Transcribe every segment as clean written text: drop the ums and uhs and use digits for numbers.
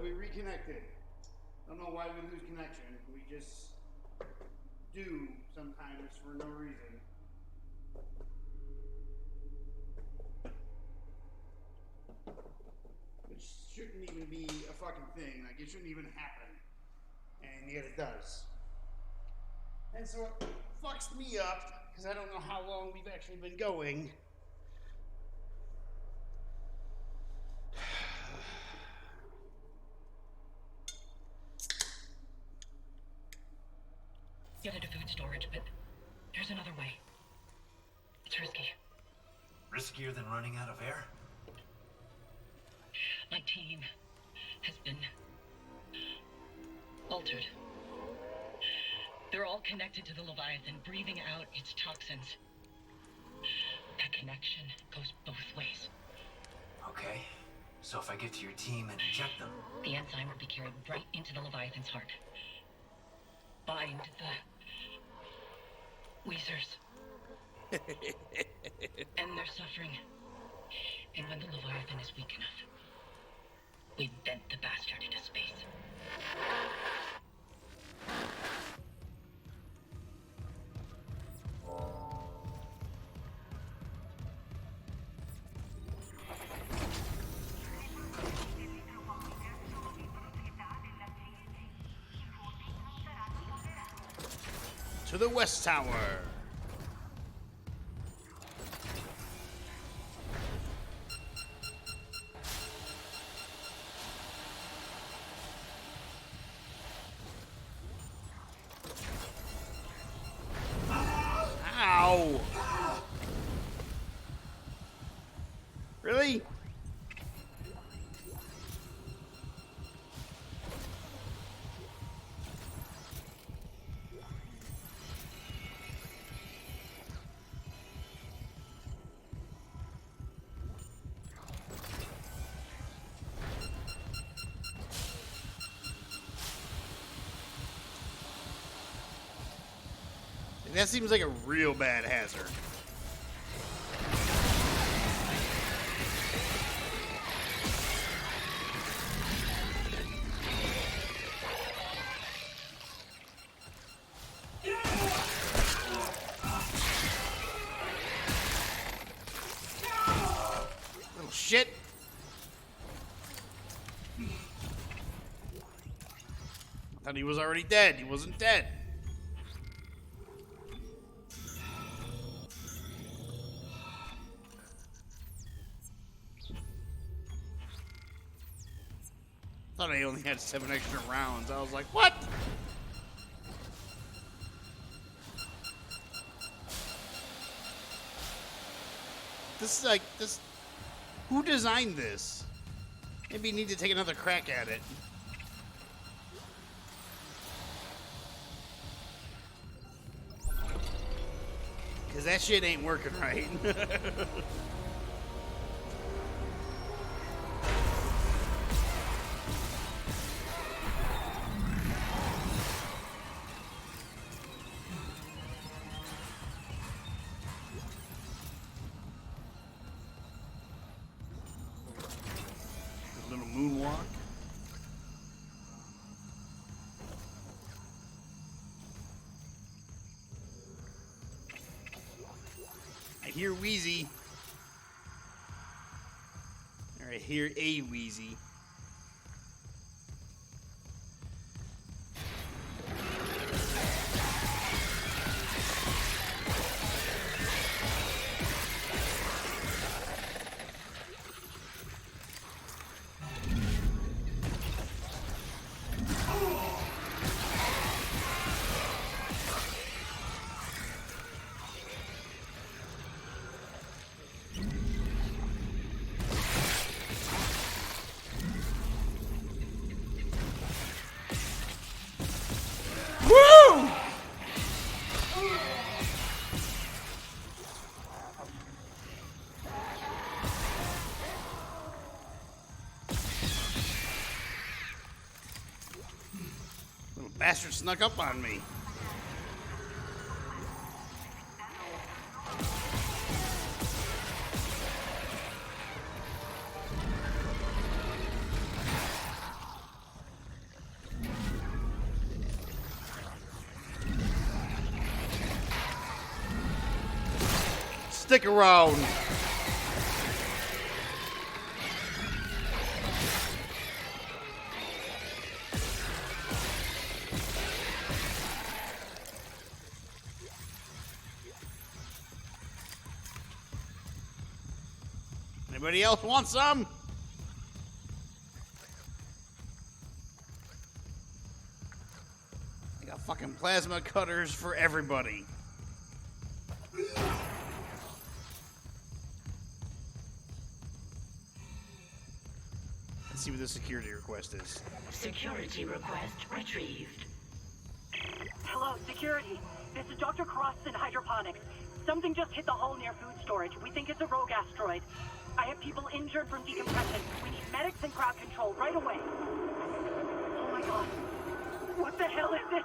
we reconnected. Don't know why we lose connection. We just do sometimes for no reason. Which shouldn't even be a fucking thing. Like, it shouldn't even happen. And yet it does. And so it fucks me up, because I don't know how long we've actually been going. Get into food storage, but there's another way. It's risky. Riskier than running out of air? My team has been altered. They're all connected to the Leviathan, breathing out its toxins. That connection goes both ways. Okay. So if I get to your team and inject them... The enzyme will be carried right into the Leviathan's heart. Bind the Weezers. And they're suffering. And when the Leviathan is weak enough, we vent the bastard into space. To the West Tower. Ow! Really? That seems like a real bad hazard. Little shit. I thought he was already dead. He wasn't dead. I thought I only had 7 extra rounds. I was like, what? This is like, this... Who designed this? Maybe you need to take another crack at it. Because that shit ain't working right. Moonwalk. I hear Wheezy. Or I hear a Wheezy. Bastard snuck up on me. Stick around. Anybody else want some? I got fucking plasma cutters for everybody. Let's see what the security request is. Security request retrieved. Hello, security. This is Dr. Cross in hydroponics. Something just hit the hull near food storage. We think it's a rogue asteroid. I have people injured from decompression. We need medics and crowd control right away. Oh my god. What the hell is this?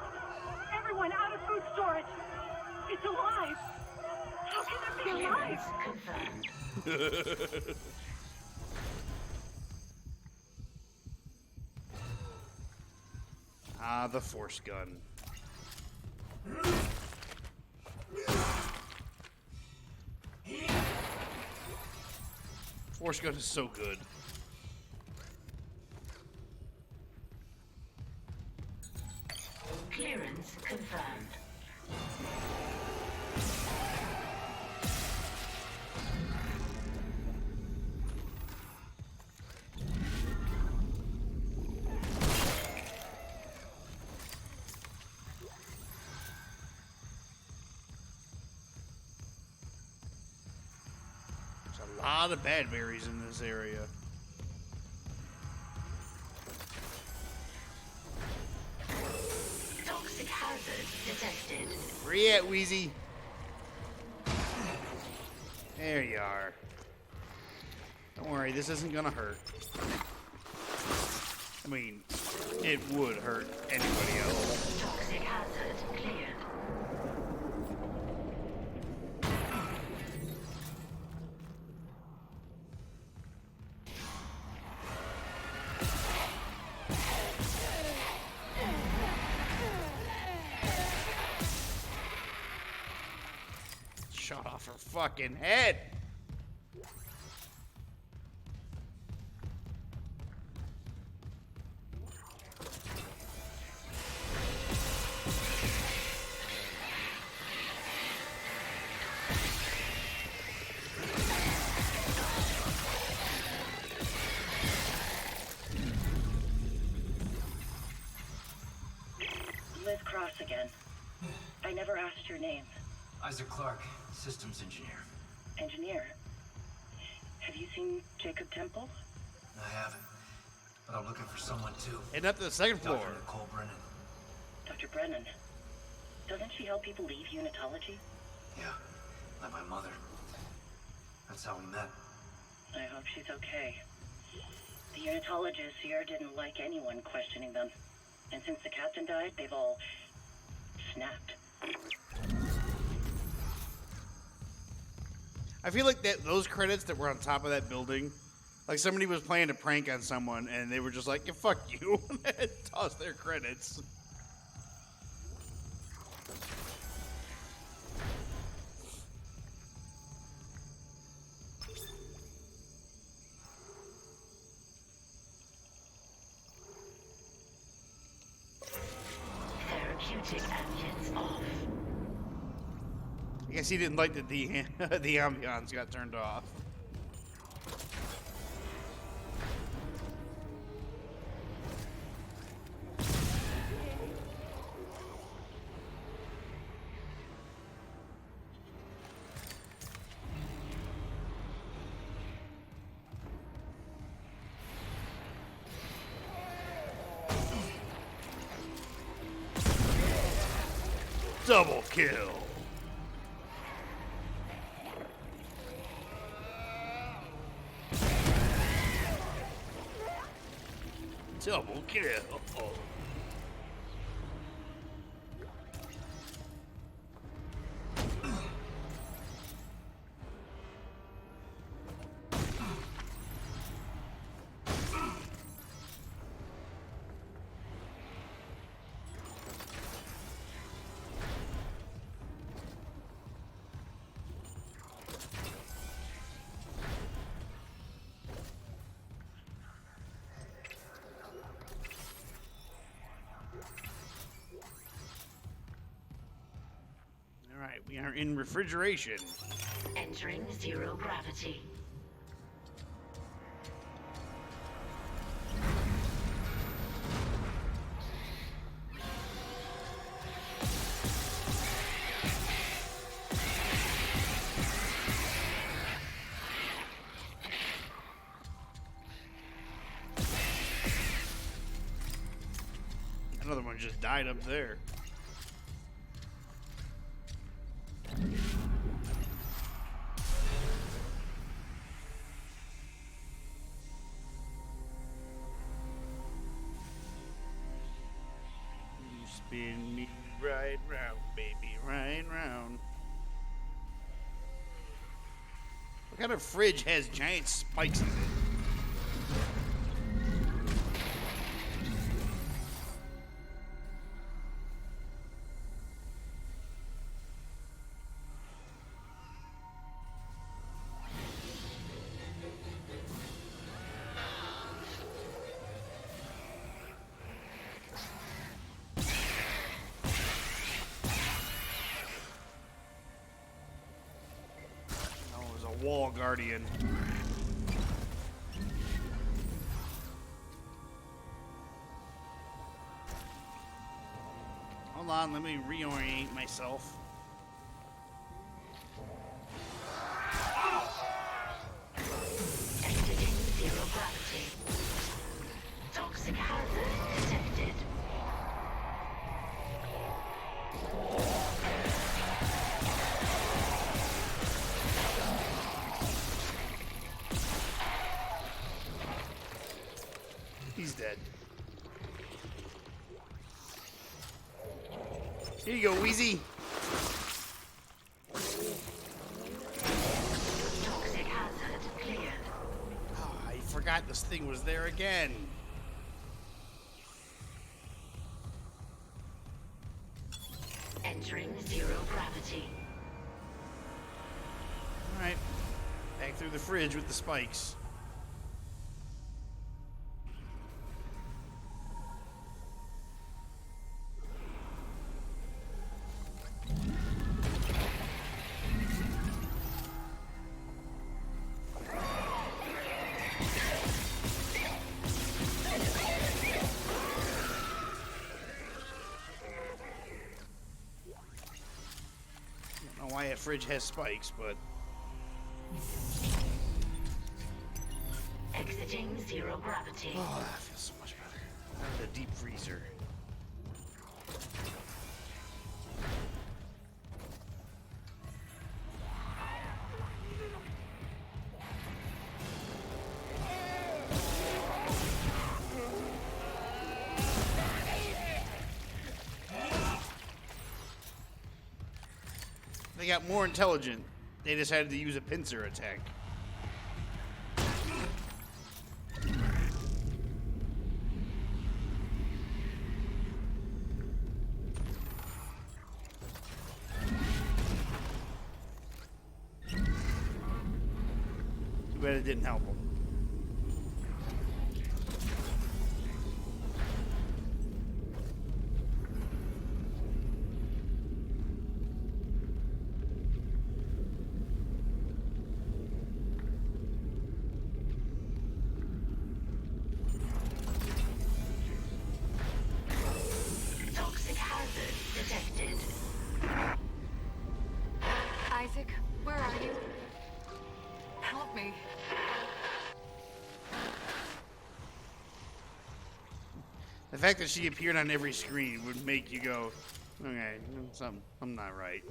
Everyone out of food storage! It's alive! How can it be alive? Confirmed. Ah, the force gun. Force gun is so good. Clearance confirmed. There's a lot of bad berries in this area. Toxic hazard detected. Where you at, Wheezy? There you are. Don't worry, this isn't gonna hurt. I mean, it would hurt anybody else. Toxic hazard cleared. Shot off her fucking head. Liz Cross again. I never asked your name. Isaac Clarke, systems engineer. Engineer. Have you seen Jacob Temple? I haven't, but I'm looking for someone too. Heading up to the second floor. Dr. Nicole Brennan. Dr. Brennan. Doesn't she help people leave unitology? Yeah, like my mother. That's how we met. I hope she's okay. The unitologists here didn't like anyone questioning them. And since the captain died, they've all snapped. I feel like that those credits that were on top of that building, like somebody was playing a prank on someone and they were just like, yeah, fuck you, and toss their credits. Therapeutic engines off. I guess he didn't like that the the ambiance got turned off. Double kill. Double kill. We are in refrigeration. Entering zero gravity. Another one just died up there. You spin me right round, baby, right round. What kind of fridge has giant spikes in it? Wall guardian. Hold on, let me reorient myself. Exiting zero gravity. Toxic hazard detected. He's dead. Here you go, Wheezy. Toxic hazard cleared. Oh, I forgot this thing was there again. Entering zero gravity. All right, back through the fridge with the spikes. I don't know why a fridge has spikes, but Exiting zero gravity. oh, that feels so much better. Out of the deep freezer. They got more intelligent. They decided to use a pincer attack. Too bad it didn't help them. Toxic hazard detected. Isaac, where are you? Help me. The fact that she appeared on every screen would make you go, okay, I'm not right.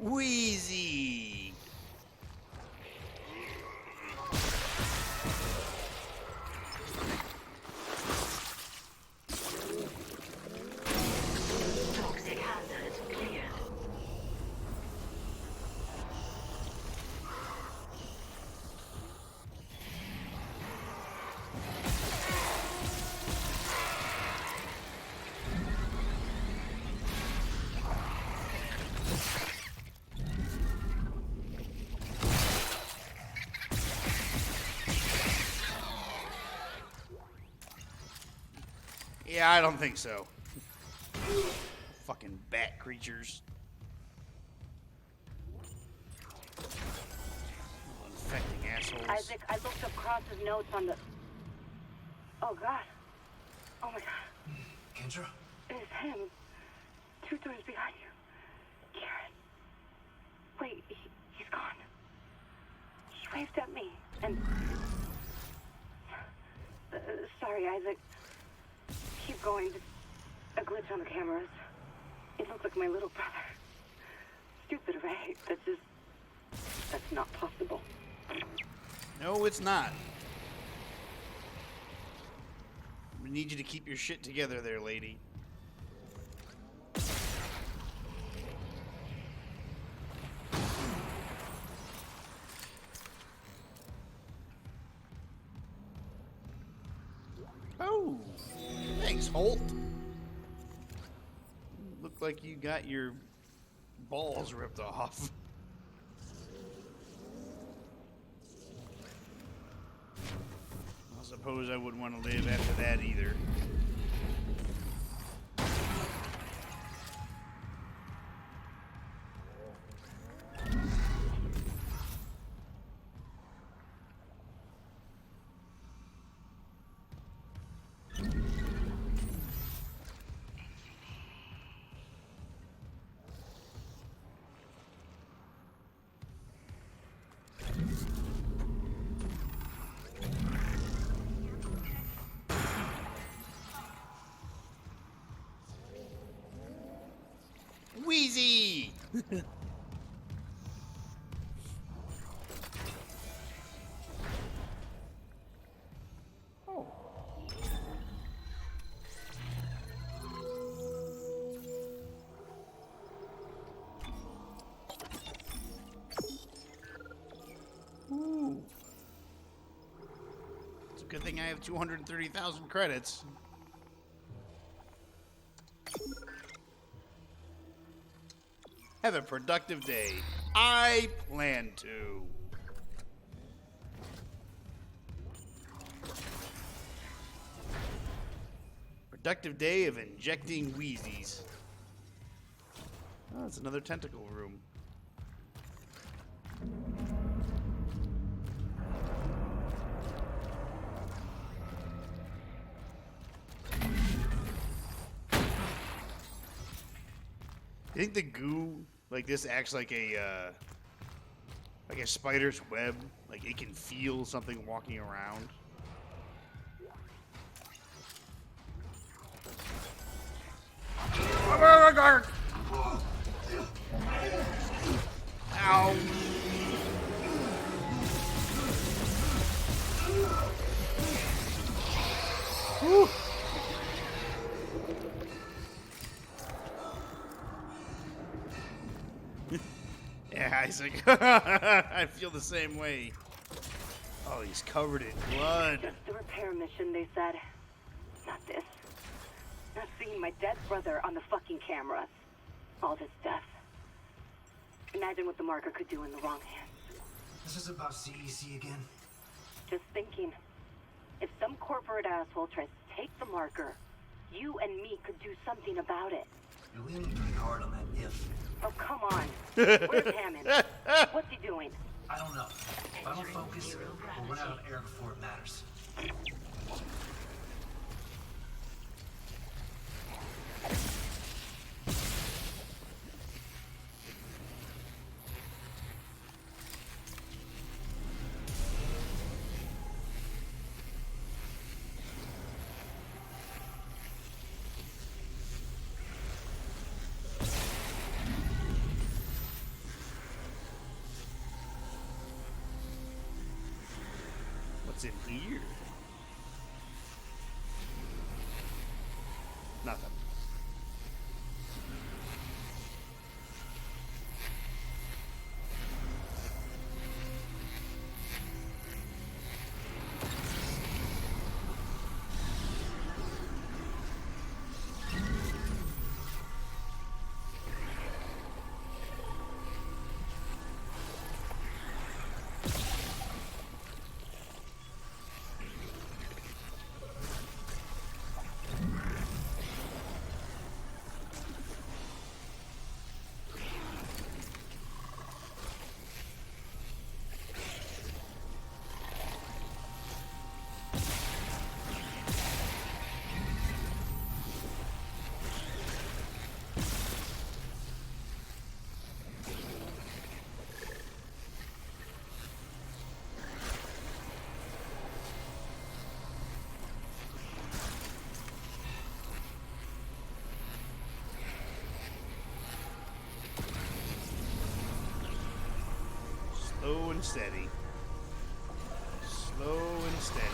Wheezy. Toxic hazard cleared. Yeah, I don't think so. Fucking bat creatures. Infecting assholes. Isaac, I looked up Cross's notes on the... Oh, God. Oh, my God. Kendra? It's him. 2 doors behind you. Karen. Wait, he's gone. He waved at me, and... sorry, Isaac. Keep going. A glitch on the cameras. It looked like my little brother. Stupid, right? That's not possible. No, it's not. We need you to keep your shit together there, lady. Oh, thanks, Holt. Looked like you got your balls ripped off. I suppose I wouldn't want to live after that either. Wheezy! Oh. Ooh. It's a good thing I have 230,000 credits. Have a productive day. I plan to. Productive day of injecting Wheezies. Oh, it's another tentacle room. You think the goo like this acts like a spider's web? Like it can feel something walking around? Ow! Whew. Yeah, Isaac. I feel the same way. Oh, he's covered in blood. Just the repair mission, they said. Not this. Not seeing my dead brother on the fucking cameras. All this death. Imagine what the marker could do in the wrong hands. This is about CEC again? Just thinking. If some corporate asshole tries to take the marker, you and me could do something about it. You're leaning pretty hard on that if. Oh, come on. Where's Hammond? What's he doing? I don't know. If I don't focus, we'll run out of air before it matters. What's in here? Nothing. and steady. Slow and steady.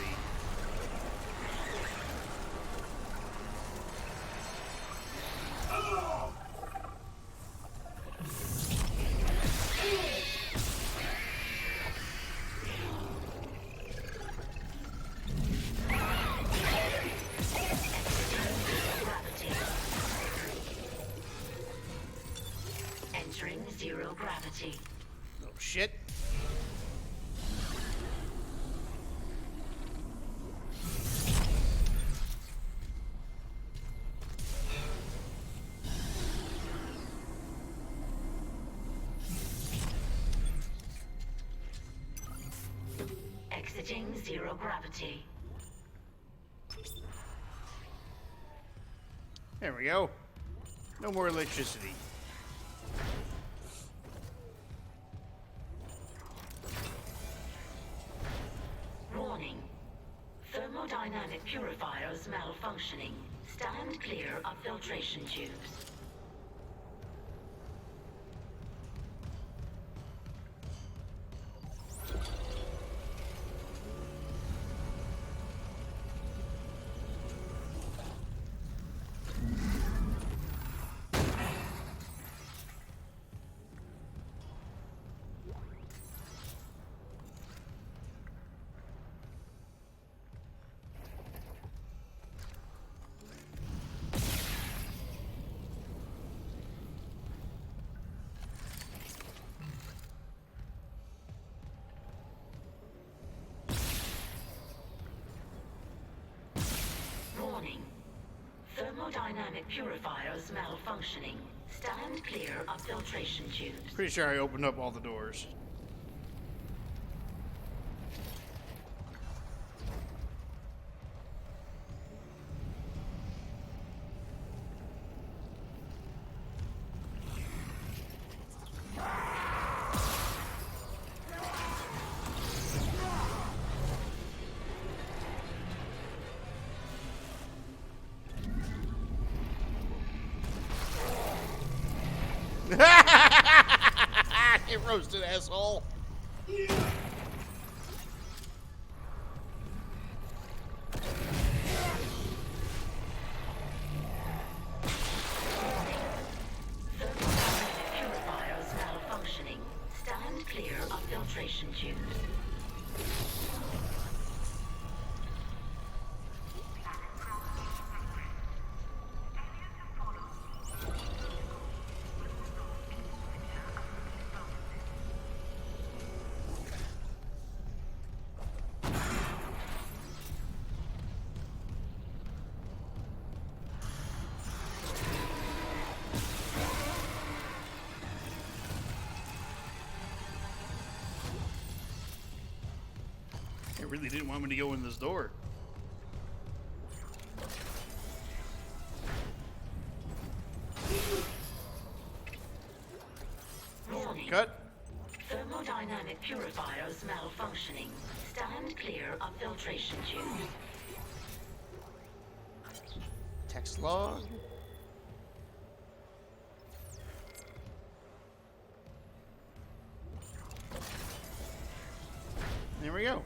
Entering zero gravity. Oh shit. Exiting zero gravity. There we go. No more electricity. Warning. Thermodynamic purifiers malfunctioning. Stand clear of filtration tubes. Warning. Thermodynamic purifiers malfunctioning. Stand clear of filtration tubes. Pretty sure I opened up all the doors. Get roasted, asshole. Thermodynamic purifiers malfunctioning. Stand clear of filtration tubes. They really didn't want me to go in this door. Warning. Cut. Thermodynamic purifiers malfunctioning. Stand clear of filtration tubes. Text log. There we go.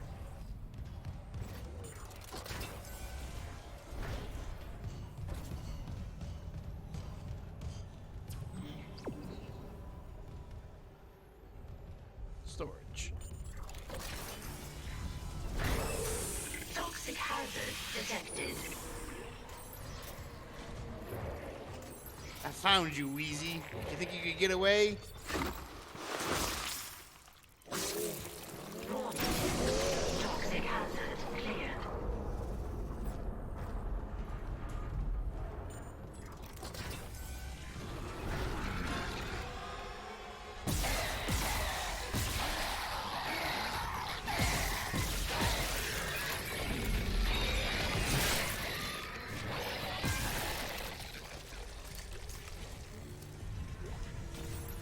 Storage. Toxic hazard detected. I found you, Wheezy. You think you could get away? Warning. Toxic hazard cleared.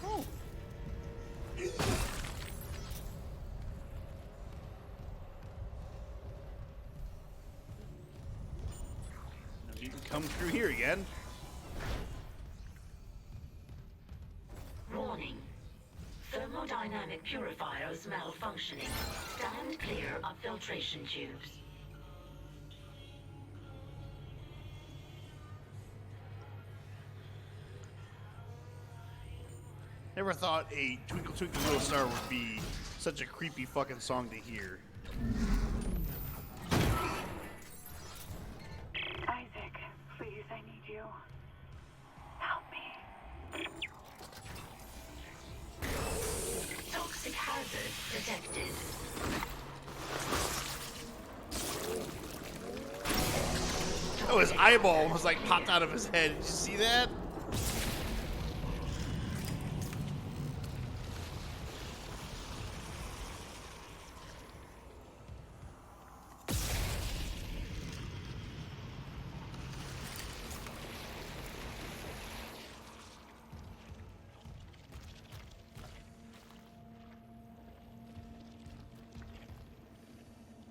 Oh. Now you can come through here again. Warning. Thermodynamic Purifiers malfunctioning. Stand clear of filtration tubes. Never thought a Twinkle Twinkle Little Star would be such a creepy fucking song to hear. Isaac, please, I need you. Help me. Toxic hazard detected. Oh, his eyeball was like popped out of his head. Did you see that?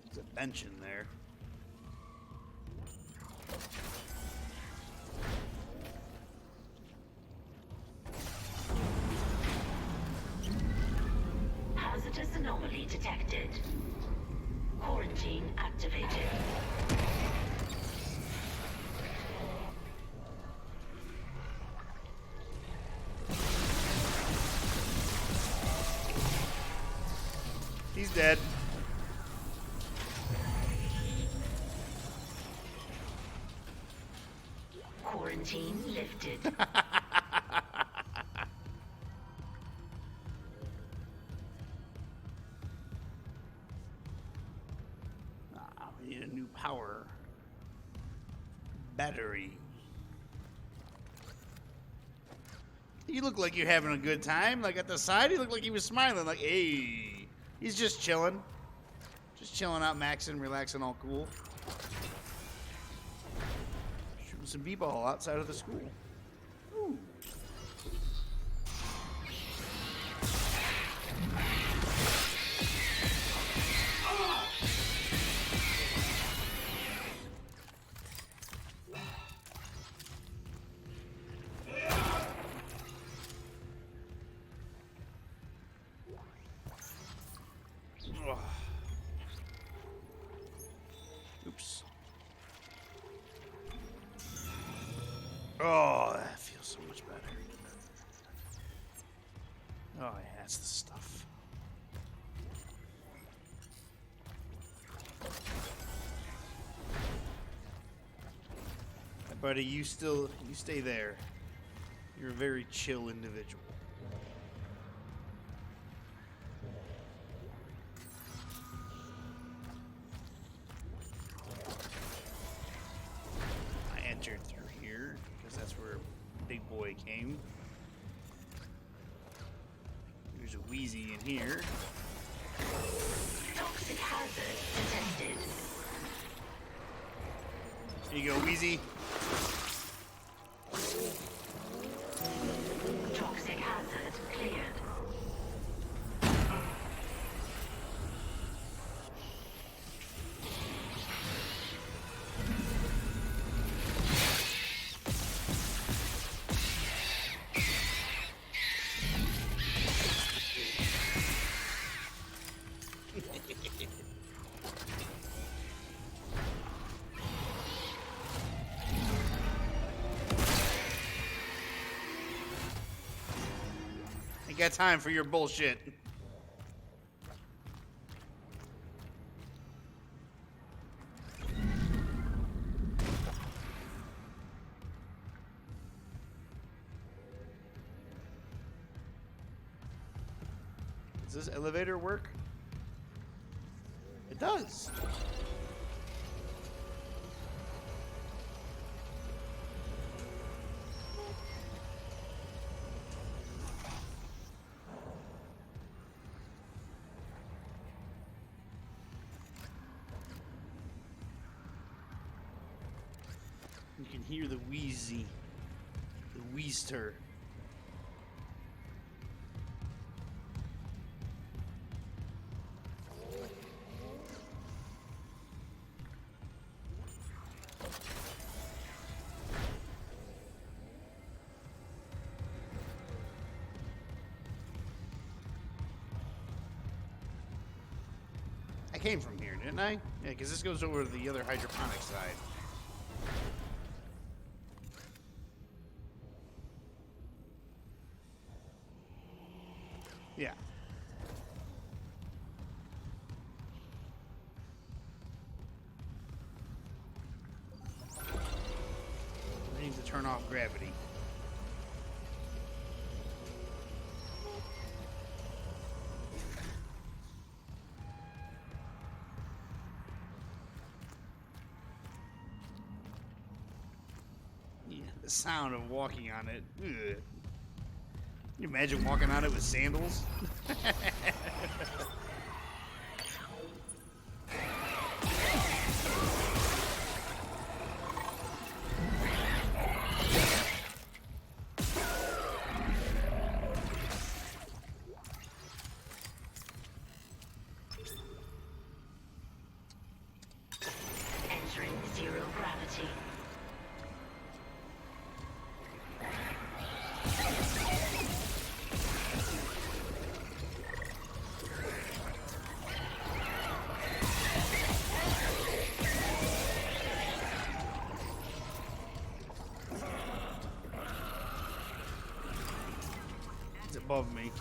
There's a bench in there. Hazardous anomaly detected. Quarantine activated. He's dead. Quarantine lifted. We need a new power battery. You look like you're having a good time. Like at the side, he looked like he was smiling. Like, hey, he's just chilling. Just chilling out, maxing, relaxing, all cool. Shooting some b-ball outside of the school. Ooh. Ugh. Oops. Oh, that feels so much better. Oh, yeah, that's the stuff. Hey, buddy, you stay there. You're a very chill individual. I entered through here because that's where Big Boy came. There's a Wheezy in here. Toxic hazard detected. Here you go, Wheezy. Toxic hazard cleared. Ain't got time for your bullshit. Does this elevator work? It does. You can hear the wheezy, the wheezter. I came from here, didn't I? Yeah, because this goes over to the other hydroponic side. Yeah. I need to turn off gravity. Yeah, the sound of walking on it. Ugh. Can you imagine walking on it with sandals? Entering zero gravity. It's above me.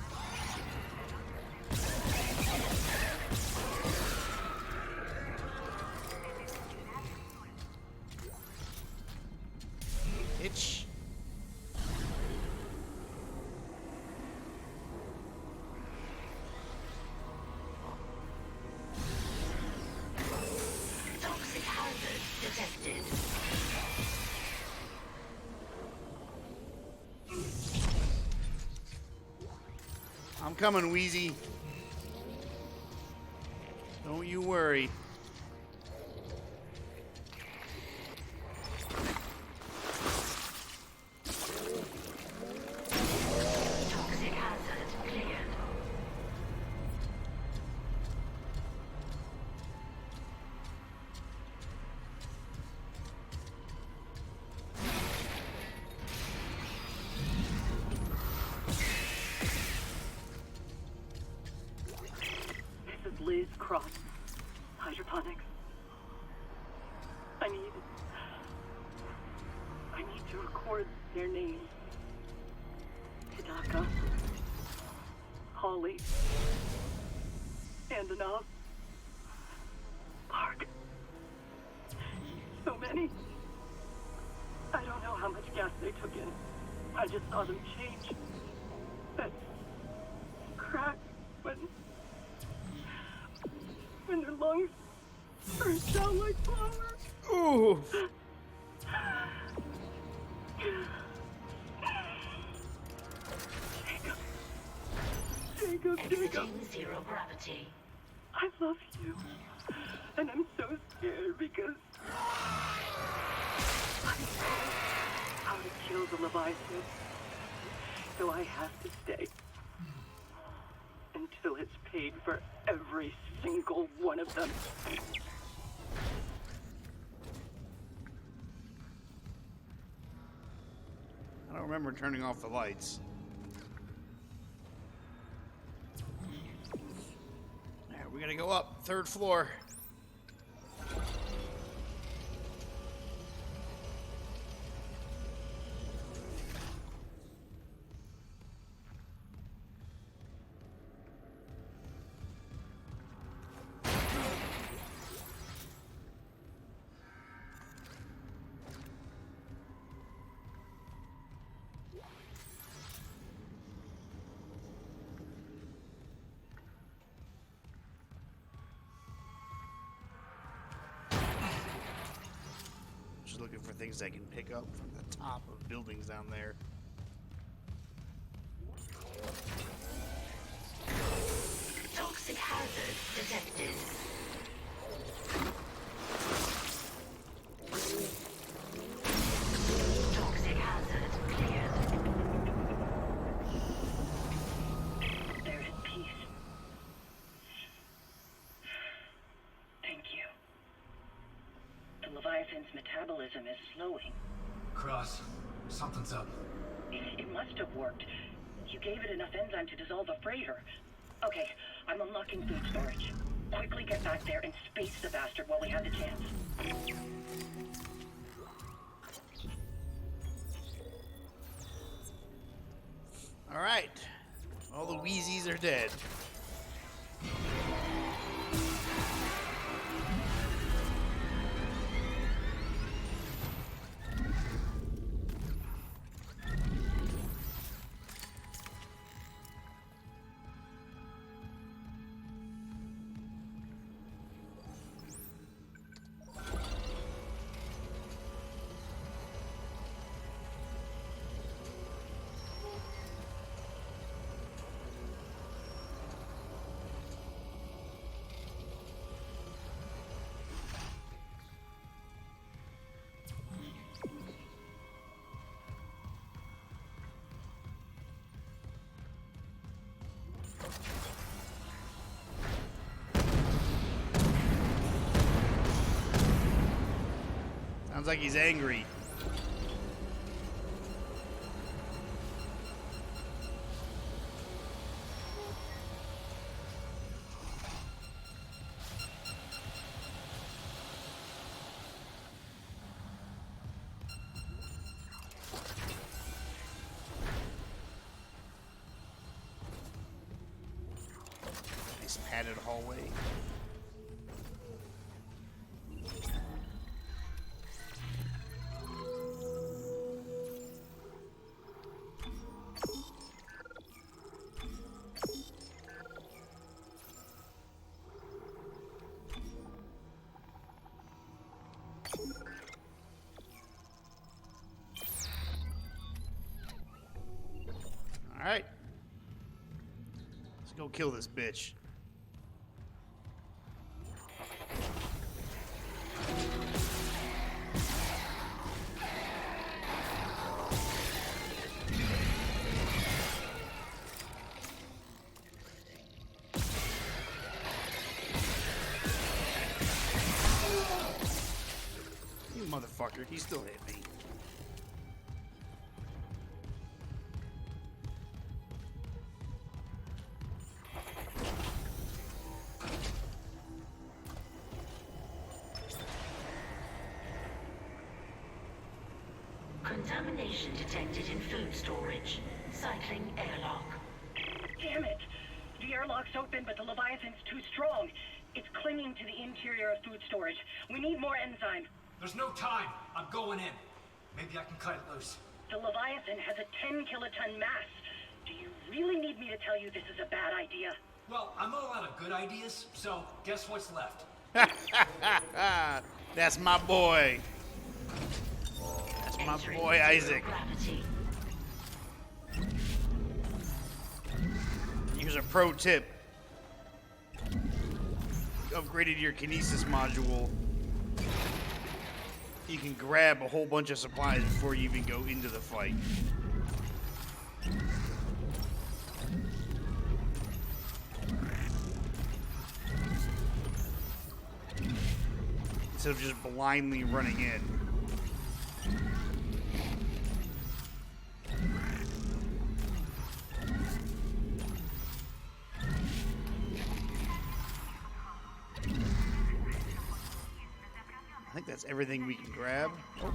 Itch. Toxic hazard detected. I'm coming, Wheezy. Don't you worry. Toxic hazard cleared. This is Liz Cross. Hydroponics. I need to record their names. Hidaka. Holly. Antonov. Park. So many. I don't know how much gas they took in. I just saw them change. That crack when their lungs burst out like flowers. Ooh. Jacob. Exiting zero gravity. I love you. And I'm so scared because I know how to kill the Leviathan. So I have to stay. Until it's paid for every single one of them. I don't remember turning off the lights. Alright, we gotta go up. 3rd floor. Just looking for things I can pick up from the top of buildings down there. Toxic hazard detected. Toxic hazard cleared. They're at peace. Thank you. The Leviathan's metabolism is slowing. Cross, something's up. It must have worked. You gave it enough enzyme to dissolve a freighter. Okay, I'm unlocking food storage. Quickly get back there and space the bastard while we have the chance. All right. All the Wheezies are dead. Sounds like he's angry. Nice padded hallway. All right. Let's go kill this bitch. You motherfucker, he still hit me. Contamination detected in food storage. Cycling airlock. Damn it! The airlock's open, but the Leviathan's too strong. It's clinging to the interior of food storage. We need more enzyme. There's no time. I'm going in. Maybe I can cut it loose. The Leviathan has a 10-kiloton mass. Do you really need me to tell you this is a bad idea? Well, I'm all out of good ideas, so guess what's left? That's my boy. That's my boy Isaac. Gravity. Here's a pro tip. You upgraded your kinesis module. You can grab a whole bunch of supplies before you even go into the fight. Instead of just blindly running in. I think that's everything we can grab. Oh.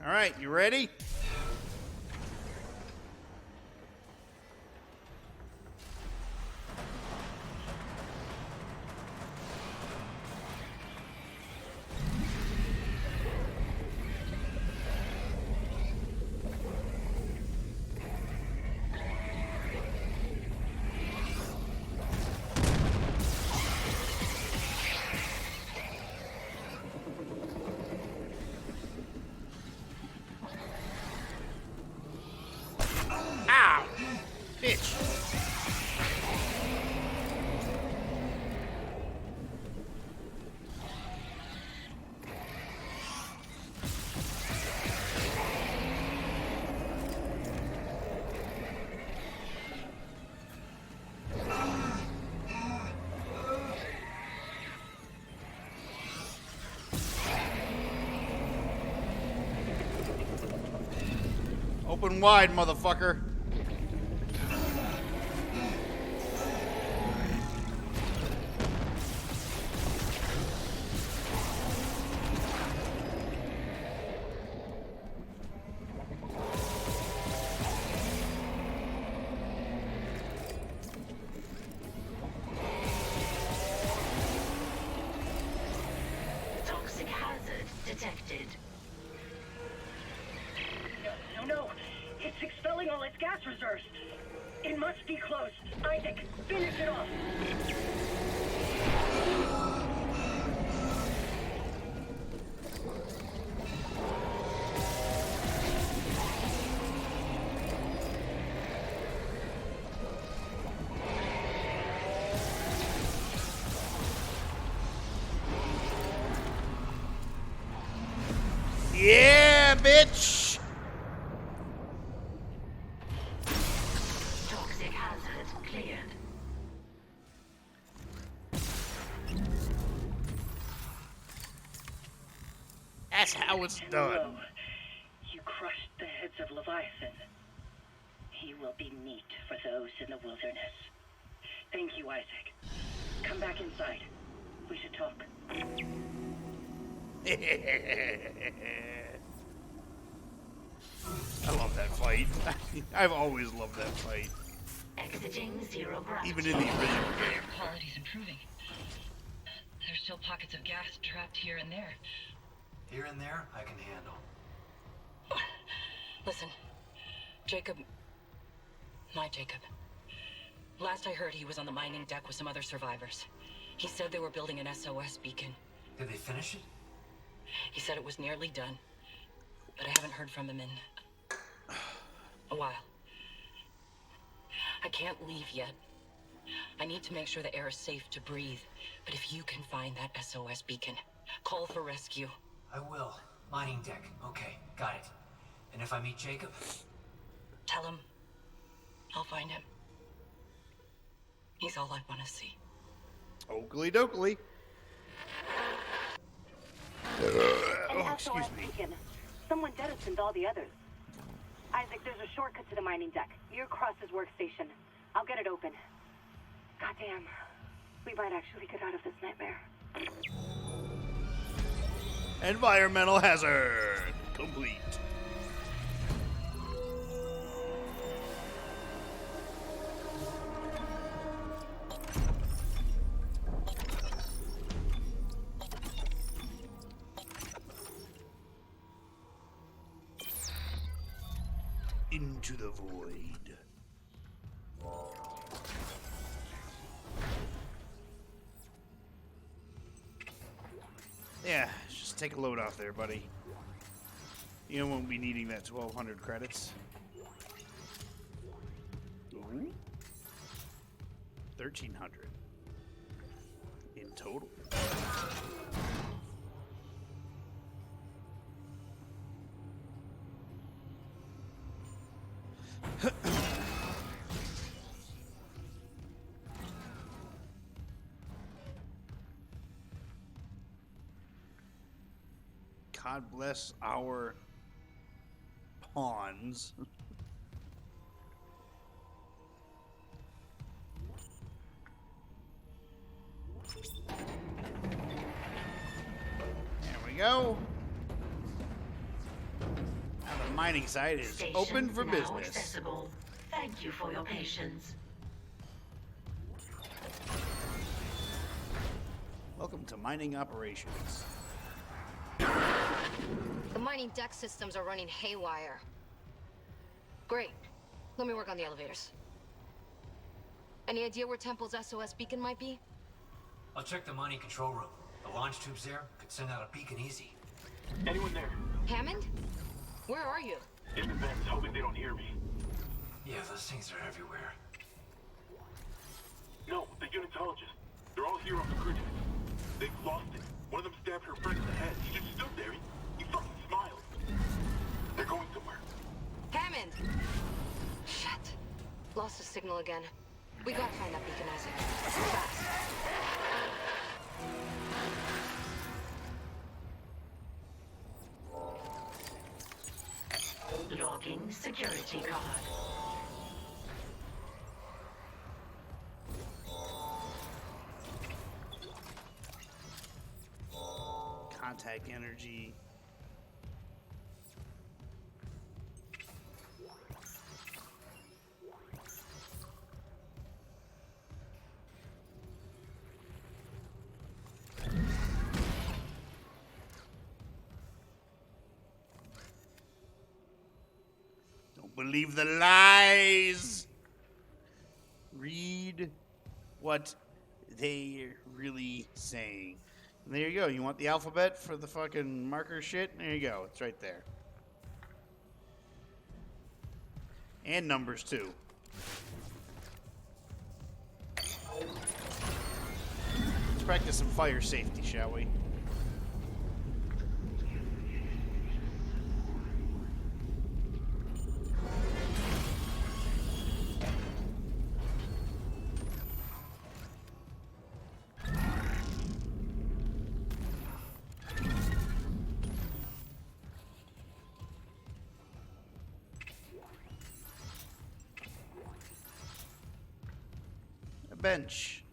All right, you ready? Open wide, motherfucker. Toxic hazard detected. No. It's expelling all its gas reserves. It must be closed. Isaac, finish it off. Yeah, bitch. Toxic hazard cleared. That's how it's done. Hello. You crushed the heads of Leviathan. He will be meat for those in the wilderness. Thank you, Isaac. Come back inside. We should talk. I love that fight. I've always loved that fight. Exiting zero gravity. Even in the original game. Air quality's improving. There's still pockets of gas trapped here and there. Here and there, I can handle. Listen, Jacob... My Jacob. Last I heard, he was on the mining deck with some other survivors. He said they were building an SOS beacon. Did they finish it? He said it was nearly done, but I haven't heard from him in a while. I can't leave yet. I need to make sure the air is safe to breathe. But if you can find that SOS beacon, call for rescue. I will. Mining deck. Okay, got it. And if I meet Jacob? Tell him I'll find him. He's all I want to see. Oakley dokley. An Excuse SOS me. beacon. Someone jettisoned all the others. Isaac, there's a shortcut to the mining deck. You're across his workstation. I'll get it open. Goddamn. We might actually get out of this nightmare. Environmental hazard complete. Into the void. Yeah, just take a load off there, buddy. You won't be needing that 1,200 credits. Ooh. 1,300 in total. God bless our pawns. There we go. Now the mining site is Station open for now business. accessible. Thank you for your patience. Welcome to mining operations. The mining deck systems are running haywire. Great. Let me work on the elevators. Any idea where Temple's SOS beacon might be? I'll check the mining control room. The launch tubes there could send out a beacon easy. Anyone there? Hammond? Where are you? In the vents, hoping they don't hear me. Yeah, those things are everywhere. No, the unitologists. They're all here on the bridge. They've lost it. One of them stabbed her friend in the head. He just stood there. He fucking smiled. They're going somewhere. Hammond! Shit. Lost the signal again. We gotta find that beacon, Isaac. Fast. Log Unlocking security card. Contact energy. Don't believe the lies. Read what they're really saying. And there you go. You want the alphabet for the fucking marker shit? There you go. It's right there. And numbers, too. Let's practice some fire safety, shall we? Bench.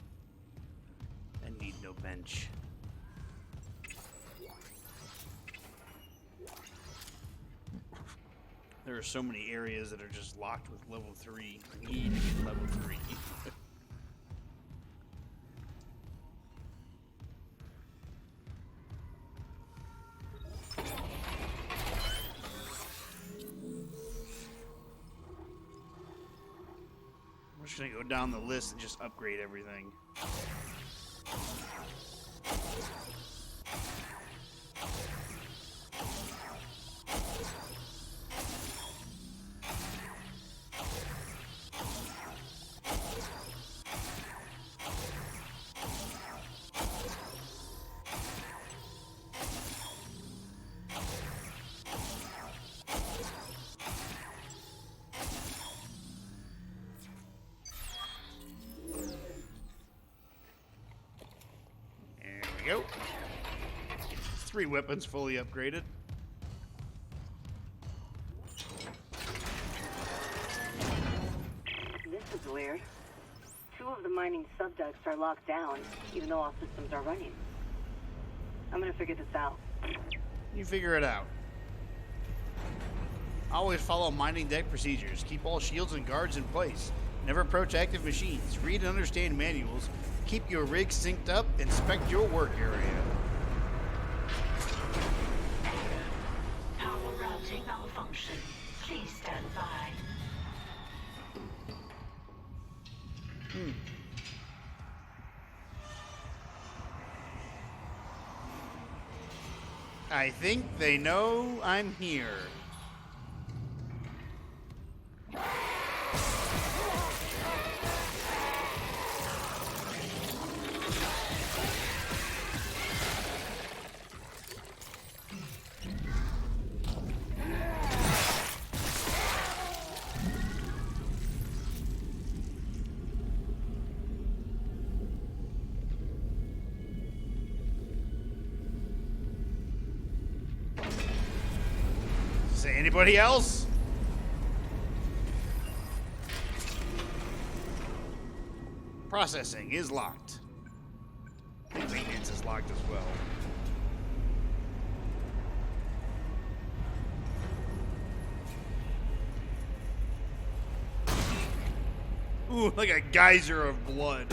I need no bench. There are so many areas that are just locked with level 3. I need to get level 3. I'm just gonna go down the list and just upgrade everything. Go. 3 weapons fully upgraded. This is weird. 2 of the mining subducts are locked down, even though all systems are running. I'm gonna figure this out. You figure it out. Always follow mining deck procedures. Keep all shields and guards in place. Never approach active machines. Read and understand manuals. Keep your rig synced up. Inspect your work area. Power routing malfunction. Please stand by. I think they know I'm here. Say anybody else? Processing is locked. I think maintenance is locked as well. Ooh, like a geyser of blood.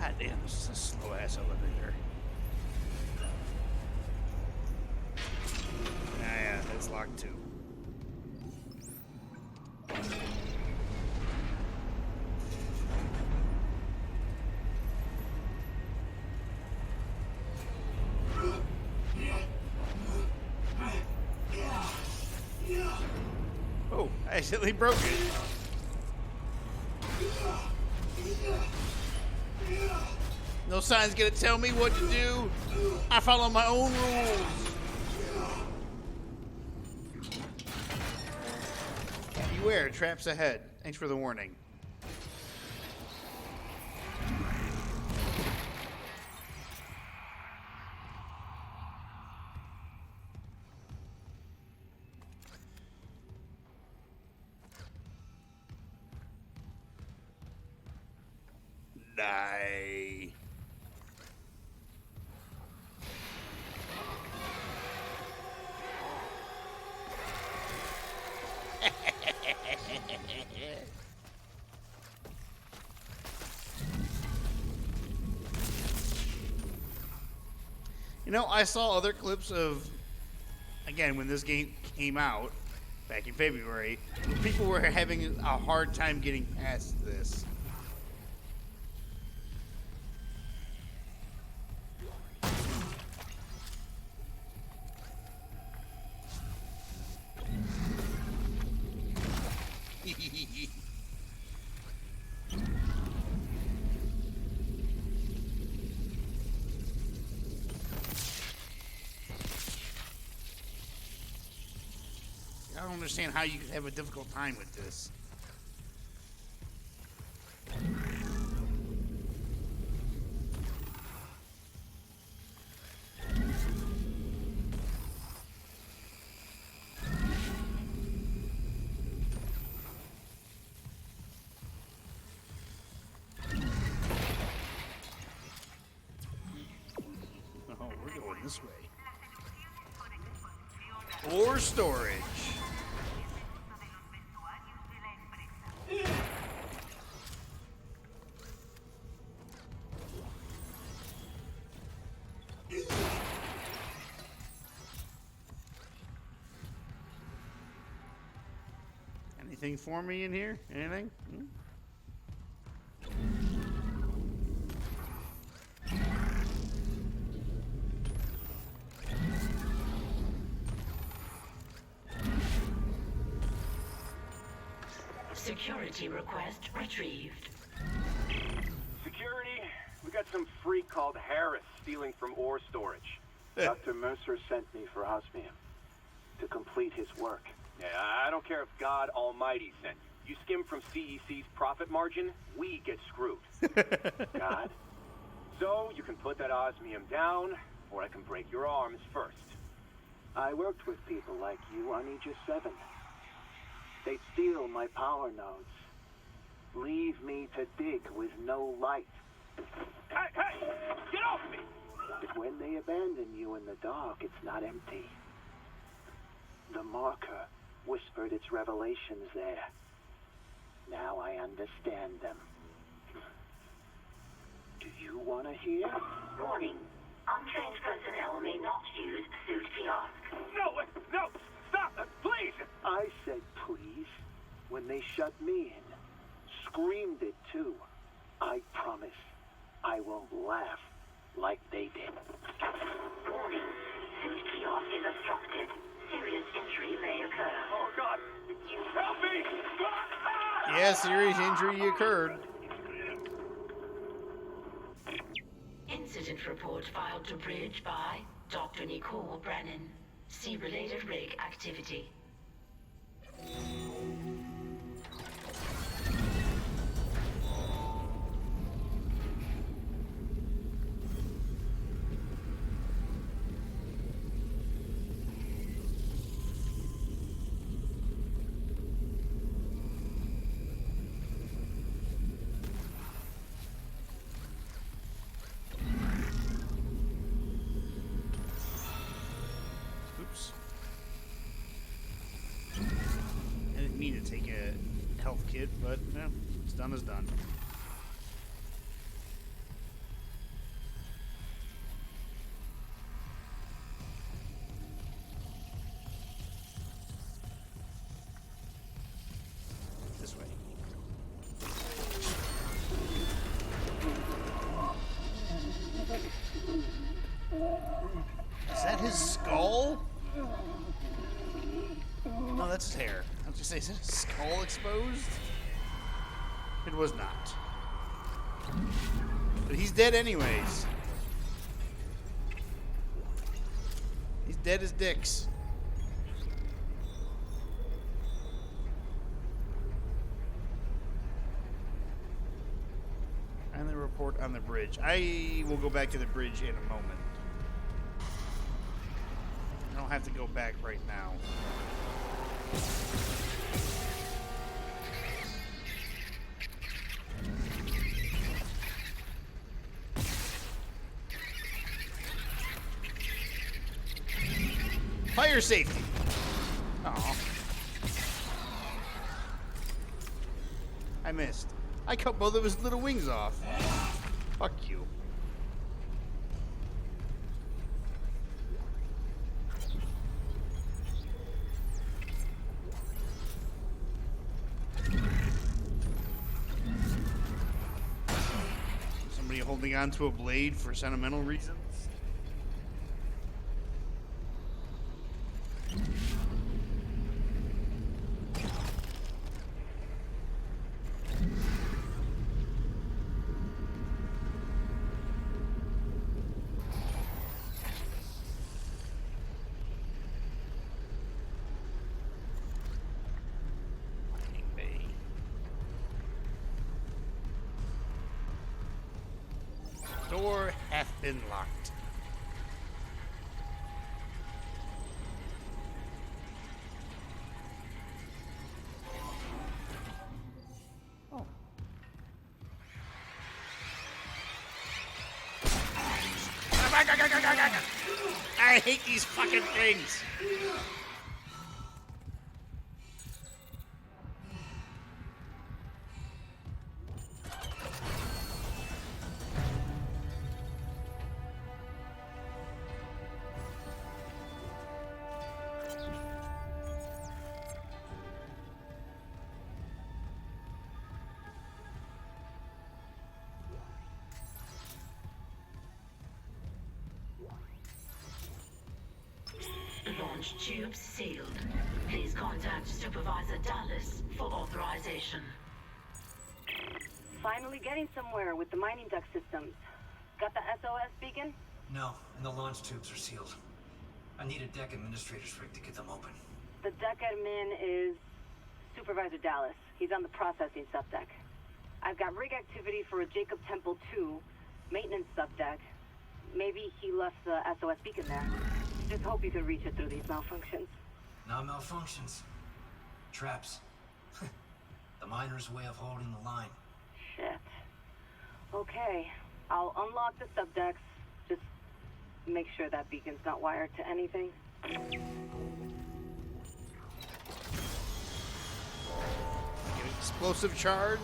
God damn, this is a slow ass elevator. Yeah, that's locked too. Oh, accidentally broke it. No sign's gonna tell me what to do. I follow my own rules. Beware, traps ahead. Thanks for the warning. Die. You know, I saw other clips of, again, when this game came out back in February, people were having a hard time getting past this. I don't understand how you could have a difficult time with this. Oh, we're going this way. Or storage. Anything for me in here? Anything? Hmm? Security request retrieved. Security, we got some freak called Harris stealing from ore storage. Dr. Mercer sent me for osmium to complete his work. Yeah, I don't care if God Almighty sent you. You skim from CEC's profit margin, we get screwed. God? So, you can put that osmium down, or I can break your arms first. I worked with people like you on Aegis 7. They'd steal my power nodes. Leave me to dig with no light. Hey, hey! Get off me! But when they abandon you in the dark, it's not empty. The marker whispered its revelations there. Now I understand them. Do you want to hear? Warning. Untrained personnel may not use suit kiosk. No, stop, please! I said please when they shut me in. Screamed it too. I promise I won't laugh like they did. Warning. Suit kiosk is obstructed. Serious injury may occur. Oh, God! Help me! Yeah, serious injury occurred. Incident report filed to Bridge by Dr. Nicole Brennan. See related rig activity. Oops. I didn't mean to take a health kit, but it's done is done. This way. Is that his skull? No, that's his hair. I was say, is it a skull exposed? It was not. But he's dead anyways. He's dead as dicks. And the report on the bridge. I will go back to the bridge in a moment. I don't have to go back right now. Fire safety. Aw. I missed. I cut both of his little wings off. Fuck you. Somebody holding on to a blade for sentimental reasons? Door hath been locked. Oh. I hate these fucking things. Launch tubes sealed. Please contact Supervisor Dallas for authorization. Finally getting somewhere with the mining duct systems. Got the SOS beacon? No, and the launch tubes are sealed. I need a deck administrator's rig to get them open. The deck admin is Supervisor Dallas. He's on the processing subdeck. I've got rig activity for a Jacob Temple 2 maintenance subdeck. Maybe he left the SOS beacon there. Just hope you can reach it through these malfunctions. Not malfunctions. Traps. The miner's way of holding the line. Shit. Okay, I'll unlock the subdecks. Just make sure that beacon's not wired to anything. Explosive charge.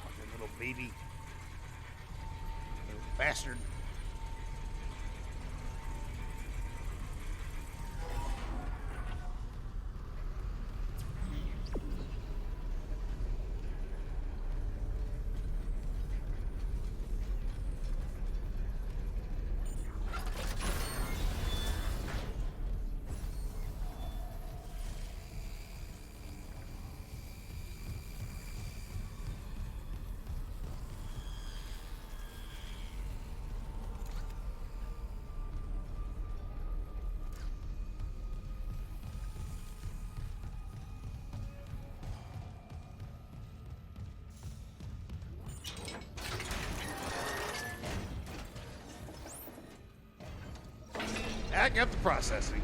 Fucking little baby. Little bastard. Back up the processing.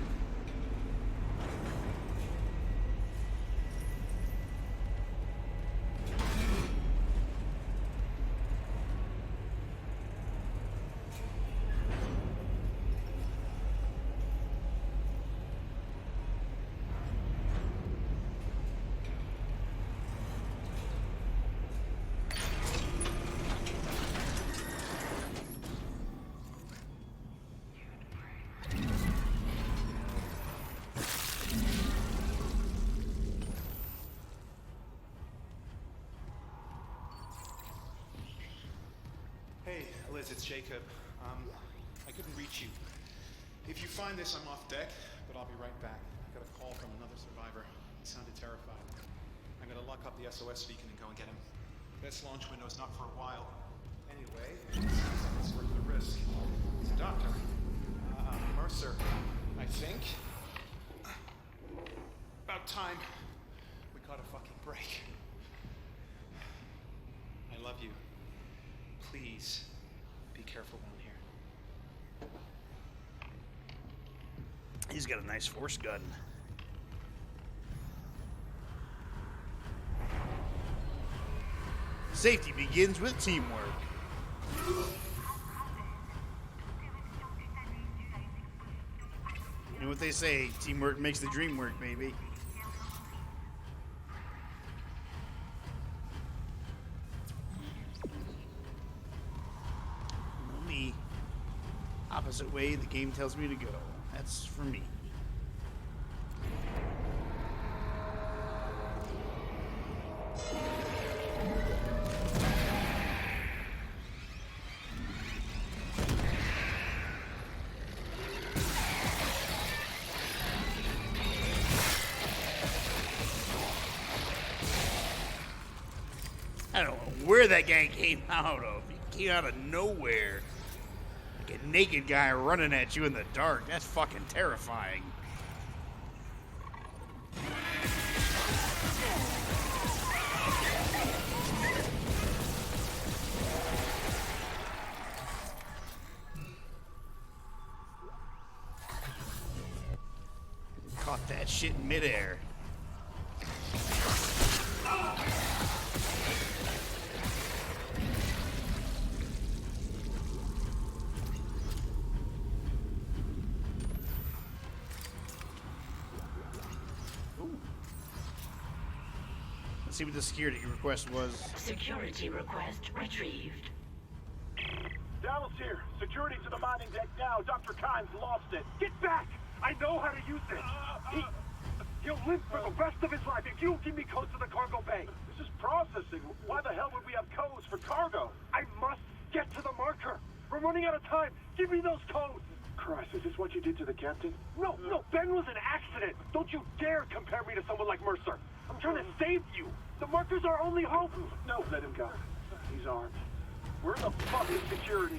Liz, it's Jacob. I couldn't reach you. If you find this, I'm off deck, but I'll be right back. I got a call from another survivor. He sounded terrified. I'm gonna lock up the SOS beacon and go and get him. Best launch window's not for a while. Anyway, it sounds like it's worth the risk. It's a doctor. Mercer, I think. About time we caught a fucking break. I love you. Please, be careful down here. He's got a nice force gun. Safety begins with teamwork. You know what they say, teamwork makes the dream work, baby. Me. Opposite way the game tells me to go. That's for me. I don't know where that guy came out of. He came out of nowhere. Like a naked guy running at you in the dark. That's fucking terrifying. Caught that shit in midair. See what the security request was. Security request retrieved. Dallas here. Security to the mining deck now. Dr. Kynes lost it. Get back! I know how to use it. He'll live for the rest of his life if you give me codes to the cargo bay. This is processing. Why the hell would we have codes for cargo? I must get to the marker. We're running out of time. Give me those codes. Christ, is this what you did to the captain? No, Ben was an accident. Don't you dare compare me to someone like Mercer. I'm trying to save you. The marker's our only hope. No, let him go. He's armed. Where the fuck is security?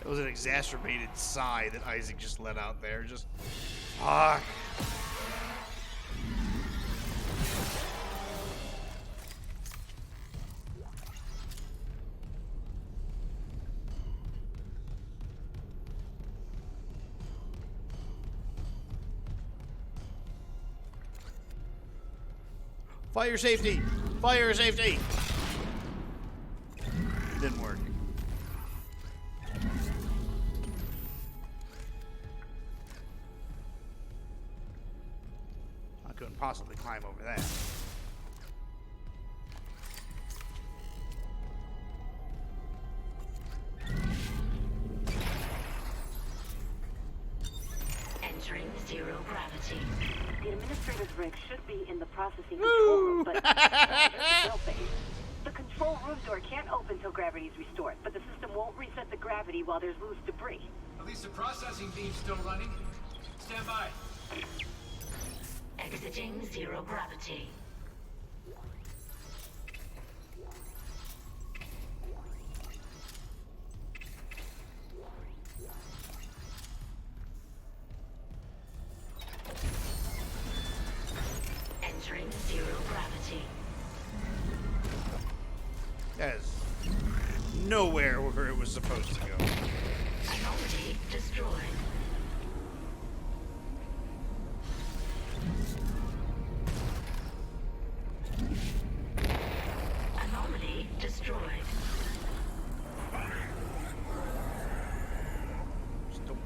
That was an exacerbated sigh that Isaac just let out there. Just, fuck. Fire safety! Fire safety! Didn't work. I couldn't possibly climb over that. Entering zero gravity. The administrator's rig should be in the processing control room, but the control room door can't open till gravity is restored, but the system won't reset the gravity while there's loose debris. At least the processing beam's still running. Stand by. Exiting zero gravity. Entering zero gravity. That's nowhere where it was supposed to go. Anomaly destroyed.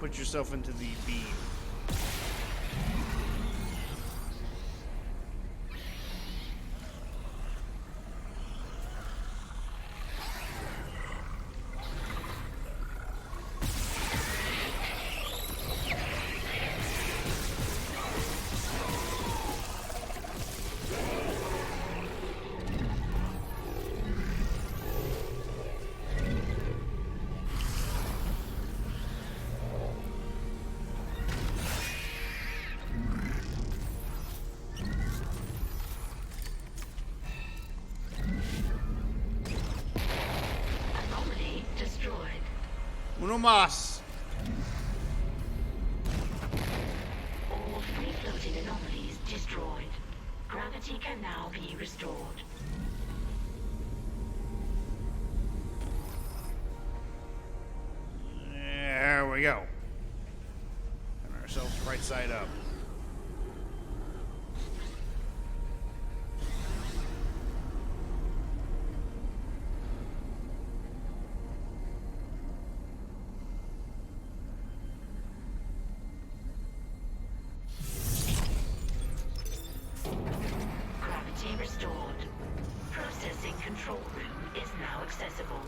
put yourself into the beam. Uno más. All free-floating anomalies destroyed. Gravity can now be restored. There we go. Turn ourselves right side up. Gravity restored. Processing control room is now accessible.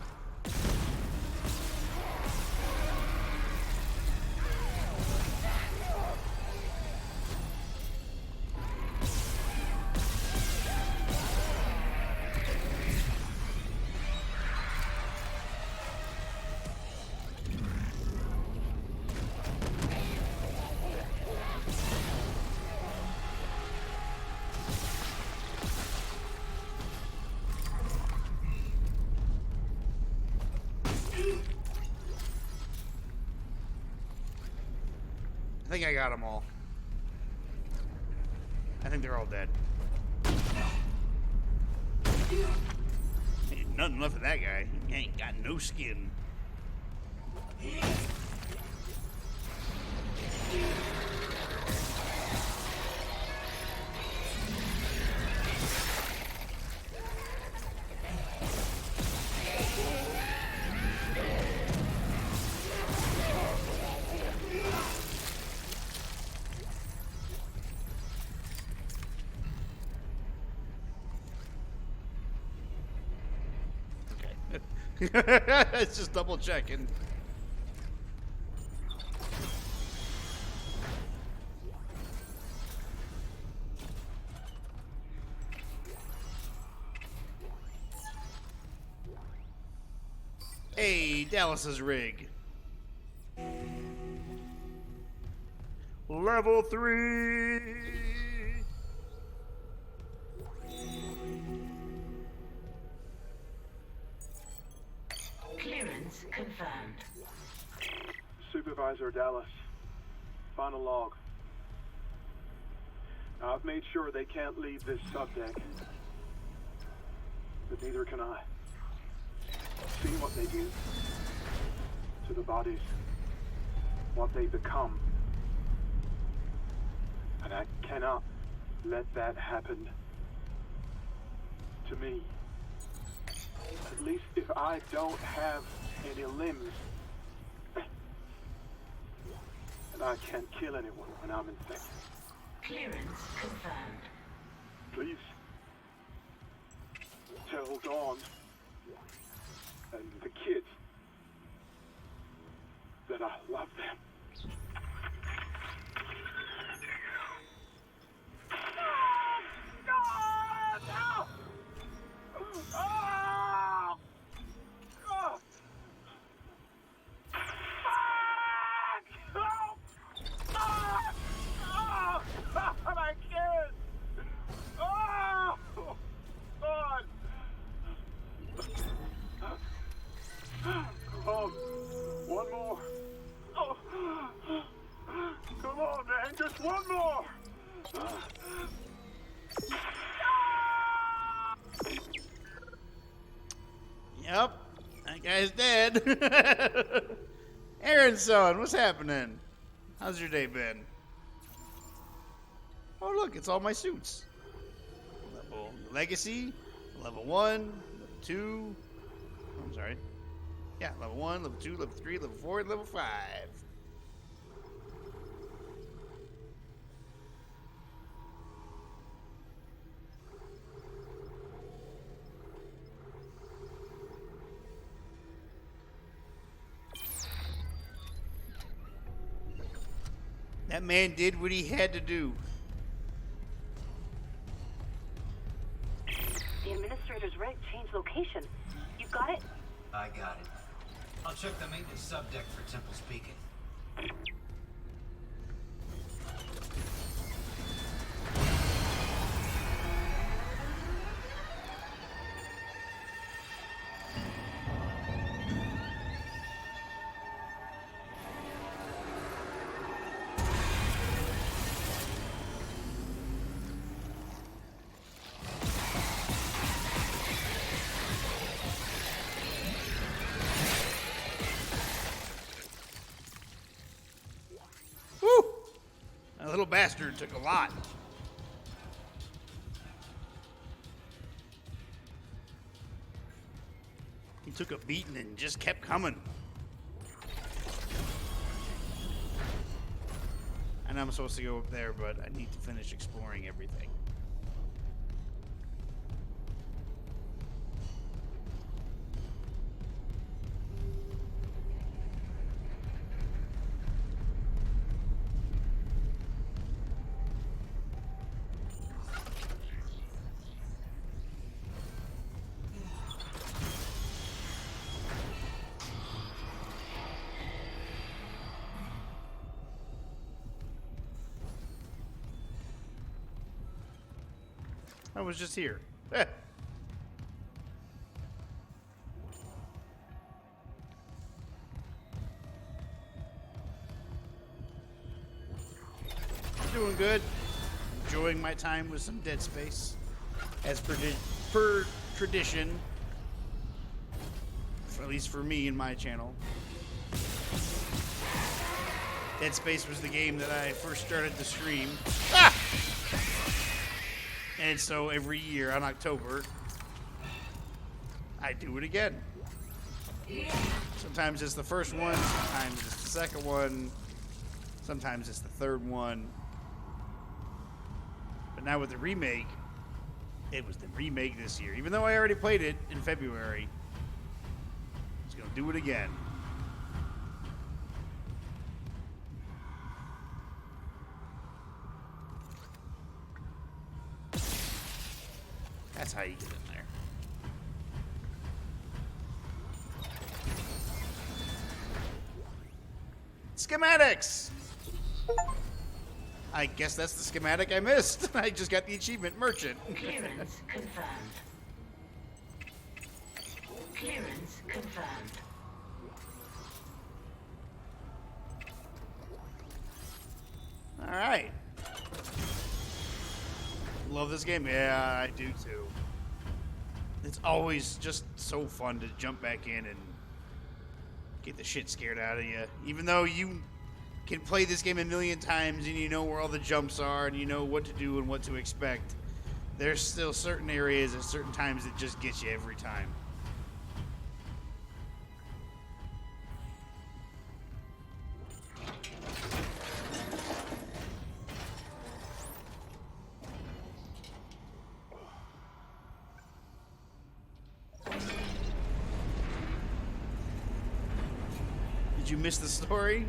I think I got them all. I think they're all dead. Ain't nothing left of that guy. He ain't got no skin. It's just double checking. Hey, Dallas's rig. Level 3. Clearance confirmed. Supervisor Dallas, final log. I've made sure they can't leave this subdeck, but neither can I. I've seen what they do to the bodies, what they become, and I cannot let that happen to me. At least if I don't have any limbs, and I can't kill anyone when I'm infected. Clearance confirmed. Please tell Dawn and the kids that I love them. My kids! Oh! God! Come on. One more. Oh. Come on, man. Just one more. Yep, that guy's dead. Aaron's son, what's happening? How's your day been? Oh, look, it's all my suits. Level Legacy, level 1, level 2. I'm sorry. Yeah, level 1, level 2, level 3, level 4, and level 5. That man did what he had to do. The administrator's rig changed location. You got it? I got it. I'll check the maintenance subdeck for Temple's Beacon. Woo! That little bastard took a lot. He took a beating and just kept coming. And I'm supposed to go up there, but I need to finish exploring everything. I was just here. Doing good. Enjoying my time with some Dead Space. As per tradition. At least for me and my channel. Dead Space was the game that I first started to stream. Ah! And so every year on October, I do it again. Sometimes it's the first one, sometimes it's the second one, sometimes it's the third one. But now with the remake, it was the remake this year. Even though I already played it in February, I was going to do it again. That's how you get in there. Schematics! I guess that's the schematic I missed. I just got the achievement, Merchant. Clearance confirmed. Clearance confirmed. Alright. Love this game. Yeah, I do too. It's always just so fun to jump back in and get the shit scared out of you. Even though you can play this game a million times and you know where all the jumps are and you know what to do and what to expect, there's still certain areas at certain times that just get you every time. Did you miss the story?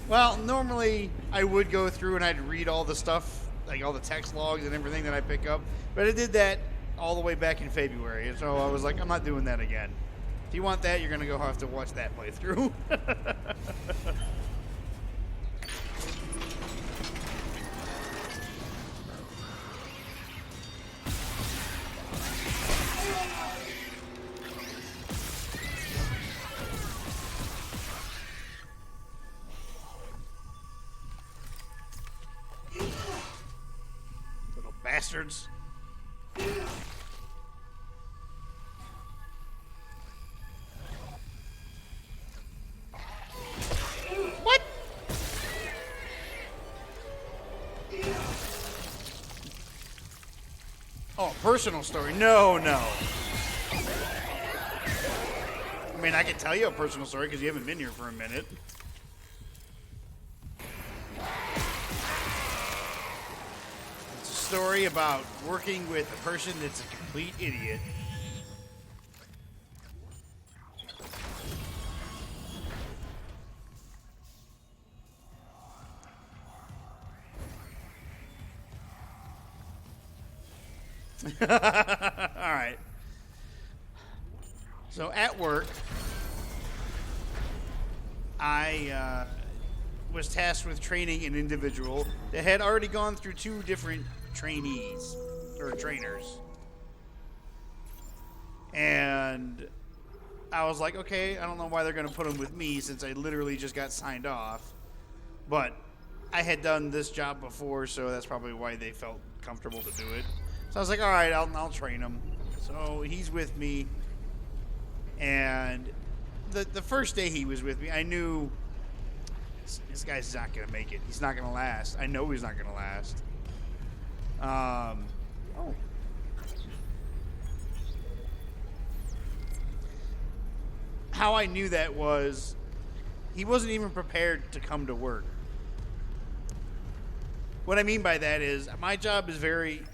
Well, normally I would go through and I'd read all the stuff, like all the text logs and everything that I pick up, but I did that all the way back in February, and so I was like, I'm not doing that again. If you want that, you're gonna go have to watch that playthrough. Little bastards. What? Oh, personal story. No. I mean, I can tell you a personal story because you haven't been here for a minute. It's a story about working with a person that's a complete idiot. All right. So at work, I was tasked with training an individual that had already gone through 2 different trainees or trainers. And I was like, okay, I don't know why they're going to put him with me since I literally just got signed off. But I had done this job before, so that's probably why they felt comfortable to do it. So I was like, all right, I'll train him. So he's with me. And the first day he was with me, I knew this guy's not going to make it. He's not going to last. I know he's not going to last. How I knew that was he wasn't even prepared to come to work. What I mean by that is my job is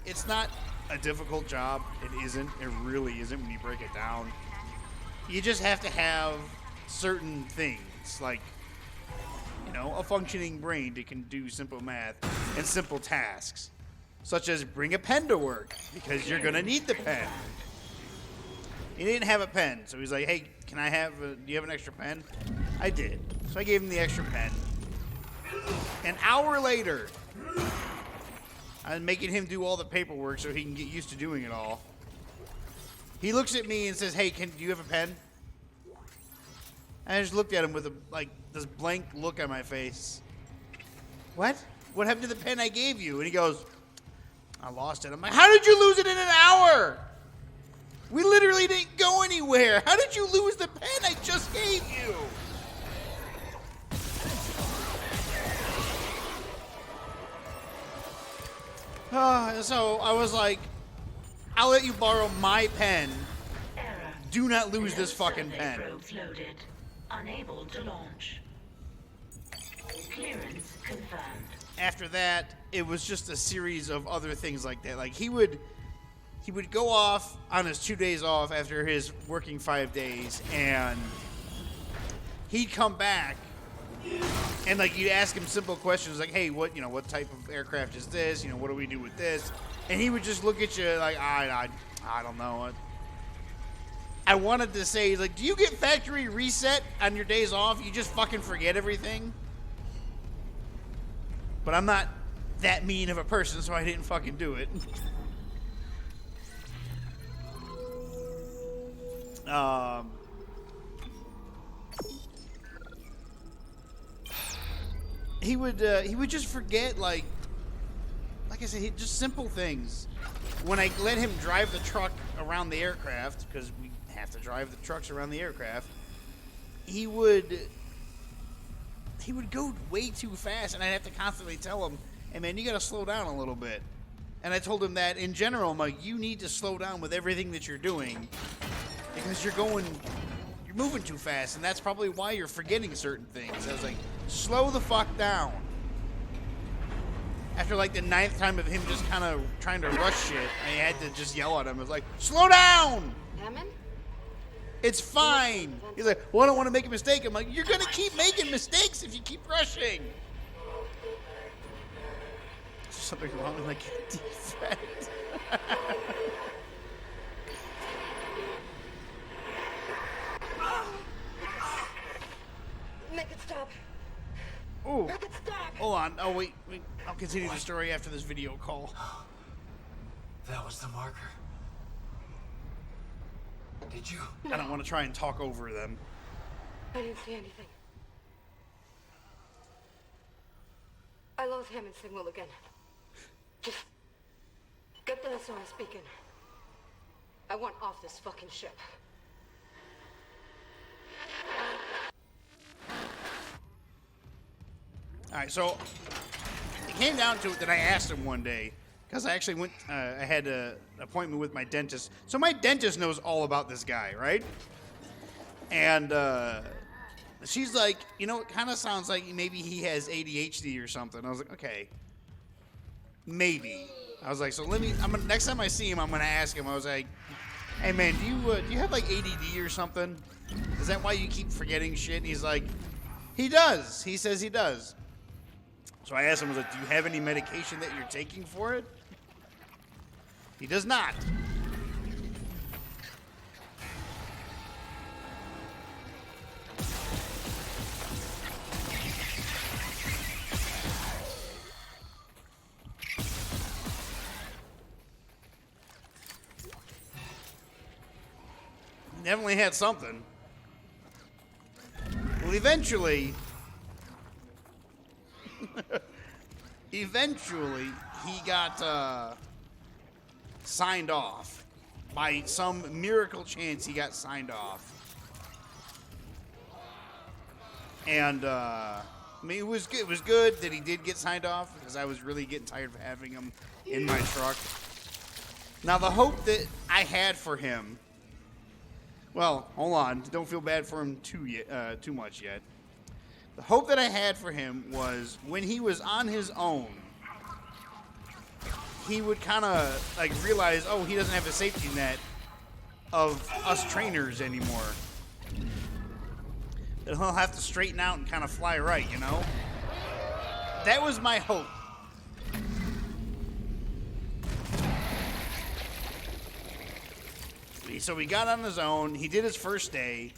it's not a difficult job. It isn't. It really isn't when you break it down. You just have to have certain things like, a functioning brain that can do simple math and simple tasks, such as bring a pen to work because you're going to need the pen. He didn't have a pen, so he's like, hey, do you have an extra pen? I did. So I gave him the extra pen. An hour later, I'm making him do all the paperwork so he can get used to doing it all. He looks at me and says, hey, do you have a pen? And I just looked at him with this blank look on my face. What? What happened to the pen I gave you? And he goes, I lost it. I'm like, how did you lose it in an hour? We literally didn't go anywhere. How did you lose the pen I just gave you? So I was like, I'll let you borrow my pen. Do not lose this fucking pen. Probes loaded. Unable to launch. Clearance confirmed. After that, it was just a series of other things like that. Like he would go off on his 2 days off after his working 5 days, and he'd come back and you'd ask him simple questions like, hey, what type of aircraft is this? What do we do with this? And he would just look at you like, I don't know. I wanted to say, do you get factory reset on your days off? You just fucking forget everything? But I'm not that mean of a person, so I didn't fucking do it. He would just forget, like I said, just simple things. When I let him drive the truck around the aircraft, because we have to drive the trucks around the aircraft, he would go way too fast, and I'd have to constantly tell him, hey man, you gotta slow down a little bit. And I told him that in general, I'm like, you need to slow down with everything that you're doing, because you're moving too fast, and that's probably why you're forgetting certain things. I was like, slow the fuck down. After the 9th time of him just kind of trying to rush shit, I had to just yell at him. I was like, slow down! Hammond? It's fine. He's like, well, I don't want to make a mistake. I'm like, you're going to keep making mistakes if you keep rushing. Is there something wrong with my defect? Make it stop. Ooh. Make it stop. Hold on. Oh, wait. I'll continue the story after this video call. That was the marker. Did you? I don't want to try and talk over them. I didn't see anything. I lost Hammond's signal again. Just get the SOS beacon. I want off this fucking ship. All right, so it came down to it that I asked him one day, because I actually went, I had an appointment with my dentist. So my dentist knows all about this guy, right? And she's like, it kind of sounds like maybe he has ADHD or something. I was like, okay, maybe. I was like, so next time I see him, I'm gonna ask him. I was like, hey man, do you have ADD or something? Is that why you keep forgetting shit? And he's like, he does. He says he does. So I asked him, I was like, do you have any medication that you're taking for it? He does not. Definitely had something. Well, eventually, he got signed off. By some miracle chance, he got signed off. And I mean, it was good. It was good that he did get signed off because I was really getting tired of having him in my truck. Now, the hope that I had for him. Well, hold on. Don't feel bad for him too much yet. The hope that I had for him was when he was on his own, he would kind of like realize, oh, he doesn't have a safety net of us trainers anymore. That he'll have to straighten out and kind of fly right, you know? That was my hope. So he got on his own. He did his first day.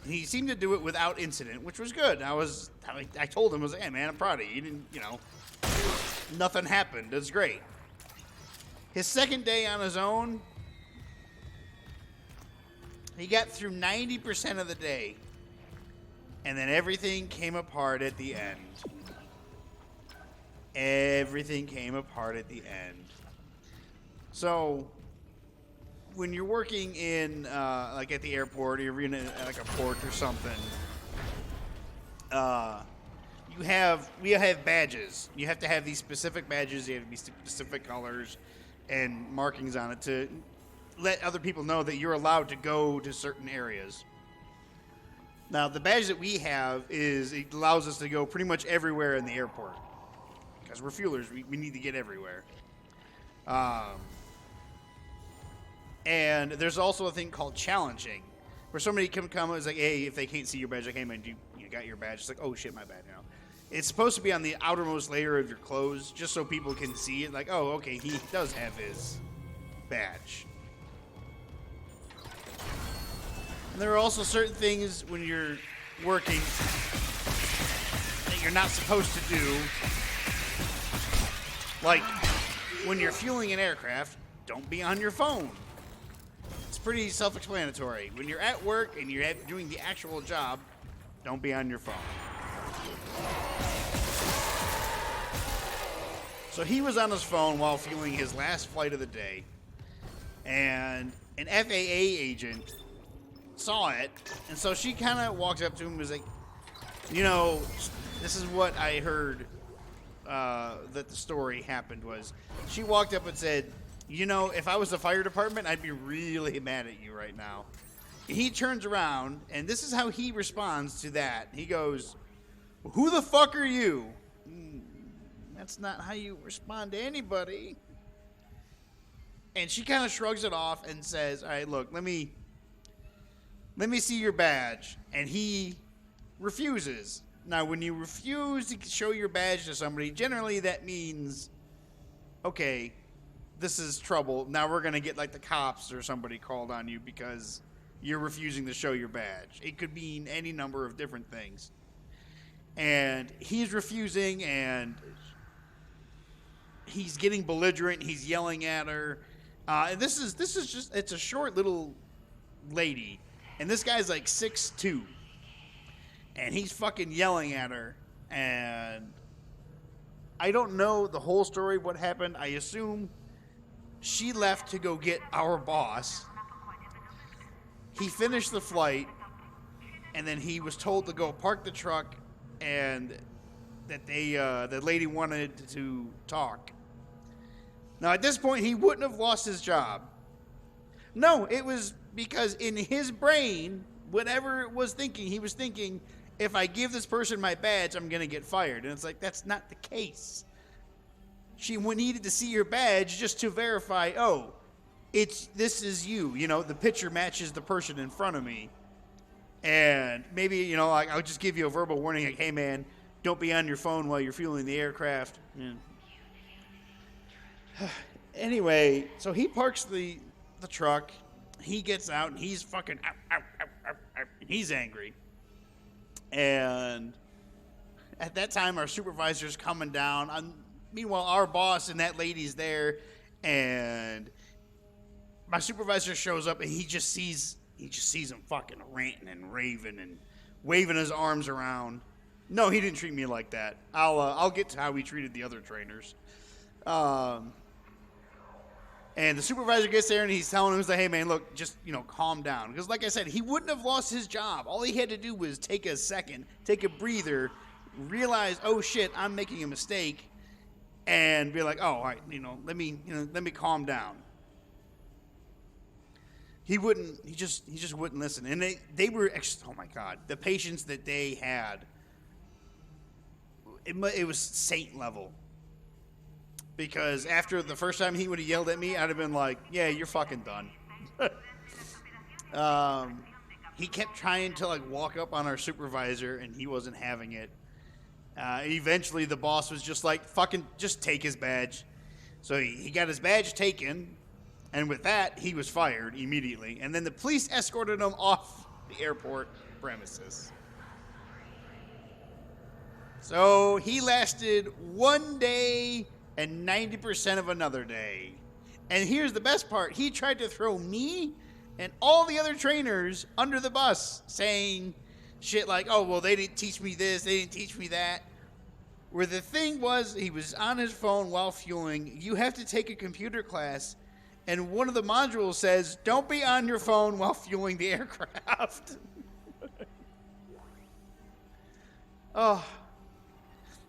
He seemed to do it without incident, which was good. I told him, I was like, hey, man, I'm proud of you. You didn't, nothing happened. That's great. His second day on his own, he got through 90% of the day. And then everything came apart at the end. Everything came apart at the end. So when you're working in like at the airport, or you're in like a port or something, we have badges. You have to have these specific badges. They have to be specific colors and markings on it to let other people know that you're allowed to go to certain areas. Now, the badge that we have it allows us to go pretty much everywhere in the airport because we're fuelers. We need to get everywhere. And there's also a thing called challenging, where somebody can come and is like, hey, if they can't see your badge, like, hey, man, you got your badge? It's like, oh, shit, my bad, It's supposed to be on the outermost layer of your clothes, just so people can see it. Like, oh, okay, he does have his badge. And there are also certain things when you're working that you're not supposed to do. Like, when you're fueling an aircraft, don't be on your phone. It's pretty self-explanatory. When you're at work and you're doing the actual job, don't be on your phone. So he was on his phone while fueling his last flight of the day. And an FAA agent saw it. And so she kind of walks up to him and was like, this is what I heard that the story happened was. She walked up and said, if I was the fire department, I'd be really mad at you right now. He turns around, and this is how he responds to that. He goes, who the fuck are you? That's not how you respond to anybody. And she kind of shrugs it off and says, all right, look, let me see your badge. And he refuses. Now, when you refuse to show your badge to somebody, generally that means, okay, this is trouble. Now we're going to get like the cops or somebody called on you because you're refusing to show your badge. It could mean any number of different things. And he's refusing, and he's getting belligerent. He's yelling at her. And this is just, it's a short little lady. And this guy's like 6'2". And he's fucking yelling at her. And I don't know the whole story, what happened. I assume she left to go get our boss. He finished the flight, and then he was told to go park the truck, and that the lady wanted to talk. Now, at this point, he wouldn't have lost his job. No, it was because in his brain, whatever it was thinking, he was thinking, if I give this person my badge, I'm going to get fired. And it's like, that's not the case. She needed to see your badge just to verify, oh, this is you. The picture matches the person in front of me. And maybe, I'll just give you a verbal warning, like, hey, man, don't be on your phone while you're fueling the aircraft. Yeah. Anyway, so he parks the truck. He gets out and he's fucking and he's angry. And at that time, our supervisor's coming down. Meanwhile, our boss and that lady's there, and my supervisor shows up and he just sees him fucking ranting and raving and waving his arms around. No, he didn't treat me like that. I'll get to how he treated the other trainers. And the supervisor gets there and he's telling him, he's like, hey man, look, just, calm down. Because like I said, he wouldn't have lost his job. All he had to do was take a second, take a breather, realize, oh shit, I'm making a mistake, and be like, oh, all right, let me calm down. He just wouldn't listen. And they were, oh my God, the patience that they had, it was saint level. Because after the first time he would have yelled at me, I'd have been like, yeah, you're fucking done. He kept trying to walk up on our supervisor and he wasn't having it. Eventually the boss was just like, fucking just take his badge. So he got his badge taken, and with that, he was fired immediately. And then the police escorted him off the airport premises. So he lasted 1 day and 90% of another day. And here's the best part. He tried to throw me and all the other trainers under the bus, saying shit like, oh, well, they didn't teach me this, they didn't teach me that. Where the thing was, he was on his phone while fueling. You have to take a computer class, and one of the modules says, don't be on your phone while fueling the aircraft. Oh.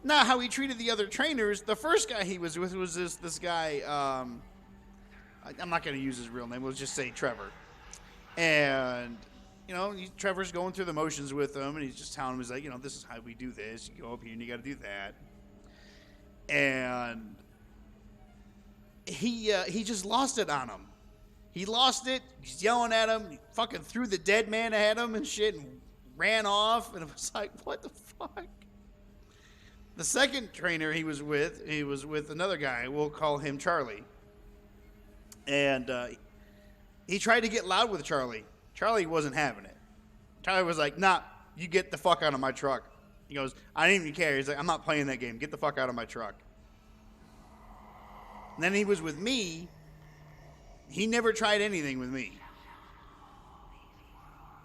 Now, how he treated the other trainers, the first guy he was with was this guy, I'm not going to use his real name, we'll just say Trevor. And, Trevor's going through the motions with him, and he's just telling him, he's like, this is how we do this. You go up here and you got to do that. And he just lost it on him. He lost it. He's yelling at him. He fucking threw the dead man at him and shit and ran off. And it was like, what the fuck? The second trainer he was with another guy. We'll call him Charlie. And he tried to get loud with Charlie. Charlie wasn't having it. Charlie was like, nah, you get the fuck out of my truck. He goes, I didn't even care. He's like, I'm not playing that game. Get the fuck out of my truck. And then he was with me. He never tried anything with me.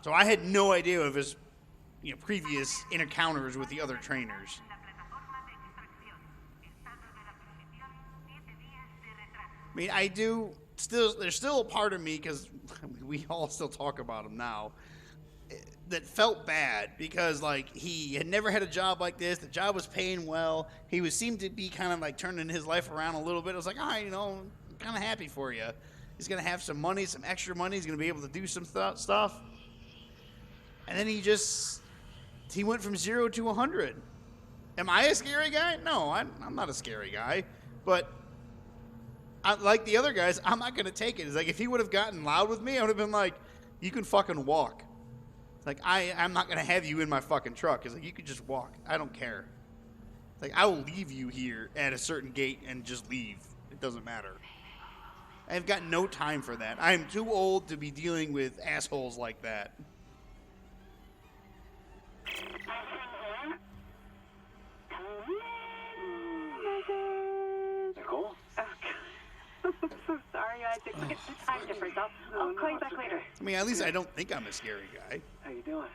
So I had no idea of his previous encounters with the other trainers. I mean, there's still a part of me, because we all still talk about him now, that felt bad because he had never had a job like this. The job was paying well. He seemed to be kind of turning his life around a little bit. I was like, all right, I'm kind of happy for you. He's going to have some money, some extra money. He's going to be able to do some stuff. And then he went from 0 to 100. Am I a scary guy? No, I'm not a scary guy. But like the other guys, I'm not going to take it. It's like, if he would have gotten loud with me, I would have been like, you can fucking walk. It's like, I'm not going to have you in my fucking truck. It's like, you could just walk. I don't care. It's like, I will leave you here at a certain gate and just leave. It doesn't matter. I've got no time for that. I'm too old to be dealing with assholes like that. Nicole? I'm so sorry, Isaac. Look at the time difference. I'll call you back later. I mean, at least I don't think I'm a scary guy. How you doing?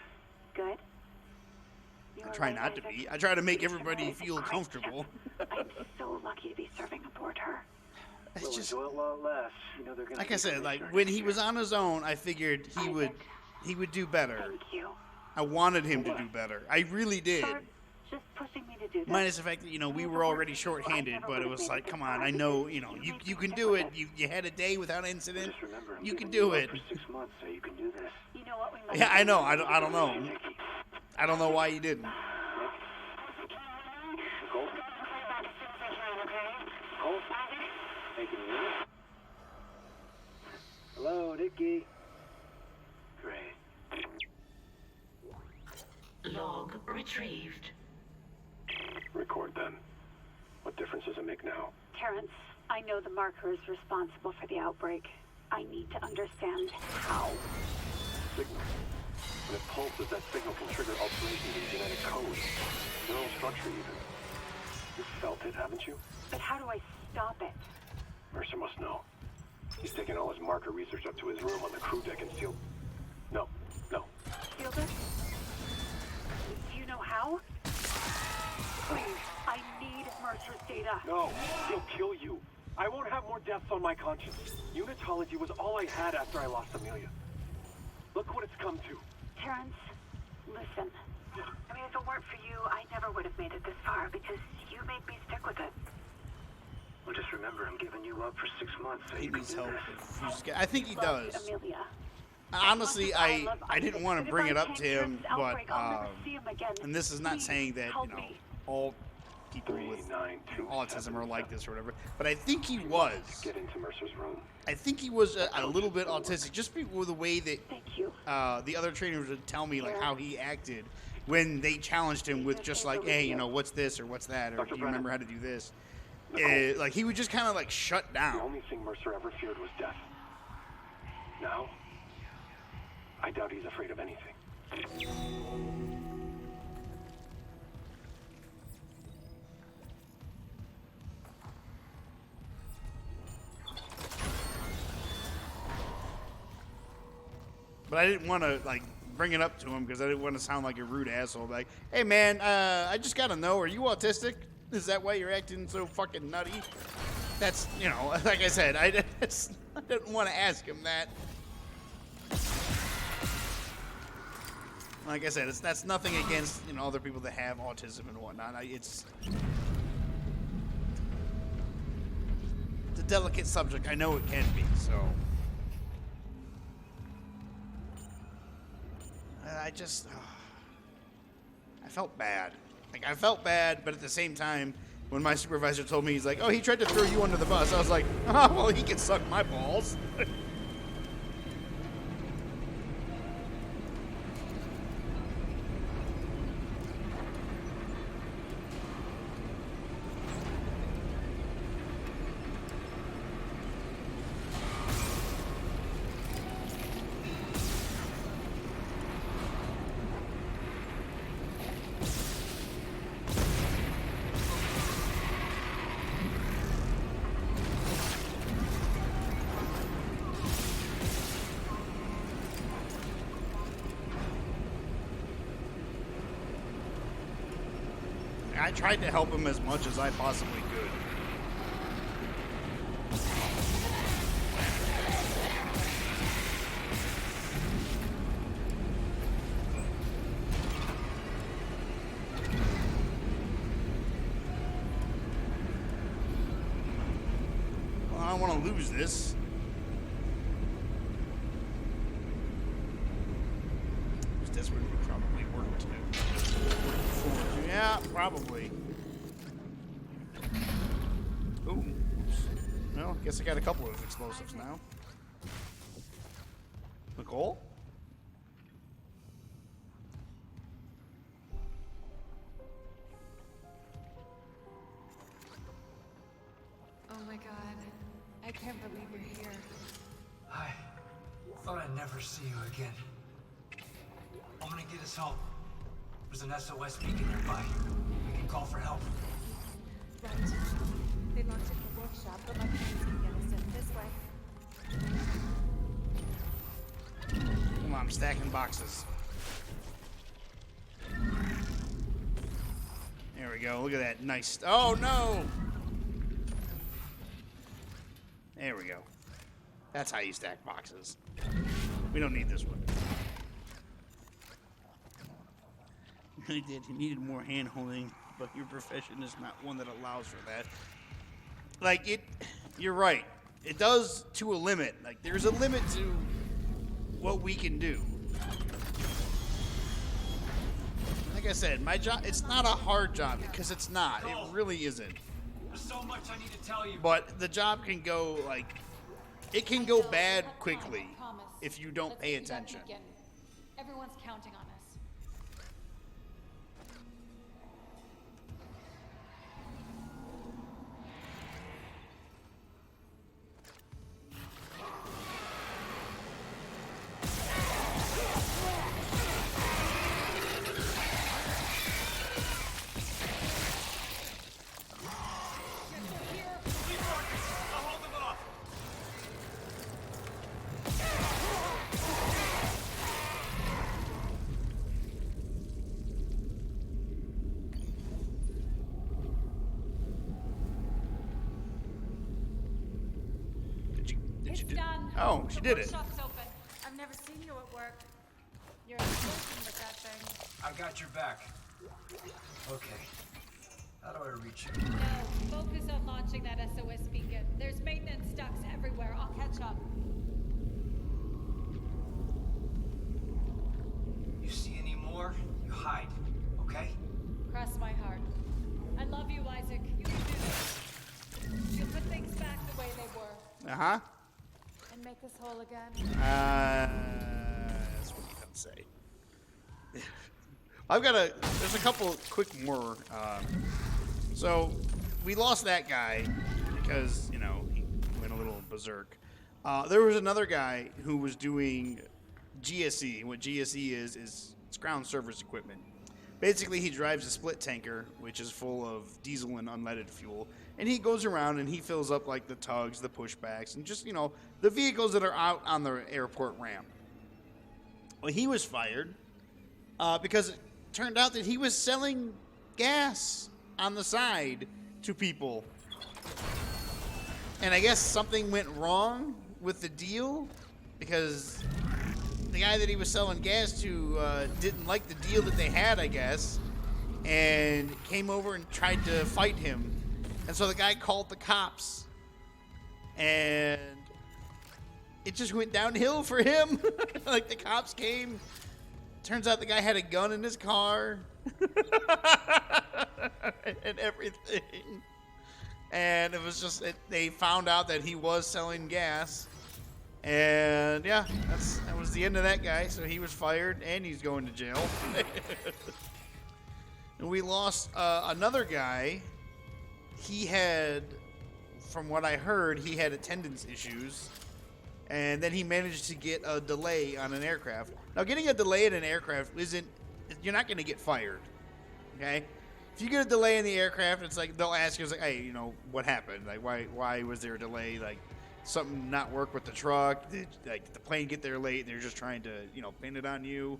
Good. I try not to be. I try to make everybody feel comfortable. I'm so lucky to be serving aboard her. It's We'll just, enjoy it a lot less. They're gonna like I said, when he was on his own, I figured he would do better. Thank you. I wanted him to do better. I really did. For just pushing me to do that. Minus the fact that, we were already shorthanded, but it was like, come on, I know, you can do it. You had a day without incident. Just remember, I'm You can giving do you it. up for 6 months, so you can do this. You know what we must Yeah, I do? know. I don't know. I don't know why you didn't. Nicole? Nicole? Hey, can you hear me? Hello, Dickie. Great. Log retrieved. Record then. What difference does it make now? Terrence, I know the marker is responsible for the outbreak. I need to understand how. Signal. When it pulses, that signal can trigger alterations in genetic code. Neural structure, even. You've felt it, haven't you? But how do I stop it? Mercer must know. He's taken all his marker research up to his room on the crew deck and sealed... No. Sealed it? Do you know how? Please, I need Mercer's data. No, he'll kill you. I won't have more deaths on my conscience. Unitology was all I had after I lost Amelia. Look what it's come to. Terrence, listen. I mean, if it weren't for you, I never would have made it this far because you made me stick with it. Well, just remember, I'm giving you up for 6 months so He you can needs do help. this. I think he Loved does. Amelia. Honestly, I didn't want But to if bring I it up can't to cure him, this but outbreak, I'll never see him again. and this is not Please, saying that help you know me. all people with 392 autism are like this or whatever. But I think he was. Get into Mercer's room. I think he was a little bit autistic, just with the way that Thank you. the other trainers would tell me like how he acted when they challenged him with just like, hey, you know, what's this or what's that, or do you remember how to do this? Like he would just kind of like shut The down. only thing Mercer ever feared was death. Now, I doubt he's afraid of anything. But I didn't want to like bring it up to him because I didn't want to sound like a rude asshole. Like, hey man, I just gotta know, are you autistic? Is that why you're acting so fucking nutty? That's, you know, like I said, I didn't want to ask him that. Like I said, that's nothing against, you know, other people that have autism and whatnot. It's a delicate subject. I know it can be, so. I just, I felt bad. Like, I felt bad, but at the same time, when my supervisor told me, he's like, oh, he tried to throw you under the bus, I was like, oh, well, he can suck my balls. I tried to help him as much as I possibly could. Well, I don't want to lose this. This would probably work too. Yeah, probably. Ooh. Well, I guess I got a couple of explosives now. Nicole? Oh my god. I can't believe you're here. I thought I'd never see you again. I'm gonna get us home. There's an SOS beacon nearby. We can call for help. Right. They locked it in the workshop, but my friends can get us in this way. Come on, I'm stacking boxes. There we go. Look at that. Nice. Oh, no! There we go. That's how you stack boxes. We don't need this one. Really did. He needed more hand holding, but your profession is not one that allows for that. Like, you're right. It does to a limit. Like, there's a limit to what we can do. Like I said, my job, it's not a hard job, because it's not. It really isn't. There's so much I need to tell you. But the job can go, like, it can go bad quickly if you don't pay attention. Everyone's counting on us. Oh, she did it. Workshop's open. I've never seen you at work. You're working with that thing. I got your back. Okay. How do I reach you? No, focus on launching that SOS beacon. There's maintenance ducts everywhere. I'll catch up. You see any more? You hide, okay? Cross my heart. I love you, Isaac. You can do this. You'll put things back the way they were. Uh-huh. And make us whole again. That's what you can say. There's a couple quick more. So, we lost that guy because, you know, he went a little berserk. There was another guy who was doing GSE. What GSE is it's ground service equipment. Basically, he drives a split tanker, which is full of diesel and unleaded fuel, and he goes around and he fills up like the tugs, the pushbacks, and just, you know, the vehicles that are out on the airport ramp. Well, he was fired because it turned out that he was selling gas on the side to people. And I guess something went wrong with the deal because the guy that he was selling gas to didn't like the deal that they had, I guess, and came over and tried to fight him. And so the guy called the cops, and it just went downhill for him. Like, the cops came. Turns out the guy had a gun in his car and everything. And it was just, they found out that he was selling gas. And yeah, that was the end of that guy. So he was fired and he's going to jail. And we lost another guy. He had, from what I heard, he had attendance issues. And then he managed to get a delay on an aircraft. Now, getting a delay in an aircraft you're not going to get fired. Okay? If you get a delay in the aircraft, it's like, they'll ask you, it's like, hey, you know, what happened? Like, why was there a delay? Like, something not work with the truck? Did, like, the plane get there late and they're just trying to, you know, pin it on you?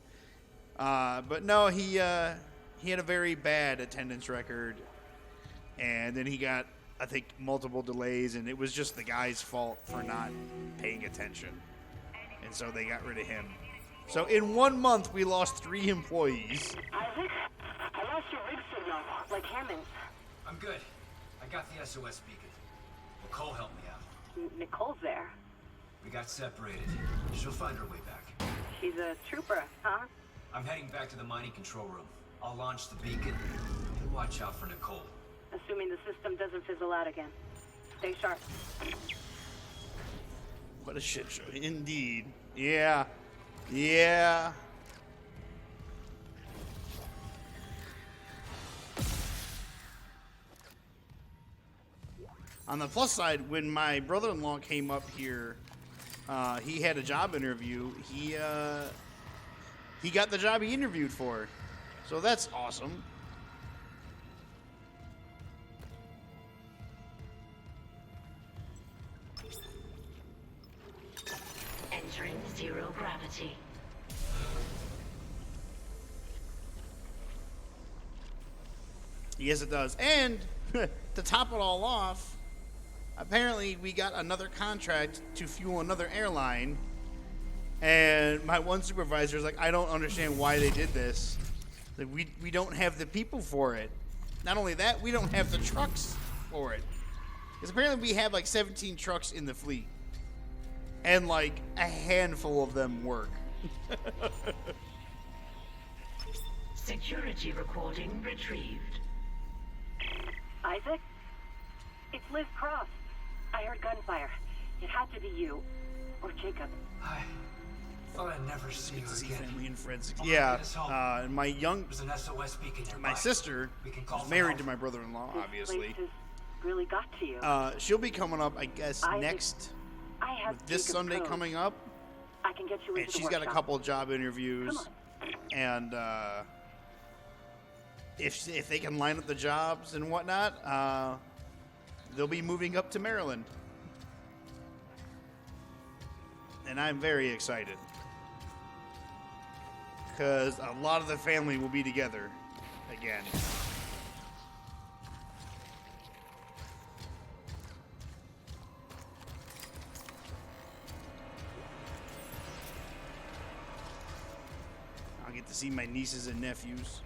But no, he had a very bad attendance record. And then he got, I think, multiple delays, and it was just the guy's fault for not paying attention. And so they got rid of him. So in 1 month, we lost 3 employees. Isaac, I lost your rig signal, like Hammond's. I'm good. I got the SOS beacon. Nicole helped me out. Nicole's there. We got separated. She'll find her way back. She's a trooper, huh? I'm heading back to the mining control room. I'll launch the beacon and watch out for Nicole. Assuming the system doesn't fizzle out again. Stay sharp. What a shit show. Indeed. Yeah. Yeah. On the plus side, when my brother-in-law came up here, he had a job interview. He got the job he interviewed for. So that's awesome. Entering zero gravity. Yes, it does. And to top it all off, apparently we got another contract to fuel another airline. And my one supervisor is like, I don't understand why they did this. Like, we don't have the people for it. Not only that, we don't have the trucks for it. Because apparently we have like 17 trucks in the fleet. And like a handful of them work. Security recording retrieved. Isaac? It's Liz Cross. I heard gunfire. It had to be you. Or Jacob. I thought I'd never see you See again. family and friends. Oh, Yeah. get us home. And my There's an SOS beacon nearby. my sister We can call is for married help. to my brother-in-law, This obviously. place has really got to you. She'll be coming up, I guess, Isaac, next I have this Jacob's Sunday code. coming up. I can get you And into the she's got a workshop. couple job interviews. Come on. And if they can line up the jobs and whatnot, they'll be moving up to Maryland. And I'm very excited. Because a lot of the family will be together again. get to see my nieces and nephews.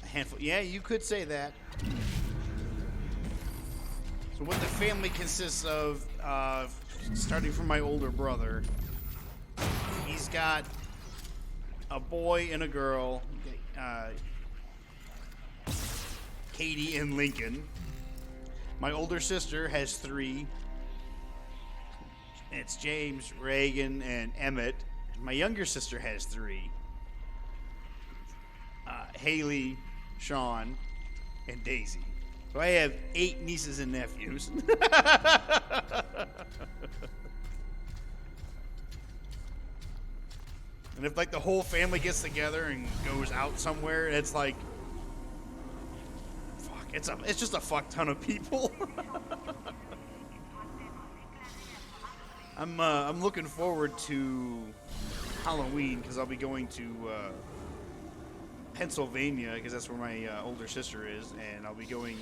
A handful. Yeah, you could say that. So what the family consists of, starting from my older brother, he's got a boy and a girl, Katie and Lincoln. My older sister has 3. It's James, Reagan, and Emmett. My younger sister has 3. Haley, Sean, and Daisy. So I have 8 nieces and nephews. And if like the whole family gets together and goes out somewhere, it's like, fuck, it's just a fuck ton of people. I'm looking forward to Halloween because I'll be going to Pennsylvania because that's where my older sister is, and I'll be going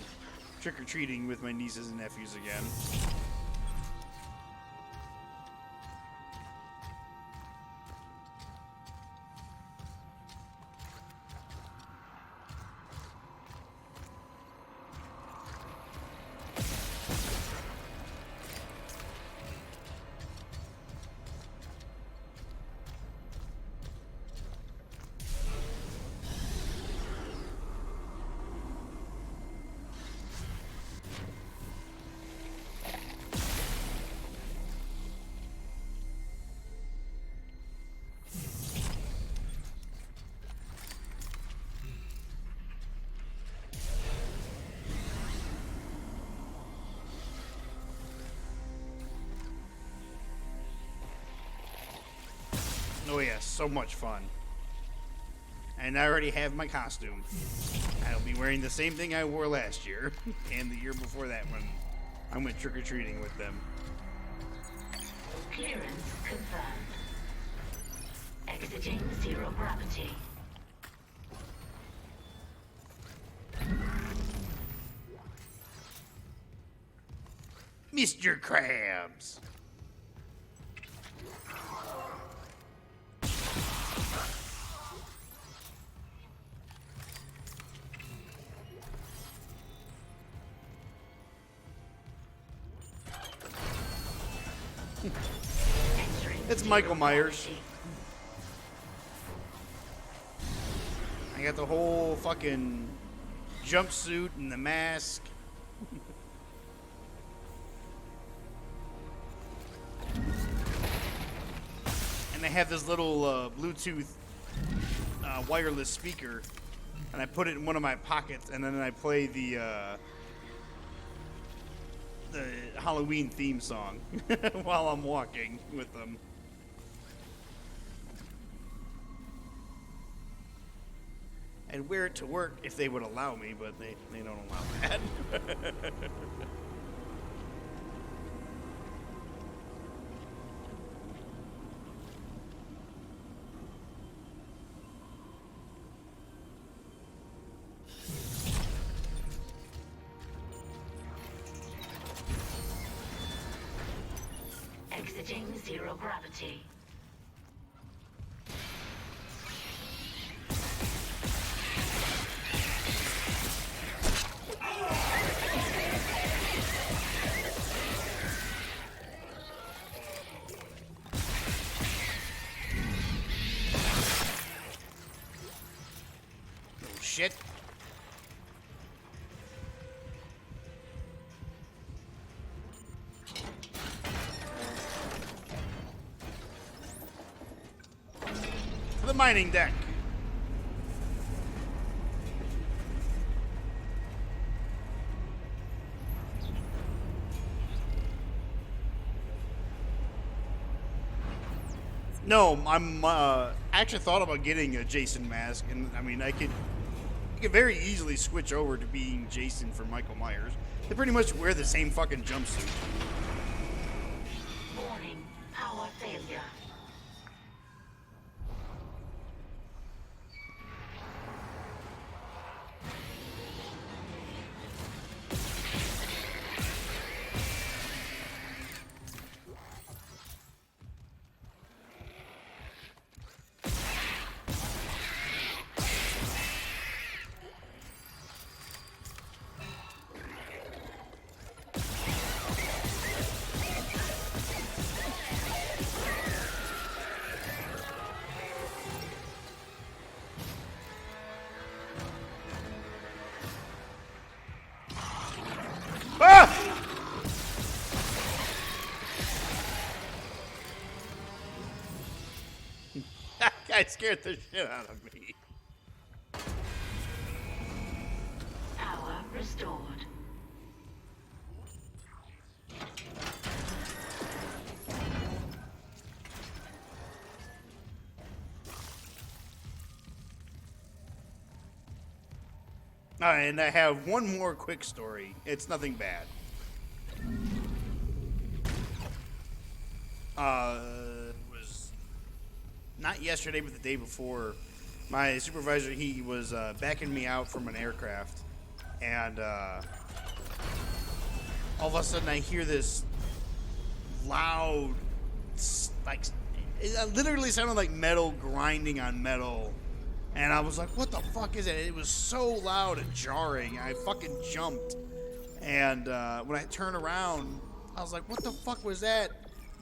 trick-or-treating with my nieces and nephews again. Oh yes, so much fun. And I already have my costume. I'll be wearing the same thing I wore last year and the year before that when I went trick-or-treating with them. Clearance confirmed. Exiting zero gravity. Mr. Krabs! It's Michael Myers. I got the whole fucking jumpsuit and the mask. And I have this little Bluetooth wireless speaker, and I put it in one of my pockets, and then I play the Halloween theme song while I'm walking with them. I'd wear it to work if they would allow me, but they don't allow that. Exiting zero gravity. Oh shit. The mining deck. No, I'm actually thought about getting a Jason mask, and I mean I could very easily switch over to being Jason for Michael Myers. They pretty much wear the same fucking jumpsuit. Warning, power failure. guy scared the shit out of me. Power restored. All right, and I have one more quick story. It's nothing bad. It was not yesterday, but the day before. My supervisor, he was backing me out from an aircraft, and all of a sudden I hear this loud, like, it literally sounded like metal grinding on metal. And I was like, what the fuck is it? It was so loud and jarring. I fucking jumped. And when I turned around, I was like, what the fuck was that?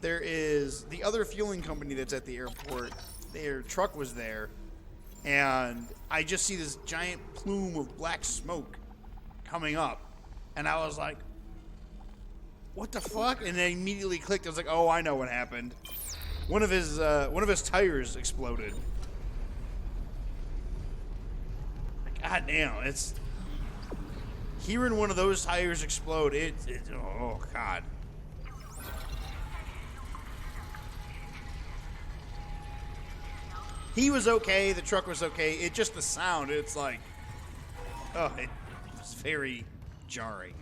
There is the other fueling company that's at the airport. Their truck was there. And I just see this giant plume of black smoke coming up. And I was like, what the fuck? And then immediately clicked. I was like, oh, I know what happened. One of his tires exploded. God damn, it's hearing one of those tires explode. Oh God. He was okay. The truck was okay. It just the sound. It's like, oh, it was very jarring.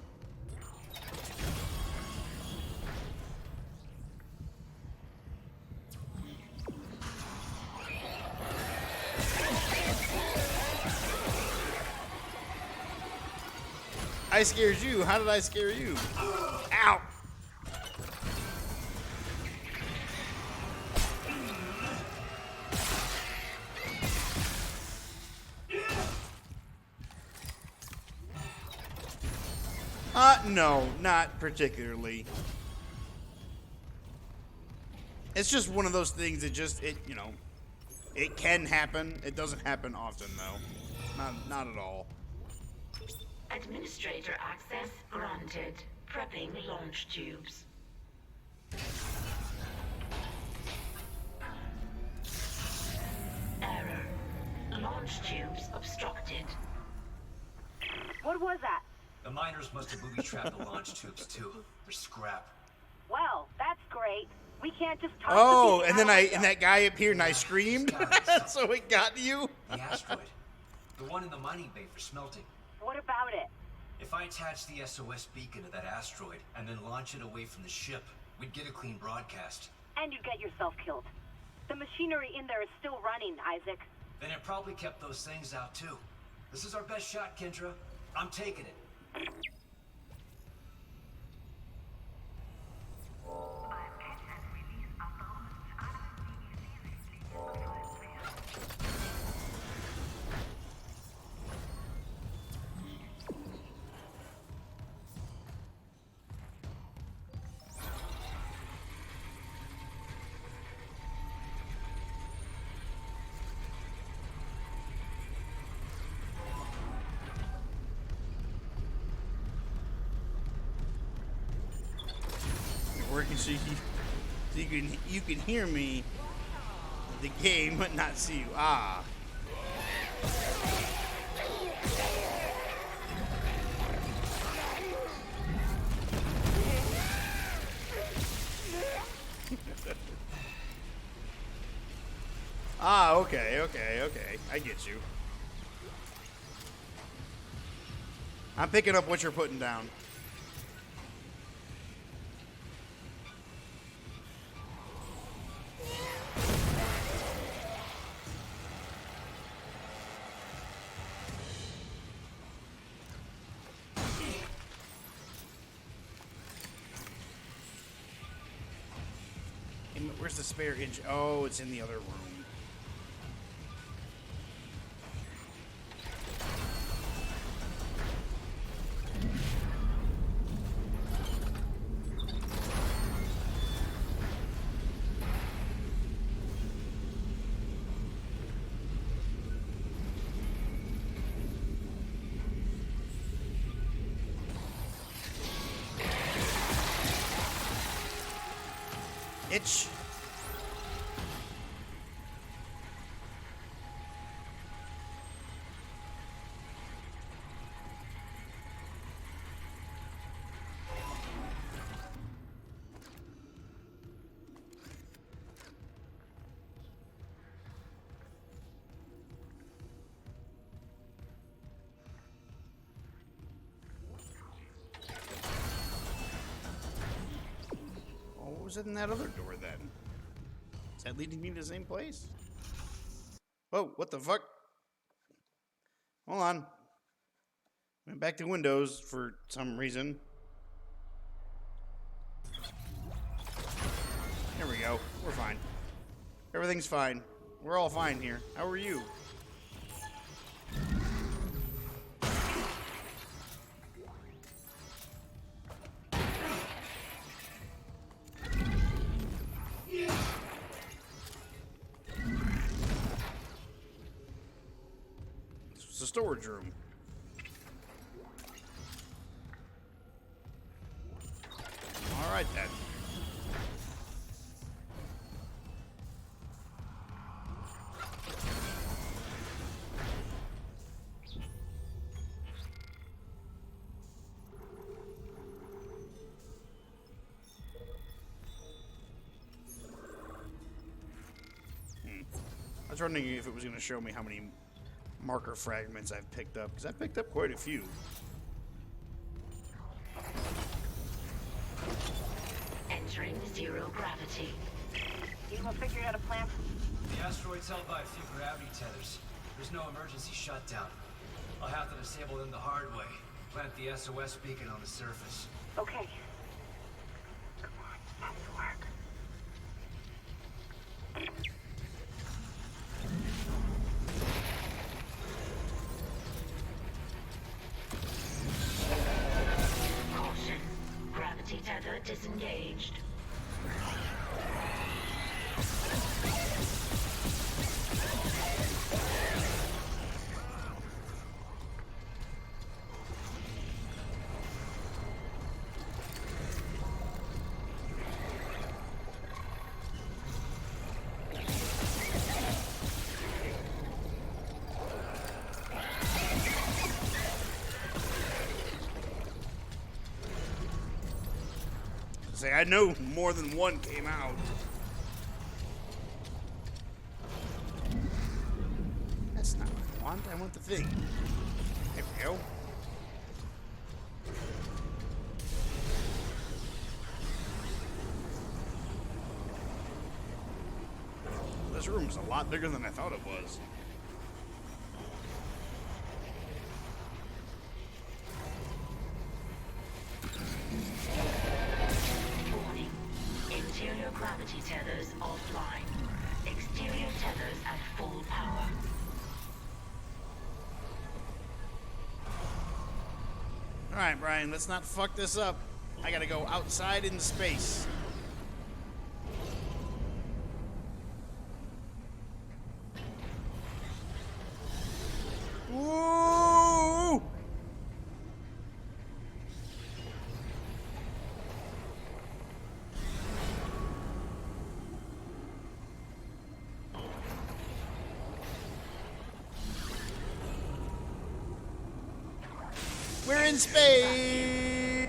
I scared you. How did I scare you? Ow. No, not particularly. It's just one of those things that you know, it can happen. It doesn't happen often though. Not at all. Administrator access granted. Prepping launch tubes. Error. Launch tubes obstructed. What was that? The miners must have booby-trapped the launch tubes, too. They're scrap. Well, that's great. We can't just toss Oh, the and then that guy appeared and I screamed. So it got you. The asteroid. The one in the mining bay for smelting. What about it? If I attach the SOS beacon to that asteroid and then launch it away from the ship, we'd get a clean broadcast. And you'd get yourself killed. The machinery in there is still running, Isaac. Then it probably kept those things out, too. This is our best shot, Kendra. I'm taking it. Working so you can hear me the game but not see you. Ah. Ah, okay. I get you. I'm picking up what you're putting down. Where's the spare inch? Oh, it's in the other room. was in that other door then? Is that leading me to the same place? Whoa, what the fuck? Hold on. Went back to Windows for some reason. There we go. We're fine. Everything's fine. We're all fine here. How are you? This was a storage room. All right then. I was wondering if it was going to show me how many marker fragments I've picked up, because I've picked up quite a few. Entering zero gravity. You have figured out a plan? The asteroid's held by a few gravity tethers. There's no emergency shutdown. I'll have to disable them the hard way. Plant the SOS beacon on the surface. Okay. Come on, that's work. Caution. Gravity tether disengaged. Say, I know more than one came out. That's not what I want. I want the thing. There we go. This room is a lot bigger than I thought it was. Warning. Interior gravity tethers offline. Exterior tethers at full power. Alright, Brian, let's not fuck this up. I gotta go outside into space. Woo! We're in space!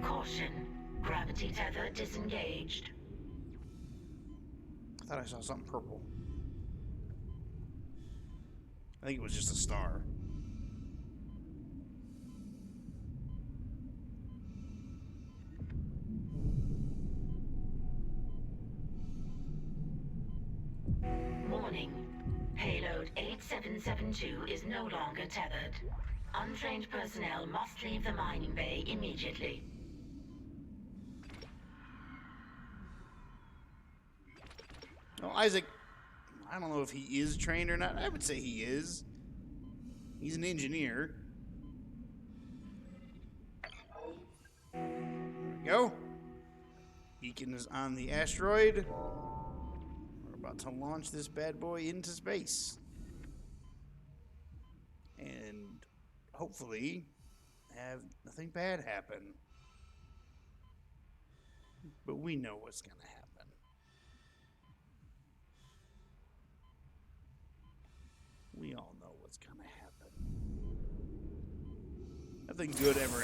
Caution. Gravity tether disengaged. I thought I saw something purple. I think it was just a star. Warning. Payload 8772 is no longer tethered. Untrained personnel must leave the mining bay immediately. Well, Isaac, I don't know if he is trained or not. I would say he is. He's an engineer. There we go. Beacon is on the asteroid. We're about to launch this bad boy into space. And hopefully have nothing bad happen. But we know what's going to happen. We all know what's going to happen. Nothing good ever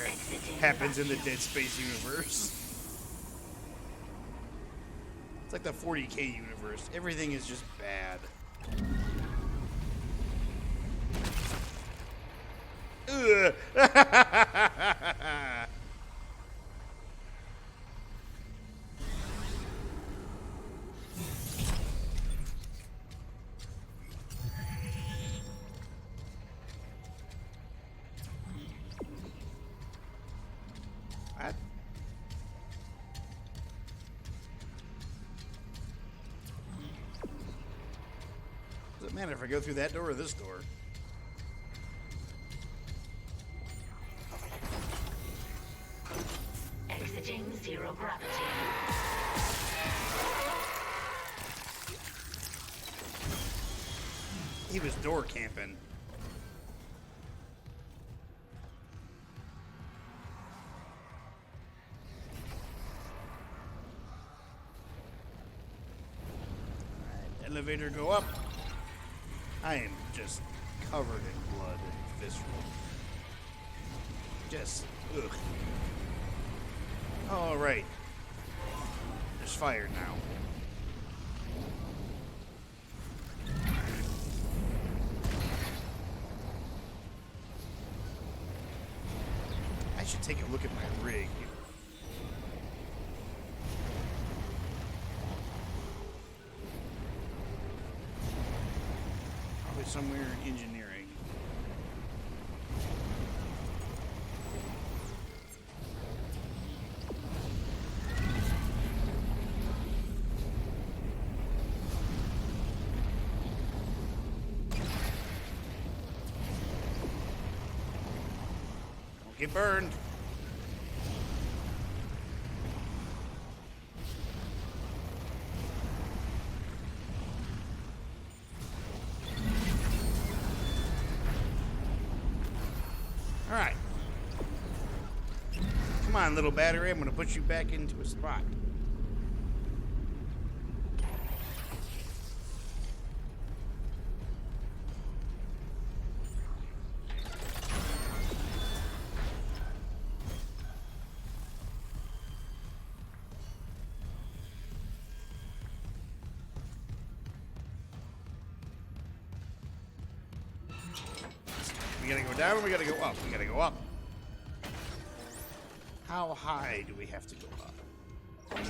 happens in the Dead Space universe. It's like the 40K universe. Everything is just bad. Ugh. What? Doesn't matter if I go through that door or this door. Exiting zero gravity. He was door camping. Alright, elevator go up. I am just covered in blood and visceral. Just, ugh. Alright. There's fire now. I should take a look at my rig. Probably somewhere in engineering. Don't get burned. All right. Come on, little battery. I'm going to put you back into a spot. We gotta go down or we gotta go up? We gotta go up. How high do we have to go up? He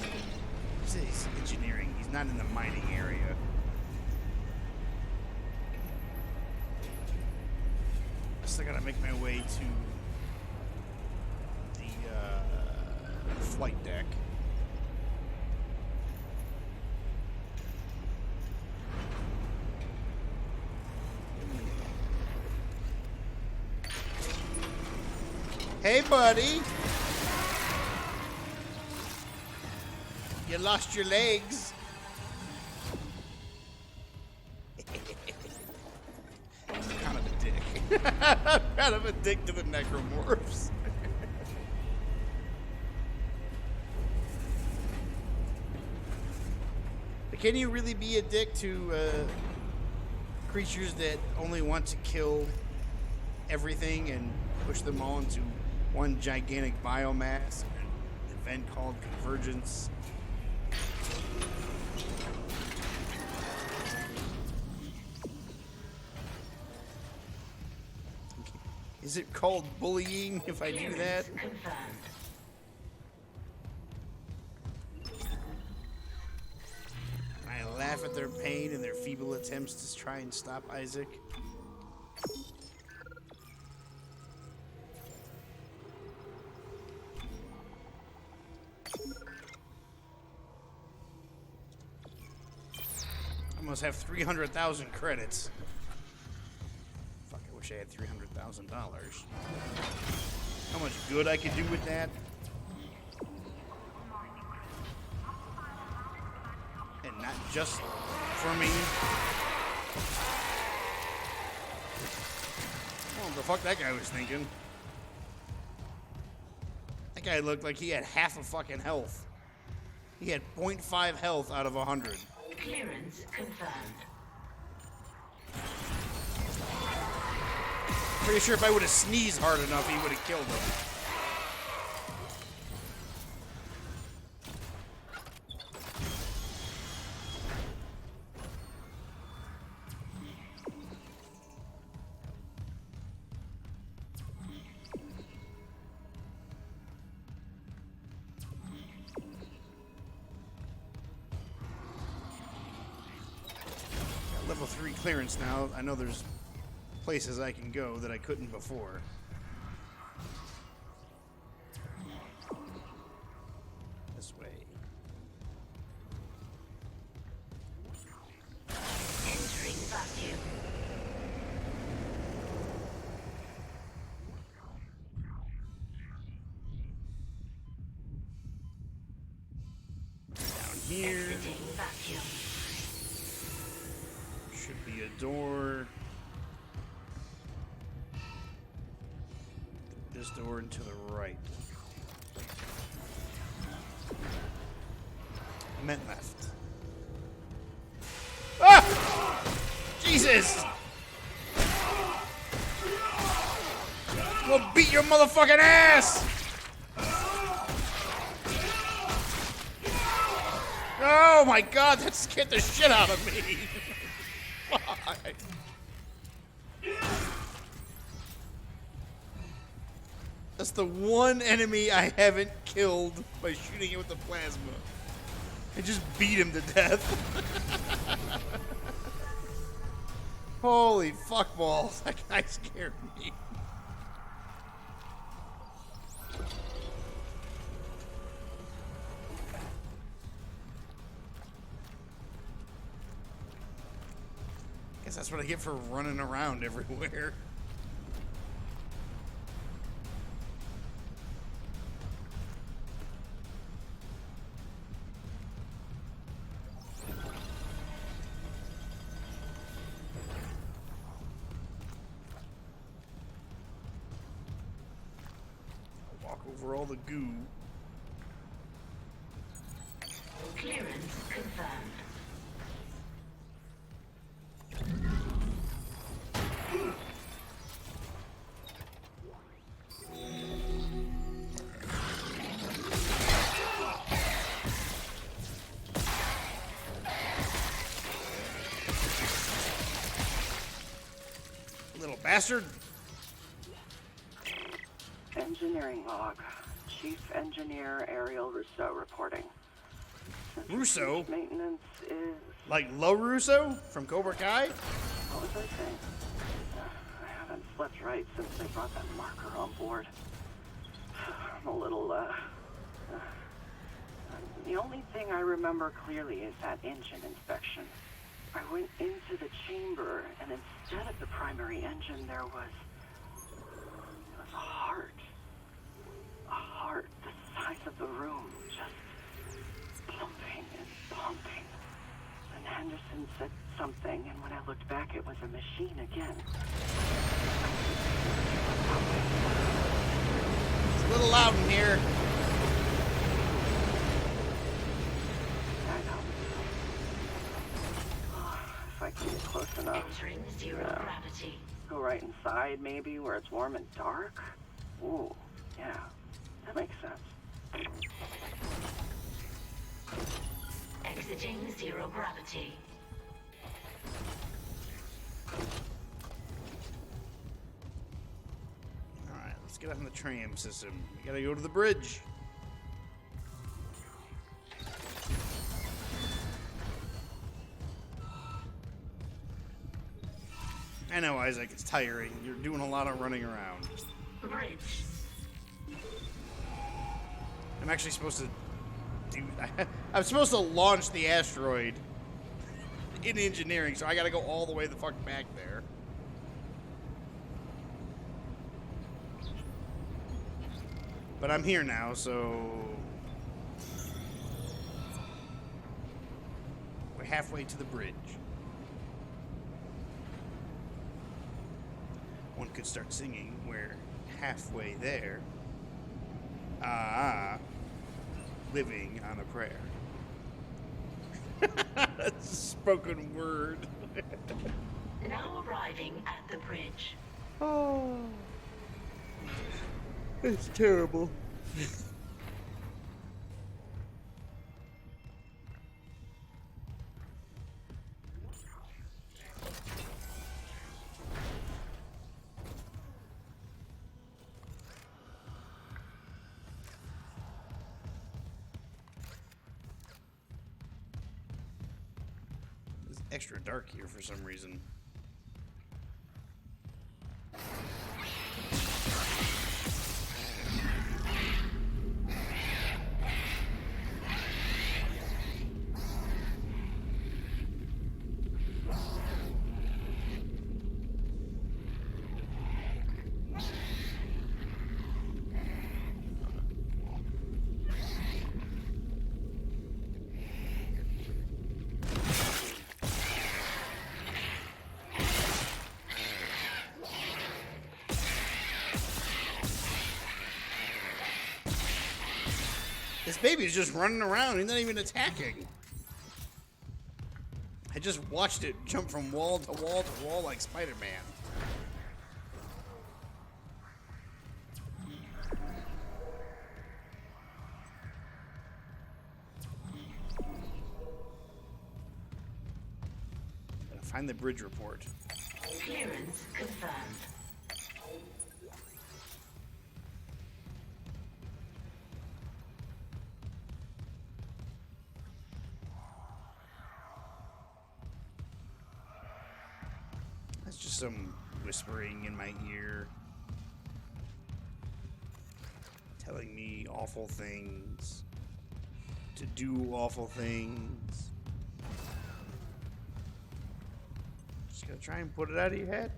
said he's engineering. He's not in the mining area. Still gotta make my way to the flight deck. Hey, buddy. You lost your legs. I'm kind of a dick. I'm kind of a dick to the necromorphs. But can you really be a dick to creatures that only want to kill everything and push them all into one gigantic biomass, an event called convergence? Is it called bullying if I do that? I laugh at their pain and their feeble attempts to try and stop Isaac. I must have 300,000 credits. Fuck, I wish I had $300,000. How much good I could do with that. And not just for me. Oh, the fuck that guy was thinking. That guy looked like he had half a fucking health. He had 0.5 health out of 100. Clearance confirmed. Pretty sure if I would have sneezed hard enough, he would have killed him. level 3 clearance now. I know there's places I can go that I couldn't before. This way. Entering vacuum. Down here. Exiting vacuum. Should be a door. This door and to the right. I meant left. Ah! Jesus! We'll beat your motherfucking ass! Oh my god, that scared the shit out of me! Fuck. That's the one enemy I haven't killed by shooting it with the plasma. I just beat him to death. Holy fuck balls, that guy scared me. Guess that's what I get for running around everywhere. Walk over all the goo. Clearance confirmed. Little bastard. Engineering log. Chief Engineer Ariel Rousseau reporting. Russo? Maintenance is... Like Lo Russo from Cobra Kai? What was I saying? I haven't slept right since they brought that marker on board. I'm a little, the only thing I remember clearly is that engine inspection. I went into the chamber, and instead of the primary engine, there was a heart. A heart the size of the room, just pumping and pumping. And Henderson said something, and when I looked back, it was a machine again. It's a little loud in here. I know. If I can get close enough. Entering zero gravity. Go right inside, maybe, where it's warm and dark. Ooh, yeah. That makes sense. Exiting zero gravity. Alright, let's get on the tram system. We gotta go to the bridge. I know, Isaac, it's tiring. You're doing a lot of running around. Bridge. I'm actually supposed to do... I'm supposed to launch the asteroid in engineering, so I gotta go all the way the fuck back there. But I'm here now, so... We're halfway to the bridge. One could start singing, we're halfway there. Living on a prayer. That's a spoken word. Now arriving at the bridge. Oh. It's terrible. extra dark here for some reason. This baby's just running around. He's not even attacking. I just watched it jump from wall to wall to wall like Spider-Man. Gotta find the bridge report. Clearance confirmed. That's just some whispering in my ear, telling me awful things, to do awful things. Just gonna try and put it out of your head.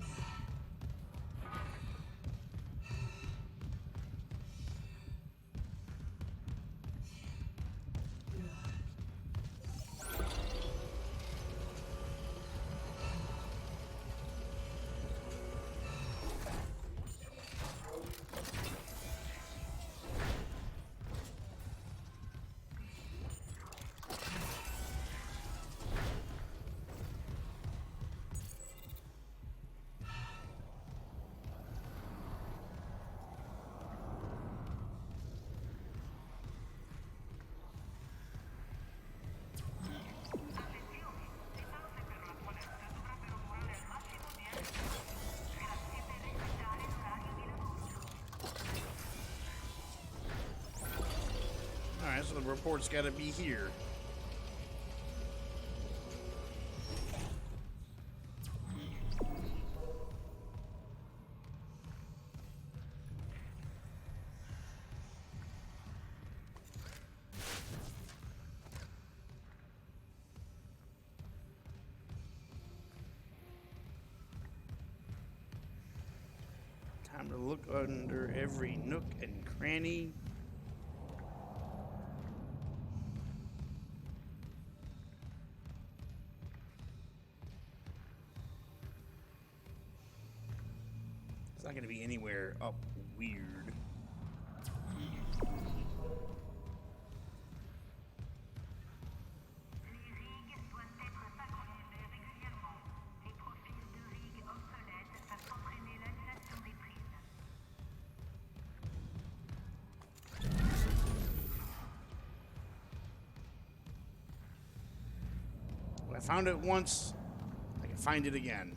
Alright, so the report's gotta be here. Time to look under every nook and cranny. It's not going to be anywhere up weird. When I found it once, I can find it again.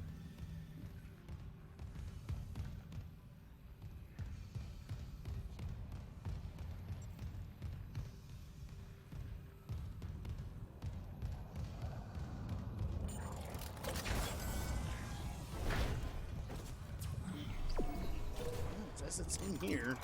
It's in here.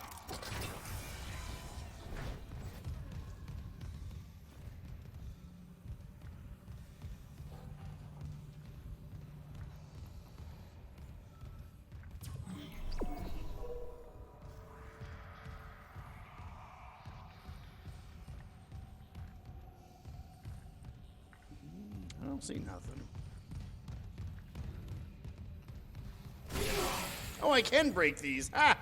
I don't see nothing. Oh, I can break these. Ah!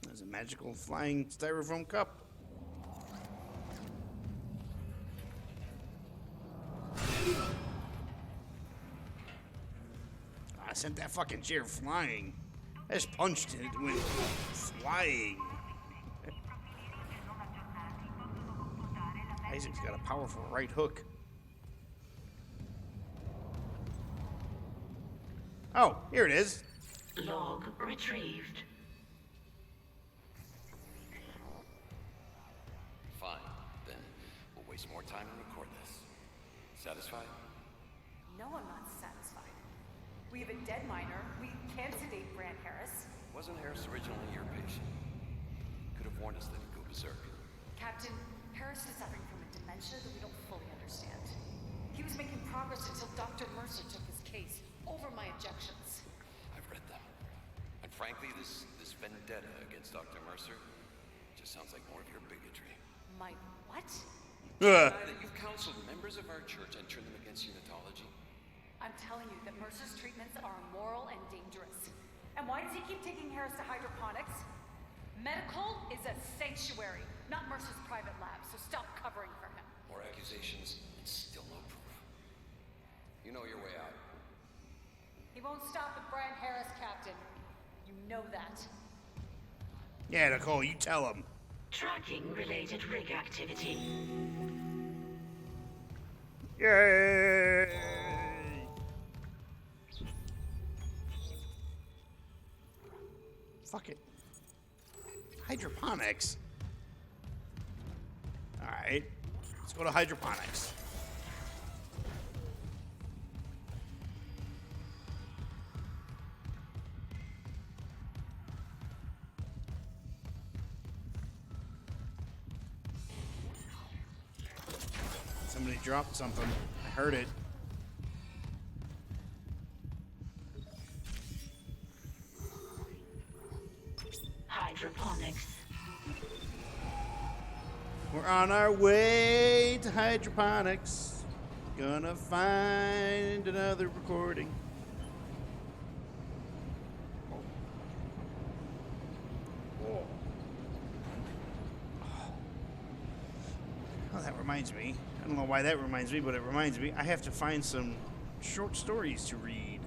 There's a magical flying styrofoam cup. sent that fucking chair flying. I just punched it and it went flying. Isaac's got a powerful right hook. Oh, here it is. Log retrieved. Fine, then we'll waste more time and record this. Satisfied? No, I'm not satisfied. We have a dead miner. We can't sedate Brand Harris. Wasn't Harris originally your patient? Could have warned us that he'd go berserk. Captain, Harris is suffering from a dementia that we don't fully understand. He was making progress until Dr. Mercer took his case over my objections. I've read them. And frankly, this vendetta against Dr. Mercer just sounds like more of your bigotry. My what? Deny that you've counseled members of our church and turned them against unitology? I'm telling you that Mercer's treatments are immoral and dangerous. And why does he keep taking Harris to hydroponics? Medical is a sanctuary, not Mercer's private lab, so stop covering for him. More accusations and still no proof. You know your way out. He won't stop at Brand Harris, Captain. You know that. Yeah, Nicole, you tell him. Tracking related rig activity. Yay! Fuck it. Hydroponics. Alright. Let's go to hydroponics. Somebody dropped something. I heard it. Hydroponics. We're on our way to hydroponics. Gonna find another recording. Oh, that reminds me. I don't know why that reminds me, but it reminds me. I have to find some short stories to read.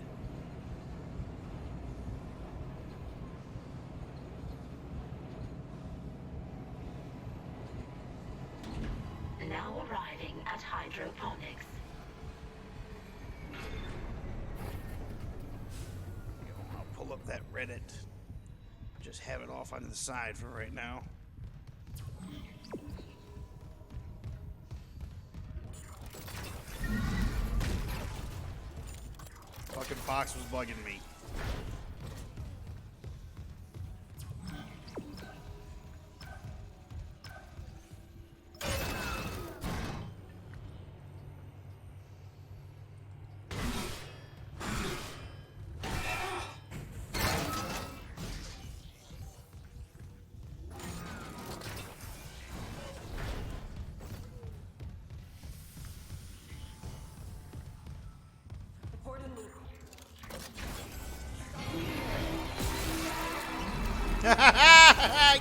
Now arriving at hydroponics. I'll pull up that Reddit. Just have it off on the side for right now. Fucking Fox was bugging me.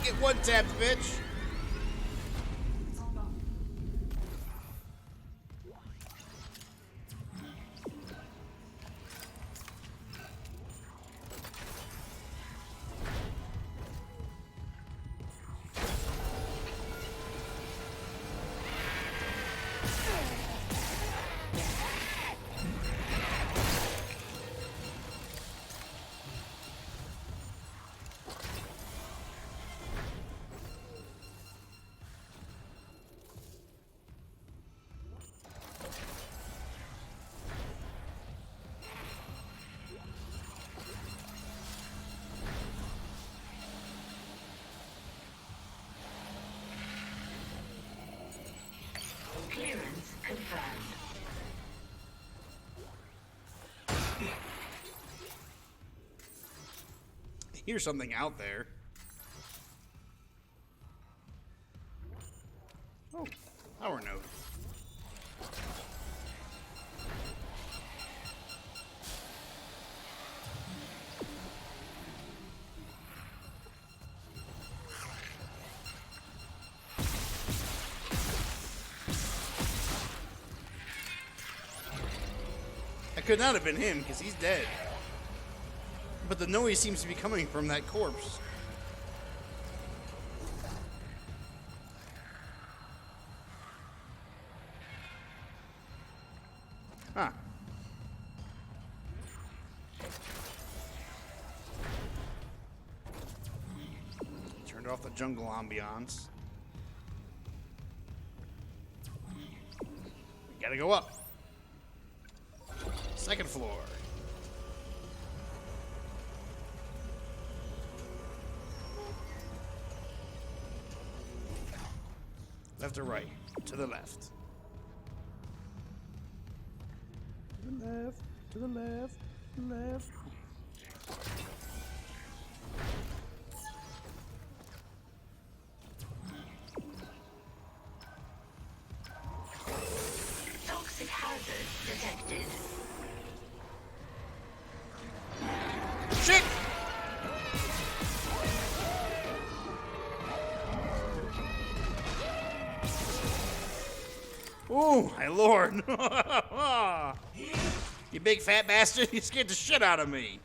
Get one tapped, bitch. Clearance confirmed. Here's something out there. Oh, power node. That could not have been him, because he's dead. But the noise seems to be coming from that corpse. Huh. Turned off the jungle ambiance. We gotta go up. Second floor. Left or right? To the left. To the left. To the left. Left. Toxic hazard detected. Shit! Ooh, my lord. You big fat bastard, you scared the shit out of me.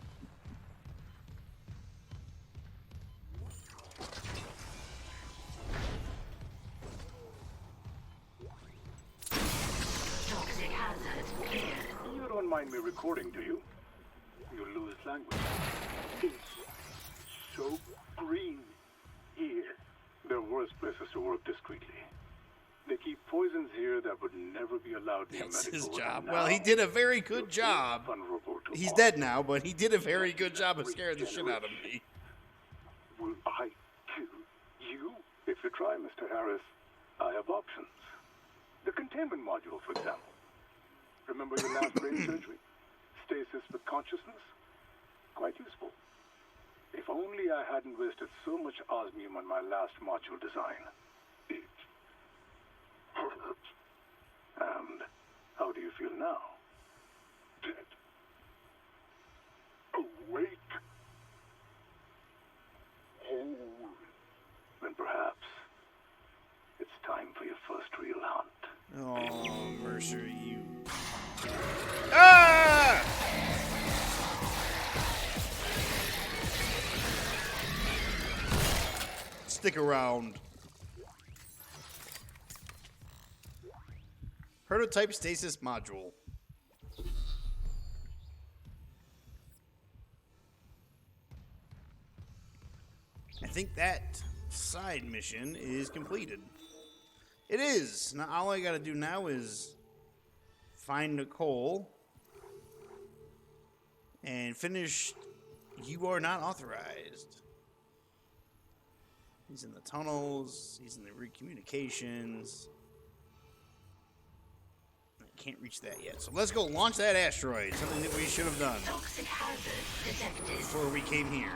Toxic hazard cleared. You don't mind me recording, do you? You lose language. It's so green here. There are worse places to work discreetly. They keep poisons here that would never be allowed near That's medical. his job. And Well, he now did a very good you're job. vulnerable to He's harm. dead now, but he did a very good job of scaring the shit out of me. Will I kill you? If you try, Mr. Harris, I have options. The containment module, for example. Remember your last brain surgery? Stasis with consciousness? Quite useful. If only I hadn't wasted so much osmium on my last module design. It hurt. And how do you feel now? Dead. Awake. Whole. Then perhaps it's time for your first real hunt. Oh, Mercer, you. Ah! Stick around. Prototype stasis module. I think that side mission is completed. It is. Now all I gotta do now is find Nicole and finish You Are Not Authorized. He's in the tunnels, he's in the communications. I can't reach that yet. So let's go launch that asteroid. Something that we should have done Toxic hazard detected. before we came here.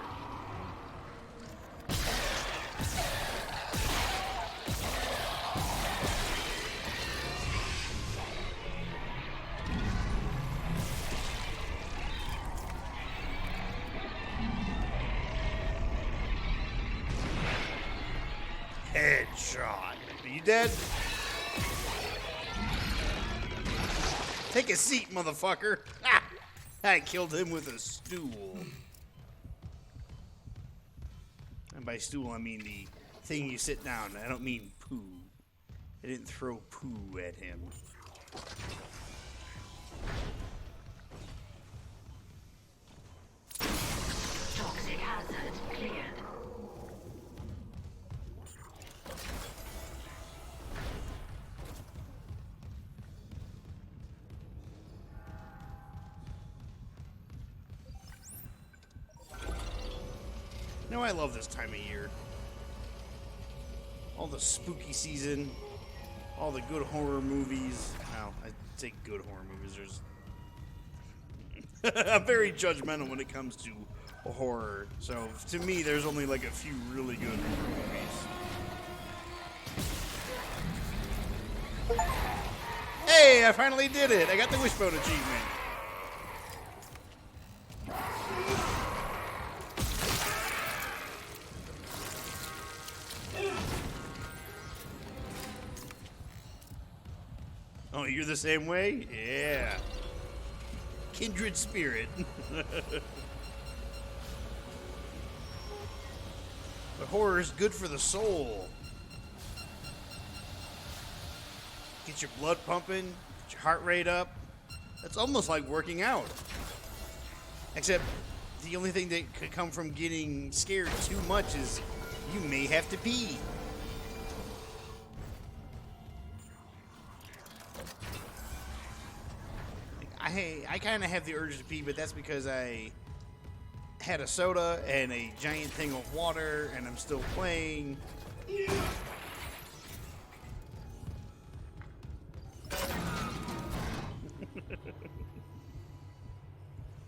Headshot. Are you dead? Take a seat, motherfucker. Ah! I killed him with a stool. And by stool, I mean the thing you sit down. I don't mean poo. I didn't throw poo at him. Toxic hazard cleared. You know, I love this time of year. All the spooky season, all the good horror movies. Well, I say good horror movies. There's I'm very judgmental when it comes to horror. So to me, there's only like a few really good horror movies. Hey, I finally did it! I got the Wishbone achievement. Oh, you're the same way? Yeah. Kindred spirit. horror is good for the soul. Get your blood pumping, get your heart rate up. It's almost like working out. Except the only thing that could come from getting scared too much is you may have to pee. I kind of have the urge to pee, but that's because I had a soda and a giant thing of water, and I'm still playing.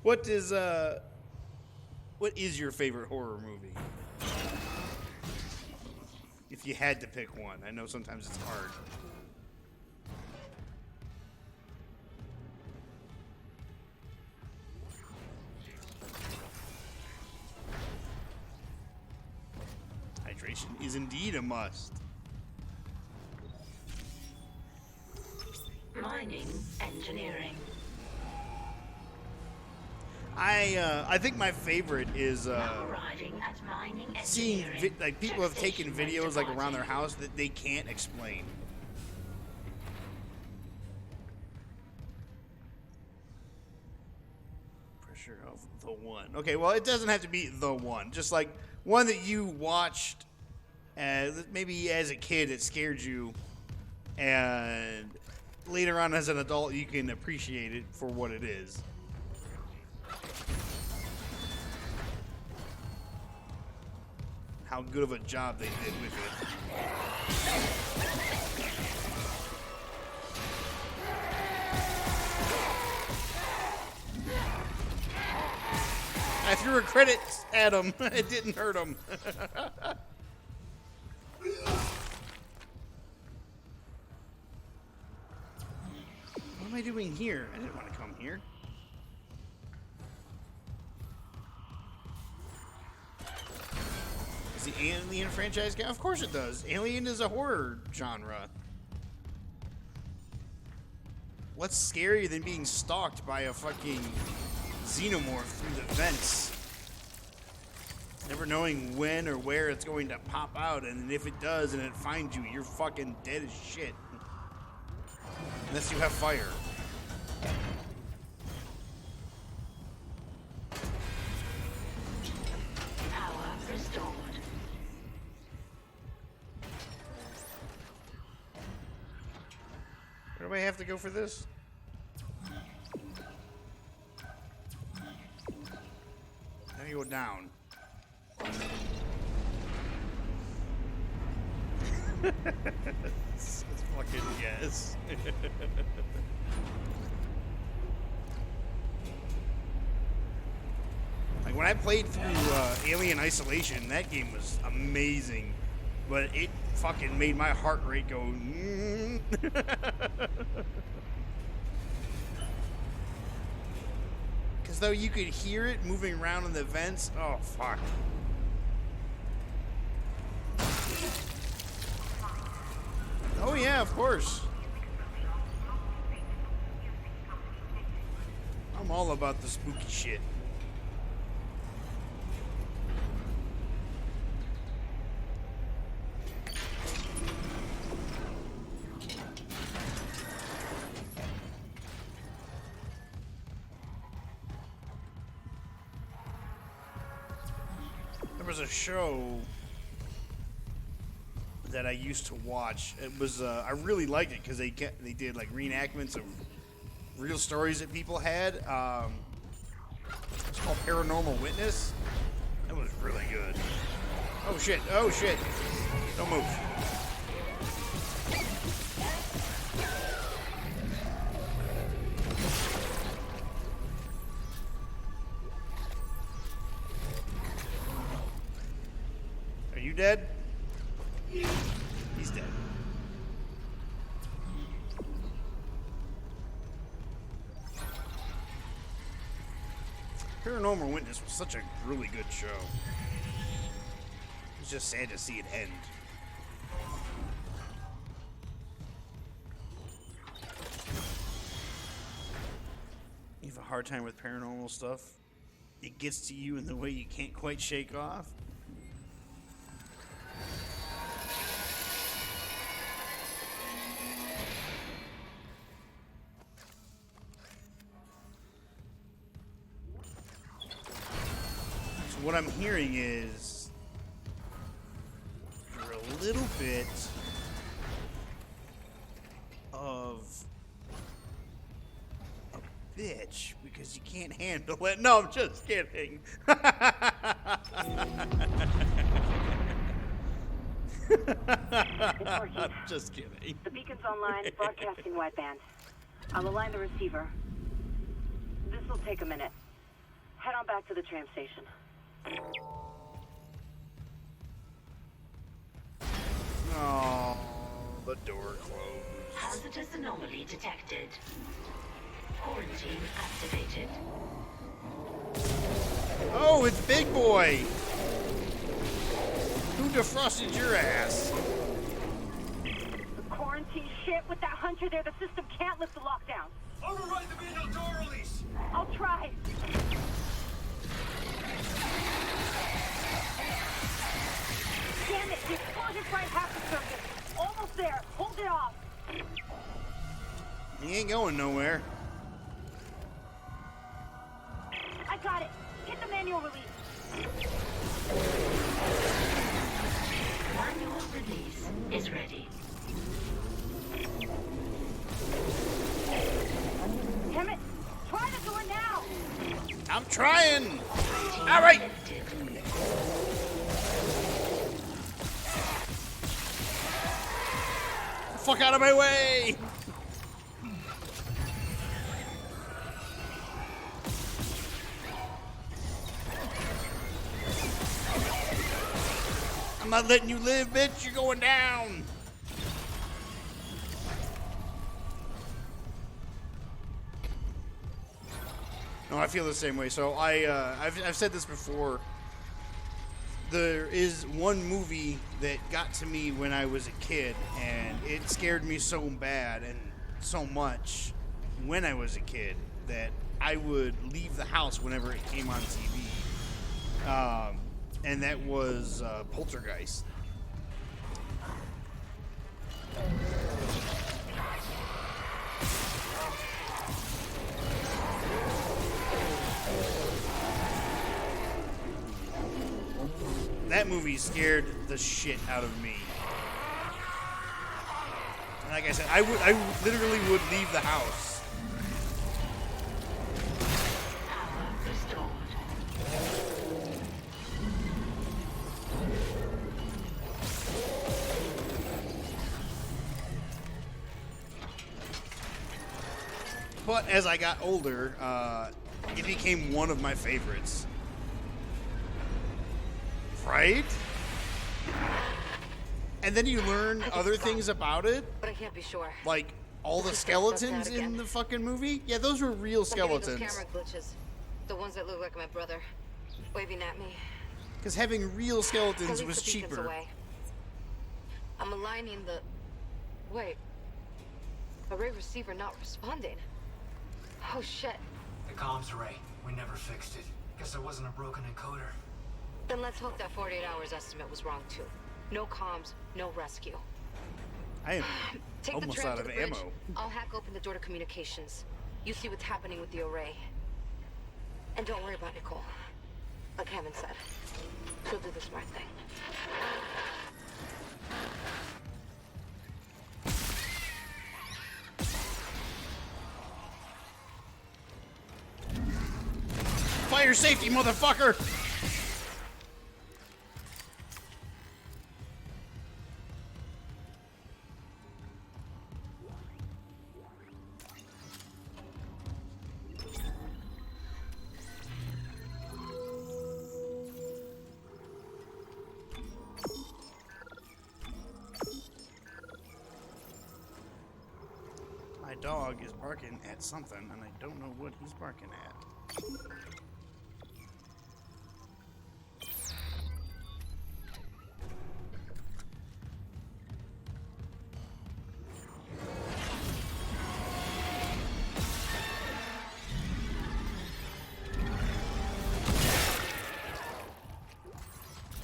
What is your favorite horror movie? If you had to pick one. I know sometimes it's hard. Hydration is indeed a must. Mining engineering. I think my favorite is Arriving at mining seeing engineering. like people have taken videos like around their house that they can't explain. Pressure of the one. Okay, well it doesn't have to be the one. Just like one that you watched, maybe as a kid it scared you, and later on as an adult you can appreciate it for what it is. How good of a job they did with it. I threw a credit at him. It didn't hurt him. What am I doing here? I didn't want to come here. Does the Alien franchise count? Of course it does. Alien is a horror genre. What's scarier than being stalked by a fucking xenomorph through the vents? Never knowing when or where it's going to pop out, and if it does and it finds you, you're fucking dead as shit. Unless you have fire. Power restored. Where do I have to go for this? How do you go down? It's fucking yes. Like when I played through Alien Isolation, that game was amazing, but it fucking made my heart rate go. Because though you could hear it moving around in the vents, oh fuck. Oh yeah, of course. I'm all about the spooky shit. There was a show that I used to watch. It was I really liked it because they did like reenactments of real stories that people had. It's called Paranormal Witness. That was really good. Oh shit! Oh shit! Don't move. Are you dead? He's dead. Paranormal Witness was such a really good show. It's just sad to see it end. You have a hard time with paranormal stuff? It gets to you in the way you can't quite shake off? what I'm hearing is you're a little bit of a bitch because you can't handle it. No, I'm just kidding. I'm just kidding. The beacon's online, broadcasting wideband. I'll align the receiver. This will take a minute. Head on back to the tram station. Oh, the door closed. Hazardous anomaly detected. Quarantine activated. Oh, it's Big Boy. Who defrosted your ass? The quarantine shit with that hunter there, the system can't lift the lockdown. Override the manual door release! I'll try. Damn it, the explosion's right half the circuit. Almost there. Hold it off. He ain't going nowhere. I got it. Hit the manual release. Manual release is ready. Damn it. Try the door now. I'm trying. All right. Fuck out of my way. I'm not letting you live, bitch. You're going down. No, I feel the same way. So I've said this before. There is one movie that got to me when I was a kid, and it scared me so bad and so much when I was a kid that I would leave the house whenever it came on TV. And that was Poltergeist. That movie scared the shit out of me. And like I said, I literally would leave the house. But as I got older, it became one of my favorites. Right? And then you learn other things about it. But I can't be sure. Like all the skeletons in the fucking movie. Yeah, those were real skeletons. Those camera glitches. The ones that look like my brother. Waving at me. Because having real skeletons was the beacon's cheaper. away. I'm aligning the... Wait. Array receiver not responding. Oh shit. The comms array. We never fixed it. Guess there wasn't a broken encoder. Then let's hope that 48 hours estimate was wrong too. No comms, no rescue. I am Take almost the tram out to of the bridge. ammo. I'll hack open the door to communications. You see what's happening with the array. And don't worry about Nicole. Like Hammond said, she'll do the smart thing. Fire safety, motherfucker! My dog is barking at something, and I don't know what he's barking at.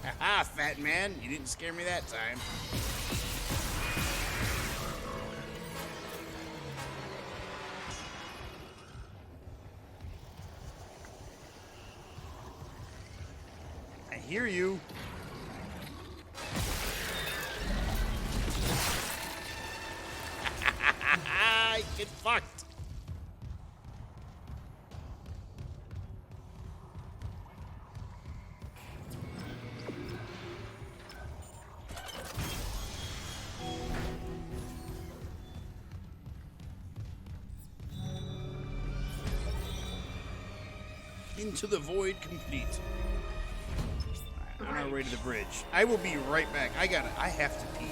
Haha, fat man, you didn't scare me that time. hear you. Get fucked. Into the void complete. Alright, on our way to the bridge. I will be right back. I have to pee.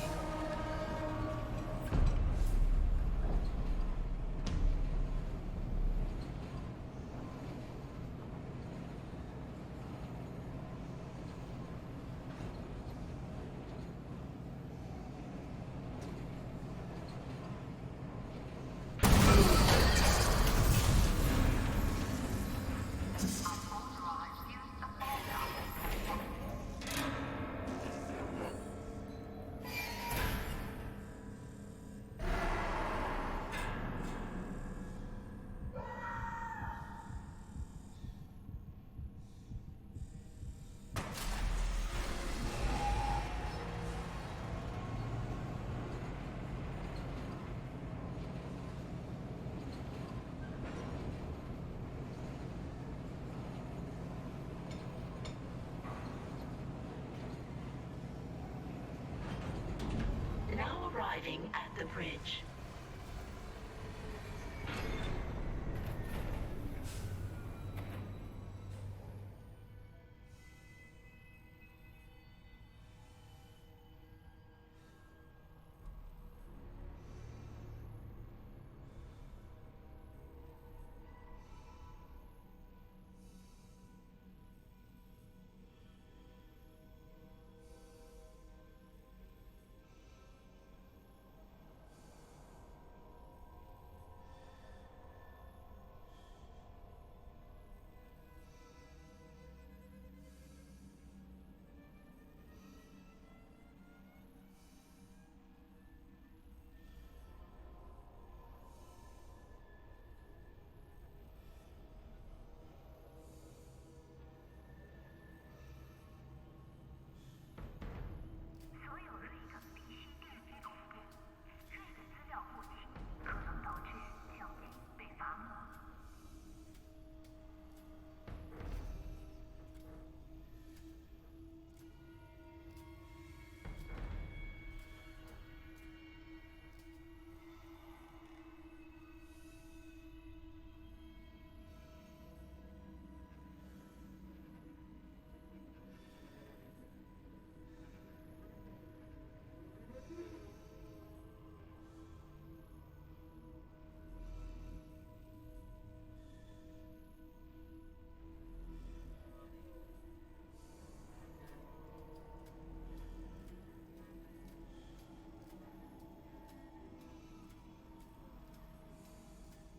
Now arriving at the bridge.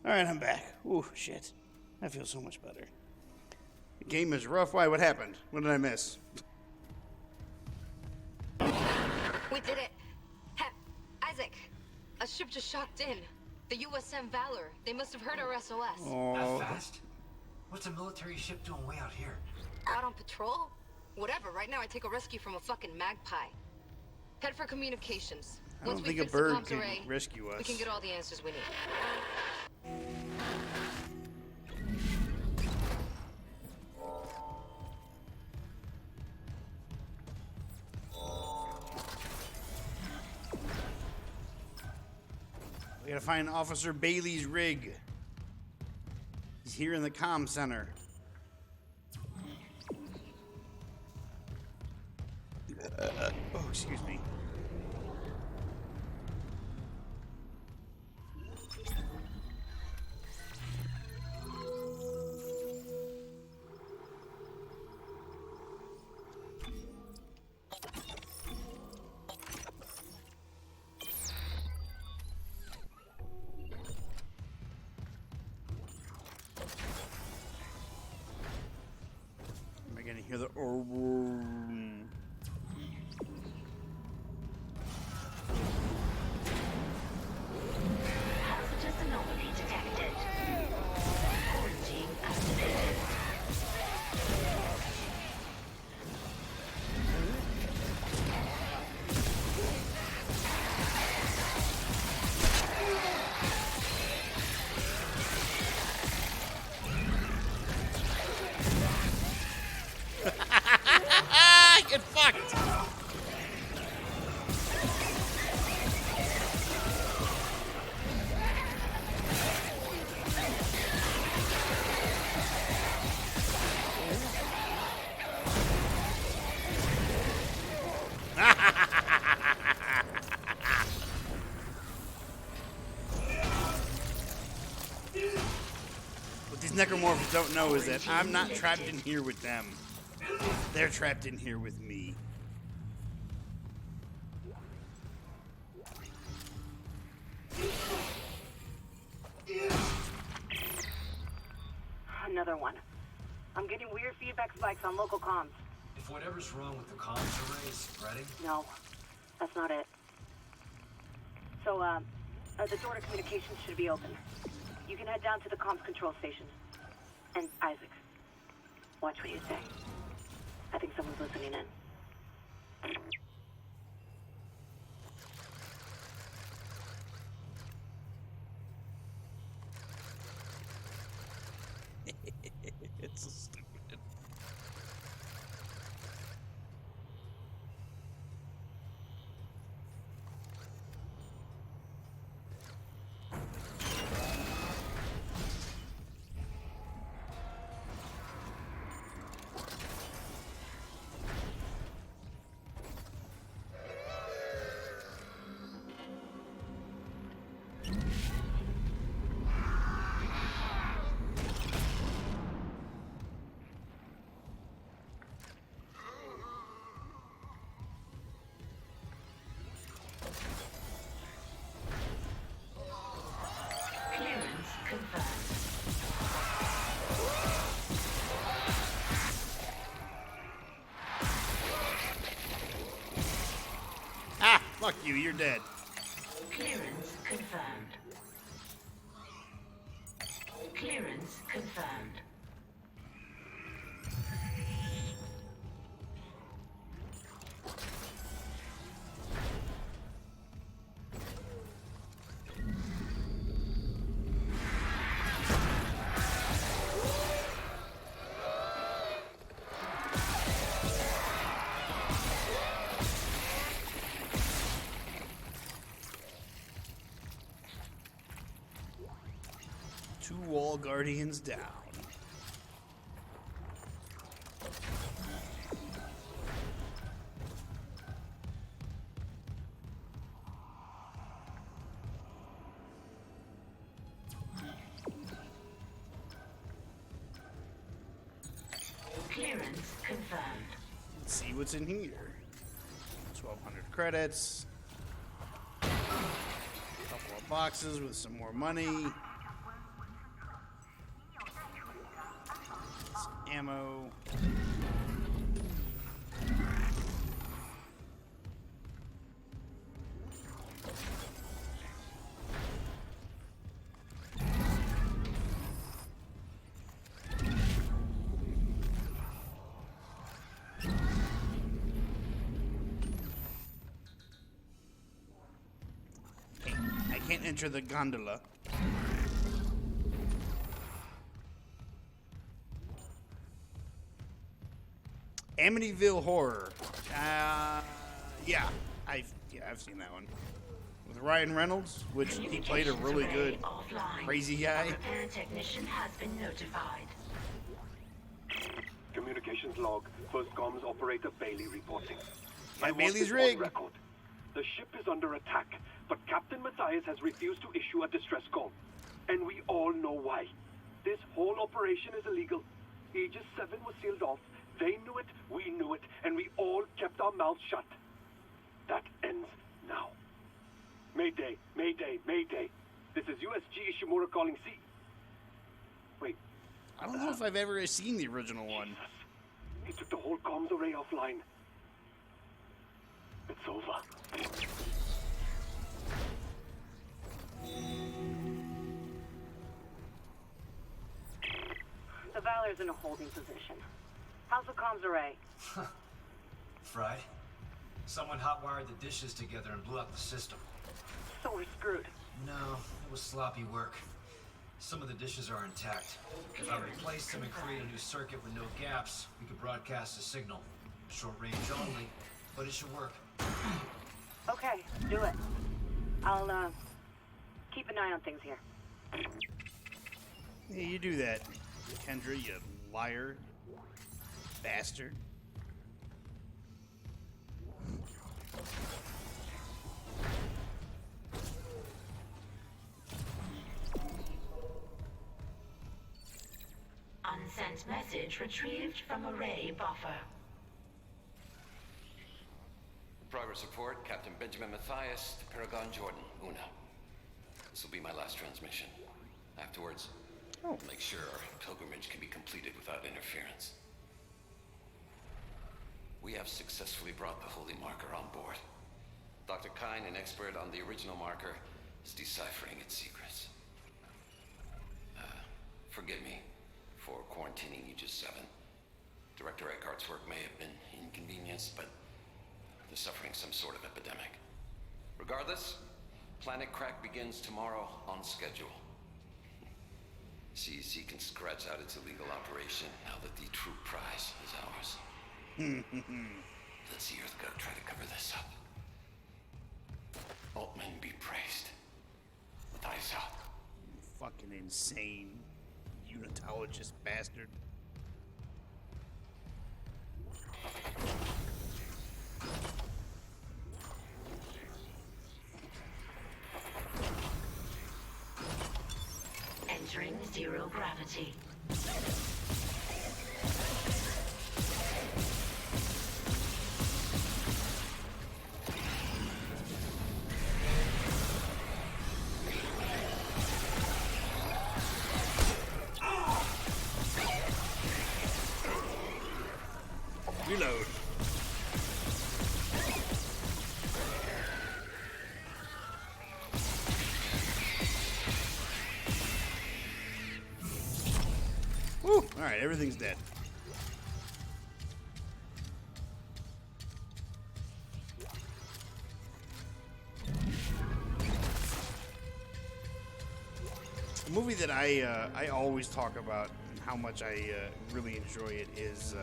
Alright, I'm back. Ooh, shit. I feel so much better. The game is rough. Why? What happened? What did I miss? We did it. Isaac, a ship just shocked in. The USM Valor. They must have heard our SOS. That fast? What's a military ship doing way out here? Out on patrol? Whatever. Right now I take a rescue from a fucking magpie. Head for communications. I Once don't we think a fix the bird comms can array, rescue us. we can get all the answers we need. We gotta find Officer Bailey's rig. He's here in the comm center. Oh, excuse me. Am I gonna hear the Hazardous anomaly detected. Quarantine activated. fucked. What these necromorphs don't know is that I'm not trapped in here with them. They're trapped in here with me. Another one. I'm getting weird feedback spikes on local comms. If whatever's wrong with the comms array is spreading... No, that's not it. So, the door to communications should be open. You can head down to the comms control station. And Isaac, watch what you say. I think someone's listening in. It's so stupid. Clearance confirmed. Ah, fuck you, you're dead. Clearance confirmed. Clearance confirmed. Two wall guardians down. Clearance confirmed. Let's see what's in here. 1,200 credits. A couple of boxes with some more money. Some ammo. I can't enter the gondola. Amityville Horror. Yeah, I've seen that one. With Ryan Reynolds, which he played a really good crazy guy. Repair technician has been notified. Communications log. First comms operator Bailey reporting. My I want Bailey's this on rig. record. The ship is under attack, but Captain Matthias has refused to issue a distress call. And we all know why. This whole operation is illegal. Aegis 7 was sealed off. They knew it, we knew it, and we all kept our mouths shut. That ends now. Mayday, Mayday, Mayday. This is USG Ishimura calling C. Wait. I don't know if I've ever seen the original one. Jesus. He took the whole comms array offline. It's over. The Valor's in a holding position. How's the comms array? Fried. Someone hotwired the dishes together and blew out the system. So we're screwed. No, it was sloppy work. Some of the dishes are intact. If I replaced them and create a new circuit with no gaps, we could broadcast a signal. Short range only, but it should work. Okay, do it. I'll, keep an eye on things here. Hey, you do that, Kendra, you liar, bastard. Unsent message retrieved from array buffer. Progress report, Captain Benjamin Matthias to Paragon Jordan, Una. This will be my last transmission. Afterwards, I'll make sure our pilgrimage can be completed without interference. We have successfully brought the Holy Marker on board. Dr. Kine, an expert on the original marker, is deciphering its secrets. Forgive me for quarantining you just 7. Director Eckhart's work may have been inconvenienced, but they're suffering some sort of epidemic. Regardless, Planet Crack begins tomorrow on schedule. CEC can scratch out its illegal operation now that the true prize is ours. Let's see Earth God try to cover this up. Altman be praised. Matthias out. Fucking insane unitologist bastard. Entering zero gravity. Reload. Woo! Alright, everything's dead. A movie that I always talk about and how much I really enjoy it is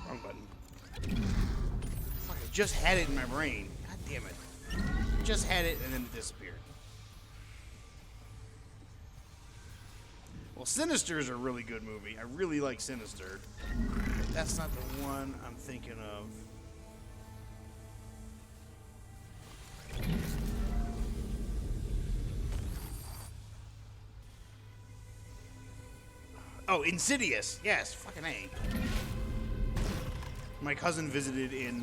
wrong button. Fuck, I just had it in my brain. God damn it. Just had it and then it disappeared. Well, Sinister is a really good movie. I really like Sinister. But that's not the one I'm thinking of. Oh, Insidious. Yes, fucking A. My cousin visited in,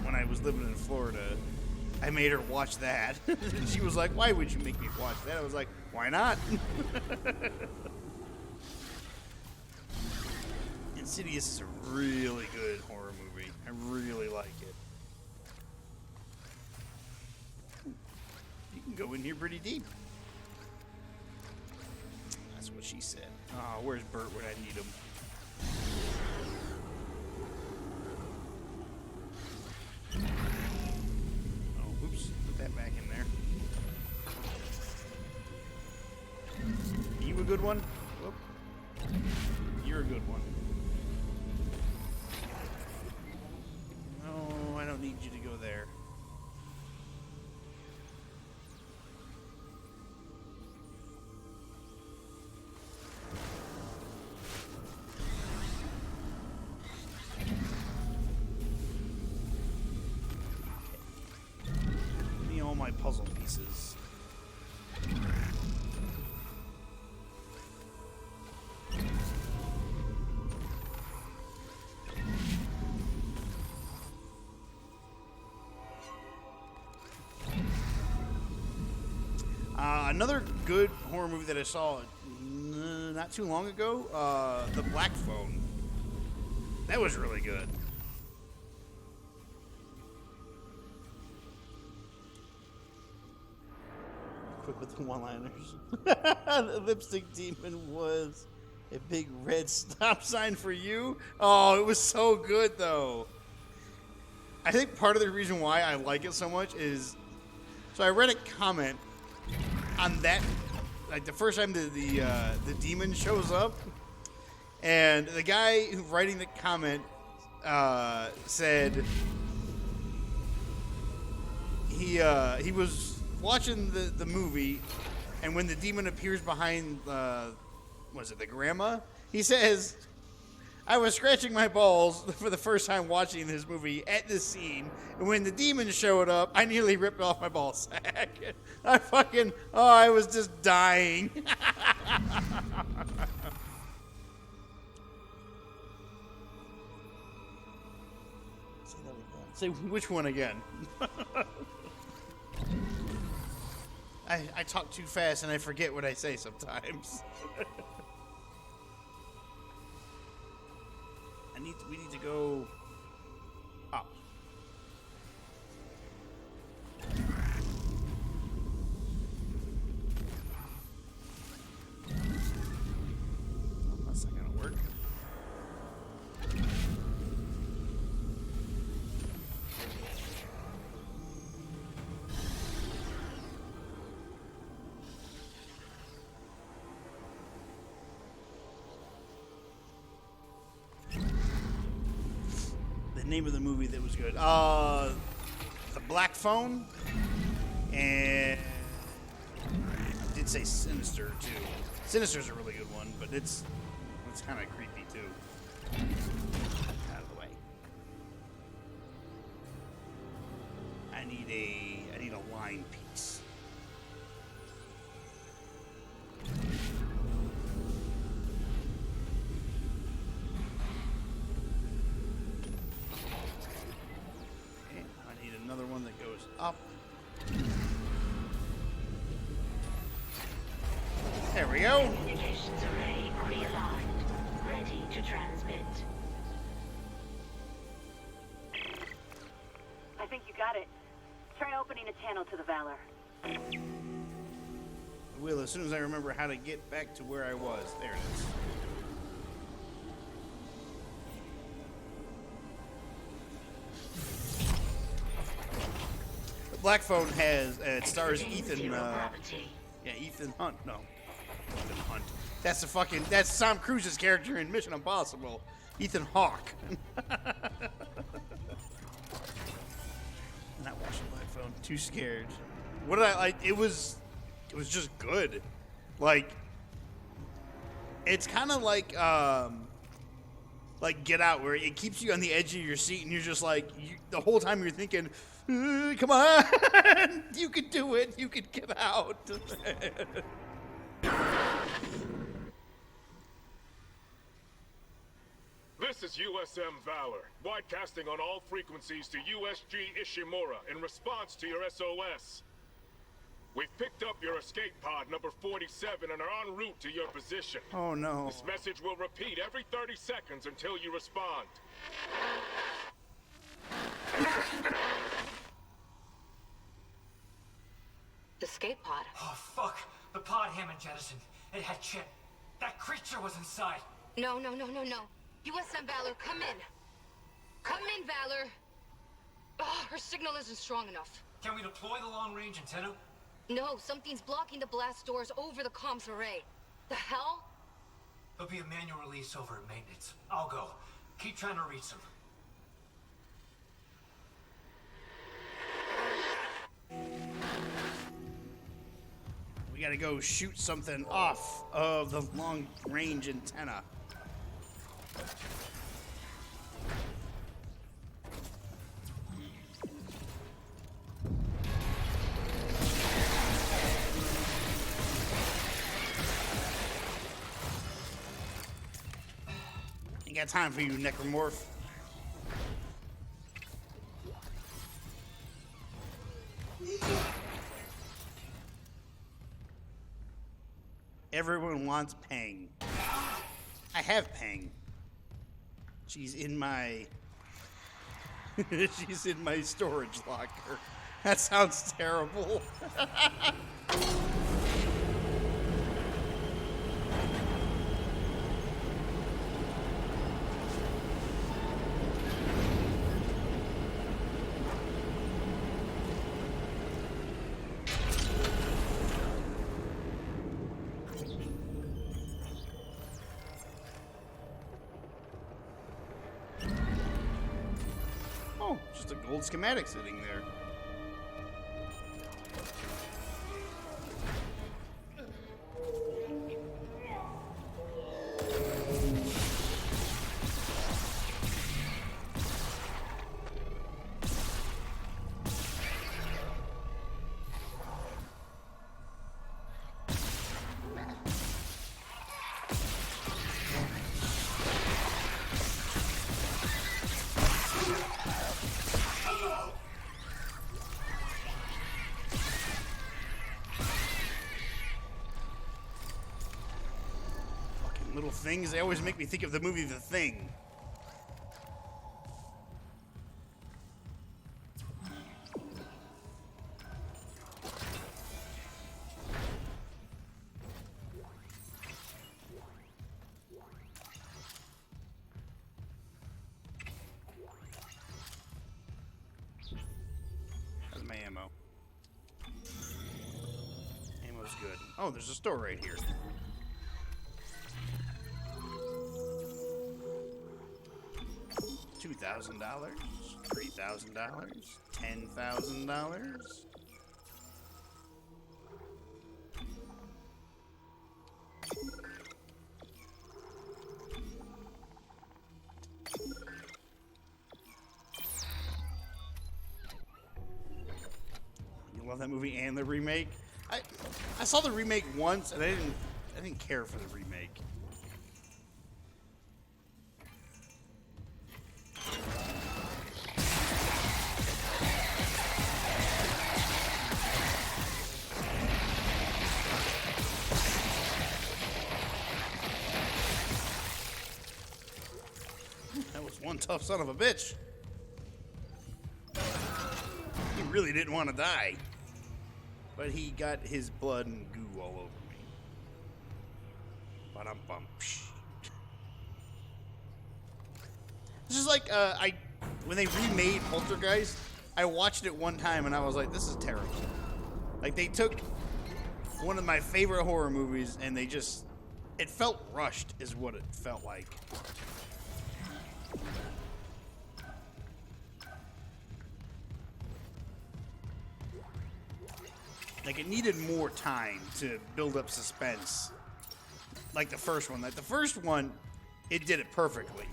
when I was living in Florida. I made her watch that. And she was like, why would you make me watch that? I was like, why not? Insidious is a really good horror movie. I really like it. You can go in here pretty deep. That's what she said. Oh, where's Bert when I need him? Oh, oops. Put that back in there. You a good one? Whoop. You're a good one. No, I don't need you to go there. Give me all my puzzle pieces. Another good horror movie that I saw not too long ago, The Black Phone. That was really good. Quick with the one-liners. The lipstick demon was a big red stop sign for you. Oh, it was so good, though. I think part of the reason why I like it so much is... So I read a comment on that, like the first time the demon shows up, And the guy who writing the comment said he was watching the movie, and when the demon appears behind was it the grandma? He says, I was scratching my balls for the first time watching this movie at this scene, and when the demon showed up, I nearly ripped off my ball sack. I was just dying. Say which one again? I talk too fast and I forget what I say sometimes. We need to go up. That's not gonna work. Name of the movie that was good. The Black Phone, and I did say Sinister too. Sinister's a really good one, but it's kind of creepy too. Out of the way. I need a line piece. Another one that goes up. There we go. Communications array realigned, ready to transmit. I think you got it. Try opening a channel to the Valor. I will, as soon as I remember how to get back to where I was. There it is. Black Phone has it stars Ethan. Ethan Hunt. No, Ethan Hunt. That's Tom Cruise's character in Mission Impossible. Ethan Hawke. Not watching Black Phone. Too scared. What did I like? It was just good. Like, it's kind of like Get Out, where it keeps you on the edge of your seat, and you're just like, the whole time you're thinking, come on, you can do it, you can get out. This is USM Valor, broadcasting on all frequencies to USG Ishimura in response to your SOS. We've picked up your escape pod number 47 and are en route to your position. Oh no. This message will repeat every 30 seconds until you respond. The escape pod. Oh, fuck. The pod Hammond jettisoned. It had Chet. That creature was inside. No. USM Valor, come in. Come in, Valor. Oh, her signal isn't strong enough. Can we deploy the long-range antenna? No, something's blocking the blast doors over the comms array. The hell? There'll be a manual release over at maintenance. I'll go. Keep trying to reach them. We gotta go shoot something off of the long-range antenna. Ain't got time for you, Necromorph. Everyone wants Pang. I have Pang. She's in my storage locker. That sounds terrible. just a gold schematic sitting there. Little things, they always make me think of the movie The Thing. That's my ammo. Ammo's good. Oh, there's a store right here. $2,000, $3,000, $10,000. You love that movie and the remake? I saw the remake once and I didn't care for the remake. One tough son of a bitch. He really didn't want to die. But he got his blood and goo all over me. Ba-dum-bum. This is like, when they remade Poltergeist, I watched it one time and I was like, this is terrible. Like, they took one of my favorite horror movies and they just, it felt rushed is what it felt like. Like, it needed more time to build up suspense. Like the first one. Like, the first one, it did it perfectly.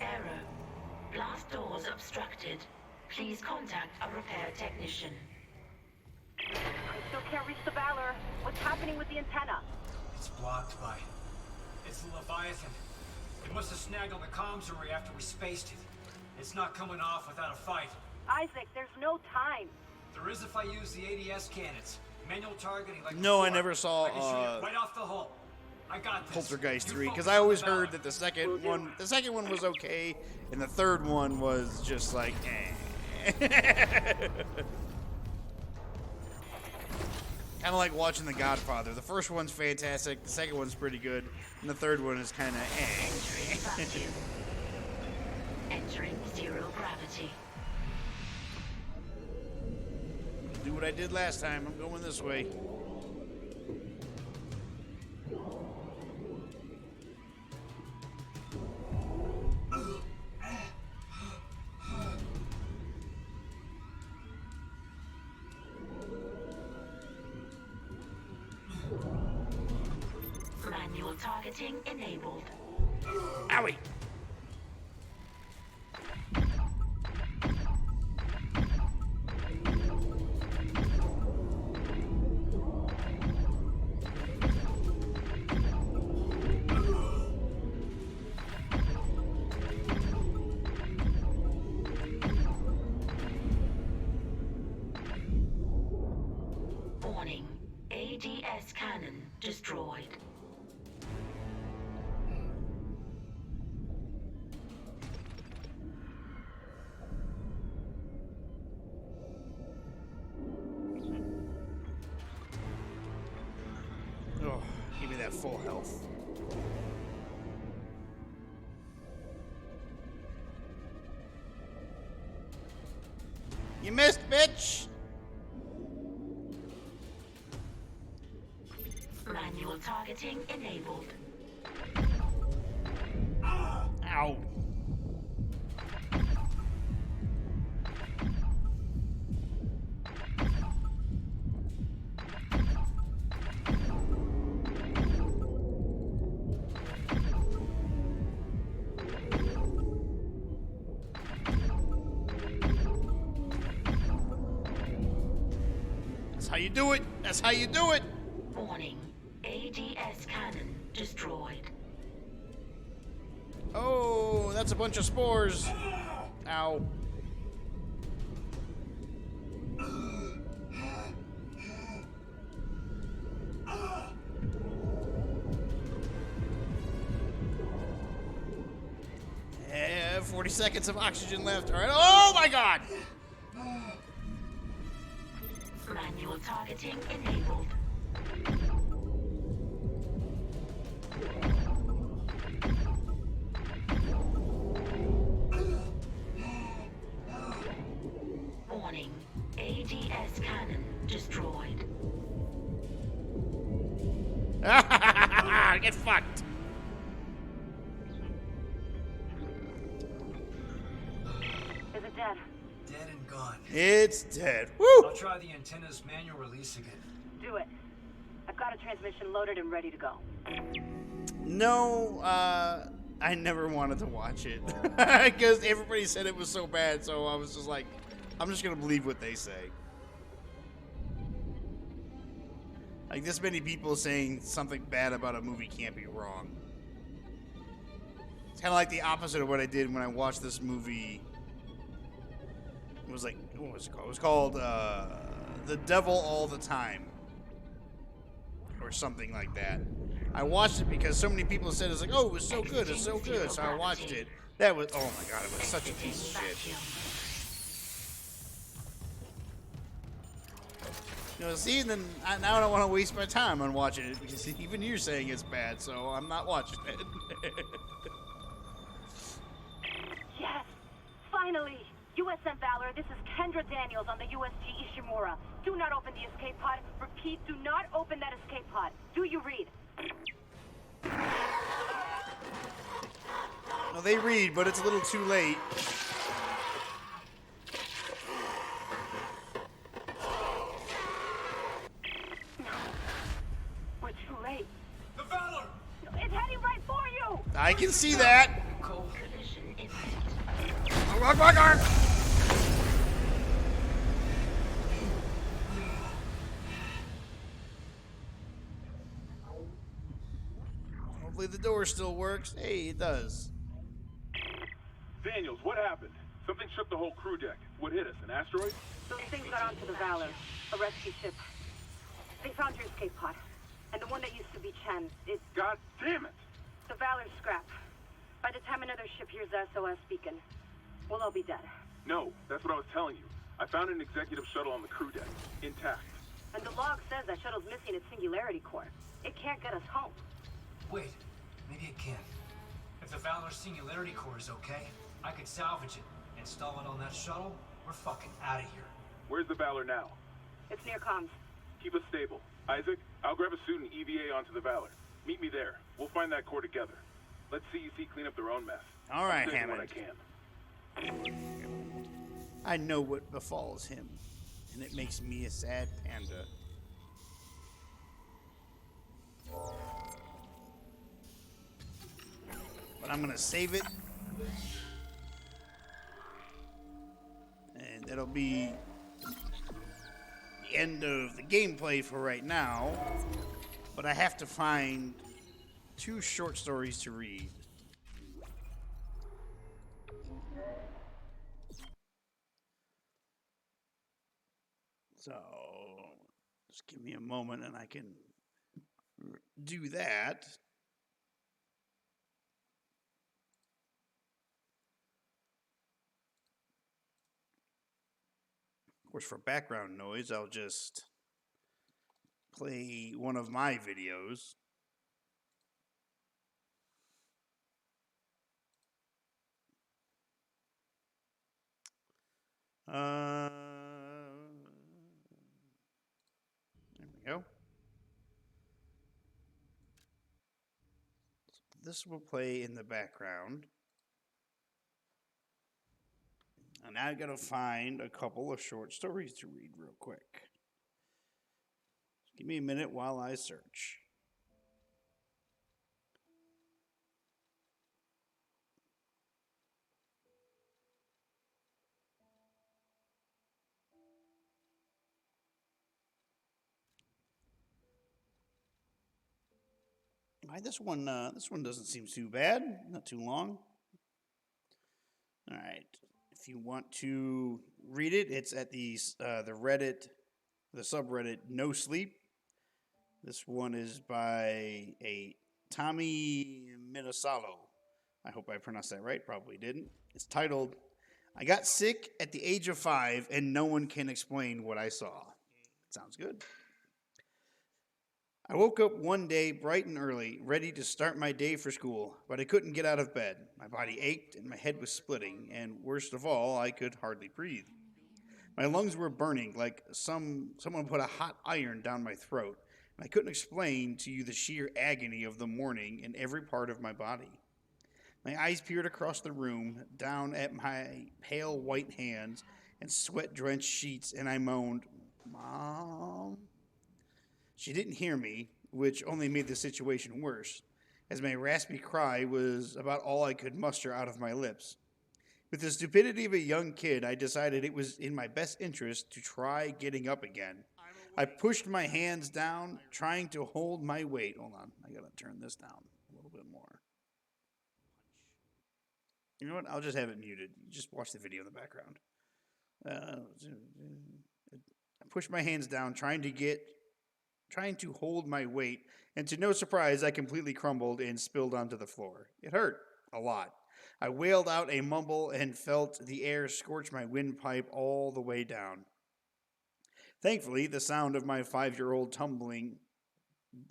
Error. Blast doors obstructed. Please contact a repair technician. I still can't reach the Valor. What's happening with the antenna? It's blocked by... It's the Leviathan. It must have snagged on the comms array after we spaced it. It's not coming off without a fight. Isaac, there's no time. There is if I use the ADS cannons. Manual targeting like No, before. I never saw I can shoot it right off the hull. I got this. Poltergeist You 3, because focus I on always the Valor. heard that the second one was okay, and the third one was just like, eh. Kind of like watching The Godfather. The first one's fantastic, the second one's pretty good, and the third one is kind of Vacuum. Entering zero gravity. Do what I did last time. I'm going this way. Manual targeting enabled. Owie! Warning. ADS cannon destroyed. Oh, give me that full health. You missed, bitch! Manual targeting targeting enabled. Ow. That's how you do it. That's how you do it. Warning. ADS cannon destroyed. Oh, that's a bunch of spores. Ow. Yeah, 40 seconds of oxygen left. All right. Oh my God. Manual targeting enabled. Warning. ADS cannon destroyed. Get fucked. Is it dead? Dead and gone. It's dead. Woo! I'll try the antenna's manual release again. Do it. I've got a transmission loaded and ready to go. No, I never wanted to watch it because everybody said it was so bad. So I was just like, I'm just gonna believe what they say. Like, this many people saying something bad about a movie can't be wrong. It's kind of like the opposite of what I did when I watched this movie. It was like, what was it called? It was called The Devil All the Time, or something like that. I watched it because so many people said it's like, oh, it was so good, it's so good. So I watched it. That was, oh my God, it was such a piece of shit. You know, see, and then now I don't want to waste my time on watching it because even you're saying it's bad, so I'm not watching it. Yes! Finally! USM Valor, this is Kendra Daniels on the USG Ishimura. Do not open the escape pod. Repeat, do not open that escape pod. Do you read? No, they read, but it's a little too late. We're too late. The Valor! It's heading right for you! I can see that. Collision imminent. Hopefully the door still works. Hey, it does. Daniels, what happened? Something shook the whole crew deck. What hit us? An asteroid? Those things got onto the Valor, a rescue ship. They found your escape pod. And the one that used to be Chen's, it... God damn it! The Valor's scrap. By the time another ship hears the SOS beacon, we'll all be dead. No, that's what I was telling you. I found an executive shuttle on the crew deck, intact. And the log says that shuttle's missing its singularity core. It can't get us home. Wait, maybe it can. If the Valor singularity core is okay, I could salvage it, install it on that shuttle. We're fucking out of here. Where's the Valor now? It's near comms. Keep us stable. Isaac, I'll grab a suit and EVA onto the Valor. Meet me there. We'll find that core together. Let CEC clean up their own mess. All right, I'm doing Hammond. what I can. I know what befalls him, and it makes me a sad panda. But I'm gonna save it, and that'll be the end of the gameplay for right now. But I have to find 2 short stories to read. So, just give me a moment and I can do that. Of course, for background noise, I'll just play one of my videos. There we go. this will play in the background. And now I gotta find a couple of short stories to read real quick. Give me a minute while I search. Why this one doesn't seem too bad. Not too long. All right. If you want to read it, it's at the subreddit No Sleep. This one is by a Tommy Minasalo. I hope I pronounced that right. Probably didn't. It's titled, I got sick at the age of 5 and no one can explain what I saw. Sounds good. I woke up one day bright and early, ready to start my day for school, but I couldn't get out of bed. My body ached and my head was splitting, and worst of all, I could hardly breathe. My lungs were burning like someone put a hot iron down my throat, and I couldn't explain to you the sheer agony of the morning in every part of my body. My eyes peered across the room, down at my pale white hands and sweat-drenched sheets, and I moaned, "Mom?" She didn't hear me, which only made the situation worse, as my raspy cry was about all I could muster out of my lips. With the stupidity of a young kid, I decided it was in my best interest to try getting up again. I pushed my hands down, trying to hold my weight. Hold on, I gotta turn this down a little bit more. You know what? I'll just have it muted. Just watch the video in the background. I pushed my hands down, trying to hold my weight, and to no surprise, I completely crumbled and spilled onto the floor. It hurt a lot. I wailed out a mumble and felt the air scorch my windpipe all the way down. Thankfully, the sound of my 5-year-old tumbling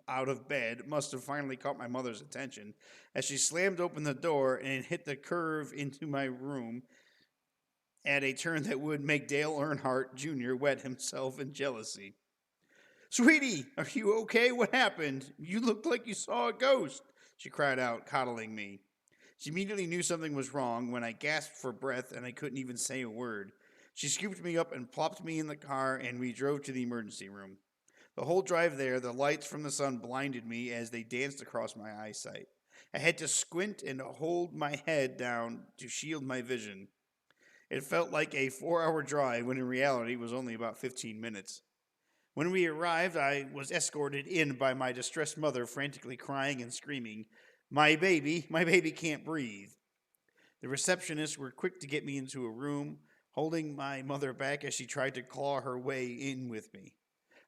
out of bed must have finally caught my mother's attention, as she slammed open the door and hit the curve into my room at a turn that would make Dale Earnhardt Jr. wet himself in jealousy. "Sweetie, are you okay? What happened? You looked like you saw a ghost," she cried out, coddling me. She immediately knew something was wrong when I gasped for breath and I couldn't even say a word. She scooped me up and plopped me in the car, and we drove to the emergency room. The whole drive there, the lights from the sun blinded me as they danced across my eyesight. I had to squint and hold my head down to shield my vision. It felt like a 4-hour drive when in reality it was only about 15 minutes. When we arrived, I was escorted in by my distressed mother, frantically crying and screaming, my baby can't breathe." The receptionists were quick to get me into a room, holding my mother back as she tried to claw her way in with me.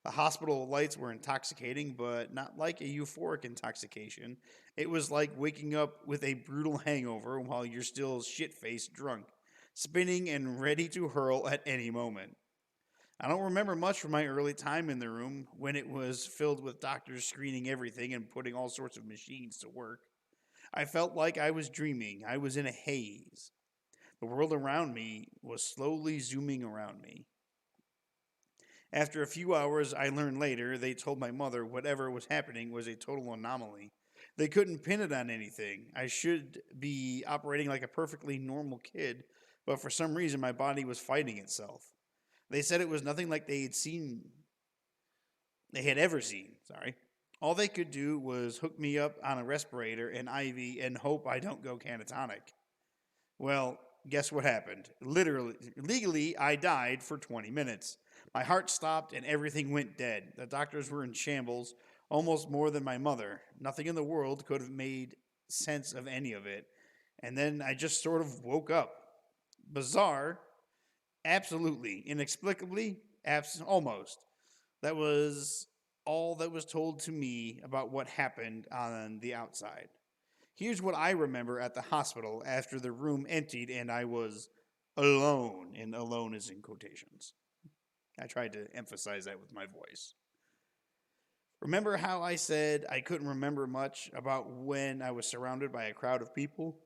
The hospital lights were intoxicating, but not like a euphoric intoxication. It was like waking up with a brutal hangover while you're still shit-faced drunk, spinning and ready to hurl at any moment. I don't remember much from my early time in the room when it was filled with doctors screening everything and putting all sorts of machines to work. I felt like I was dreaming. I was in a haze. The world around me was slowly zooming around me. After a few hours, I learned later, they told my mother whatever was happening was a total anomaly. They couldn't pin it on anything. I should be operating like a perfectly normal kid, but for some reason my body was fighting itself. They said it was nothing like they had ever seen. All they could do was hook me up on a respirator and IV and hope I don't go catatonic. Well, guess what happened? Legally, I died for 20 minutes. My heart stopped and everything went dead. The doctors were in shambles, almost more than my mother. Nothing in the world could have made sense of any of it. And then I just sort of woke up. Bizarre. Absolutely. Inexplicably. Almost. That was all that was told to me about what happened on the outside. Here's what I remember at the hospital after the room emptied and I was alone, and alone is in quotations. I tried to emphasize that with my voice. Remember how I said I couldn't remember much about when I was surrounded by a crowd of people?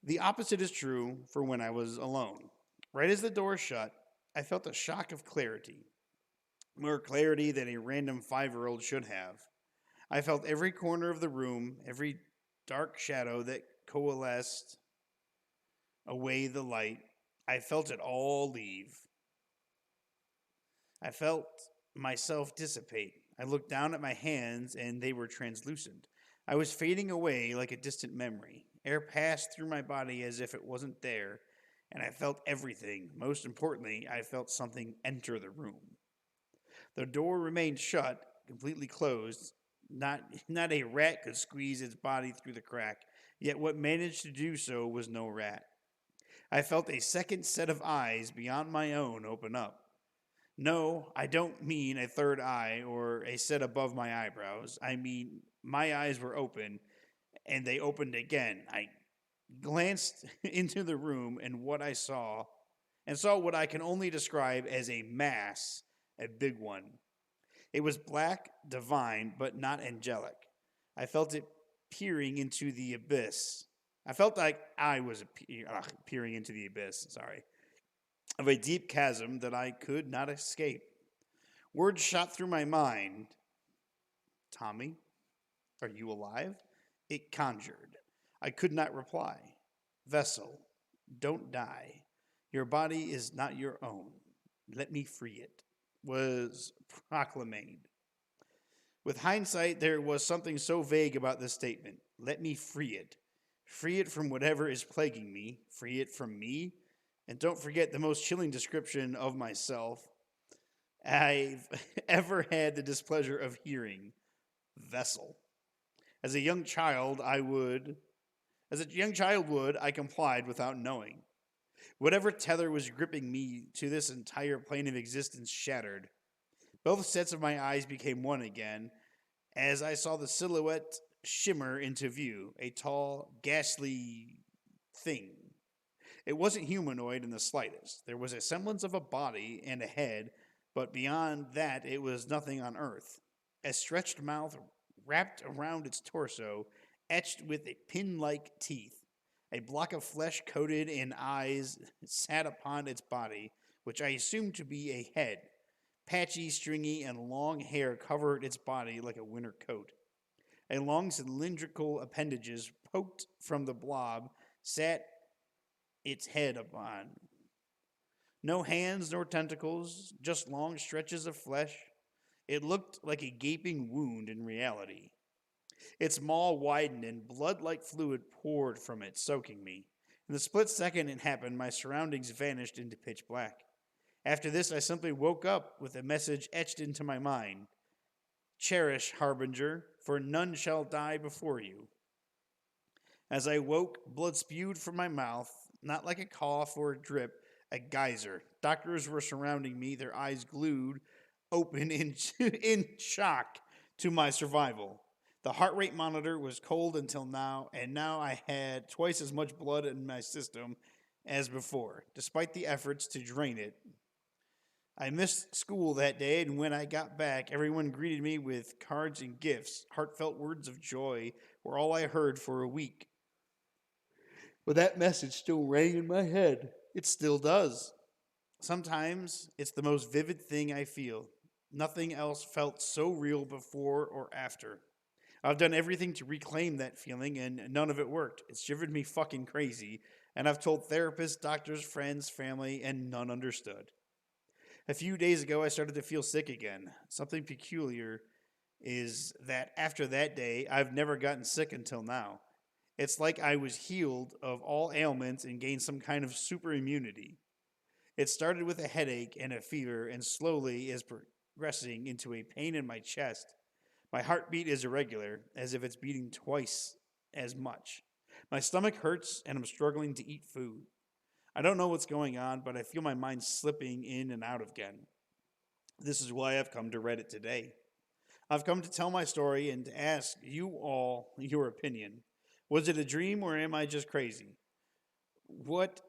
The opposite is true for when I was alone. Right as the door shut, I felt a shock of clarity. More clarity than a random 5-year-old should have. I felt every corner of the room, every dark shadow that coalesced away the light. I felt it all leave. I felt myself dissipate. I looked down at my hands and they were translucent. I was fading away like a distant memory. Air passed through my body as if it wasn't there, and I felt everything. Most importantly, I felt something enter the room. The door remained shut, completely closed. Not a rat could squeeze its body through the crack, yet what managed to do so was no rat. I felt a second set of eyes beyond my own open up. No, I don't mean a third eye or a set above my eyebrows. I mean, my eyes were open and they opened again. I glanced into the room and saw what I can only describe as a mass, a big one. It was black, divine, but not angelic. I felt it peering into the abyss. I felt like I was peering into the abyss, sorry, of a deep chasm that I could not escape. Words shot through my mind. Tommy, are you alive? It conjured. I could not reply. Vessel, don't die. Your body is not your own. Let me free it, was proclaimed. With hindsight, there was something so vague about this statement. Let me free it. Free it from whatever is plaguing me. Free it from me. And don't forget the most chilling description of myself I've ever had the displeasure of hearing. Vessel. As a young child, I complied without knowing. Whatever tether was gripping me to this entire plane of existence shattered. Both sets of my eyes became one again as I saw the silhouette shimmer into view, a tall, ghastly thing. It wasn't humanoid in the slightest. There was a semblance of a body and a head, but beyond that, it was nothing on earth. A stretched mouth wrapped around its torso, etched with pin like teeth. A block of flesh coated in eyes sat upon its body, which I assumed to be a head. Patchy, stringy, and long hair covered its body like a winter coat. A long cylindrical appendages poked from the blob sat its head upon. No hands nor tentacles, just long stretches of flesh. It looked like a gaping wound in reality. Its maw widened and blood-like fluid poured from it, soaking me. In the split second it happened, my surroundings vanished into pitch black. After this, I simply woke up with a message etched into my mind. Cherish, Harbinger, for none shall die before you. As I woke, blood spewed from my mouth, not like a cough or a drip, a geyser. Doctors were surrounding me, their eyes glued open in shock to my survival. The heart rate monitor was cold until now, and now I had twice as much blood in my system as before, despite the efforts to drain it. I missed school that day, and when I got back, everyone greeted me with cards and gifts. Heartfelt words of joy were all I heard for a week. But that message still rang in my head. It still does. Sometimes it's the most vivid thing I feel. Nothing else felt so real before or after. I've done everything to reclaim that feeling, and none of it worked. It's driven me fucking crazy, and I've told therapists, doctors, friends, family, and none understood. A few days ago, I started to feel sick again. Something peculiar is that after that day, I've never gotten sick until now. It's like I was healed of all ailments and gained some kind of super immunity. It started with a headache and a fever, and slowly is progressing into a pain in my chest. My heartbeat is irregular, as if it's beating twice as much. My stomach hurts, and I'm struggling to eat food. I don't know what's going on, but I feel my mind slipping in and out again. This is why I've come to Reddit today. I've come to tell my story and to ask you all your opinion. Was it a dream, or am I just crazy? What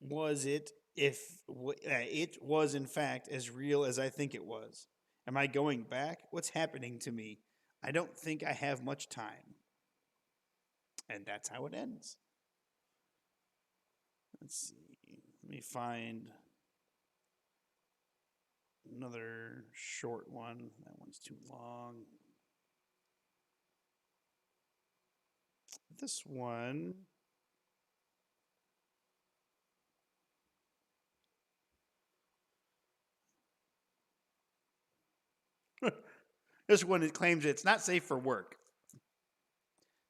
was it if it was in fact as real as I think it was? Am I going back? What's happening to me? I don't think I have much time. And that's how it ends. Let's see. Let me find another short one. That one's too long. this one. This one, it claims it's not safe for work.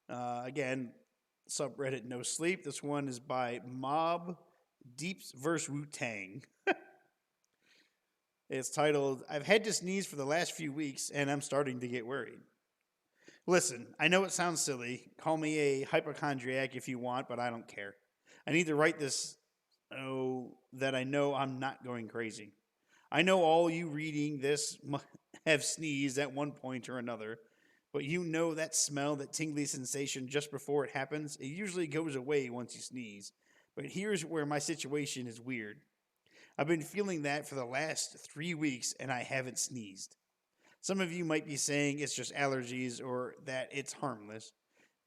Again, subreddit No Sleep. This one is by Mob Deeps vs. Wu Tang. It's titled, I've had to sneeze for the last few weeks and I'm starting to get worried. Listen, I know it sounds silly. Call me a hypochondriac if you want, but I don't care. I need to write this that I know I'm not going crazy. I know all you reading this have sneezed at one point or another, but you know that smell, that tingly sensation just before it happens? It usually goes away once you sneeze. But here's where my situation is weird. I've been feeling that for the last 3 weeks and I haven't sneezed. Some of you might be saying it's just allergies or that it's harmless,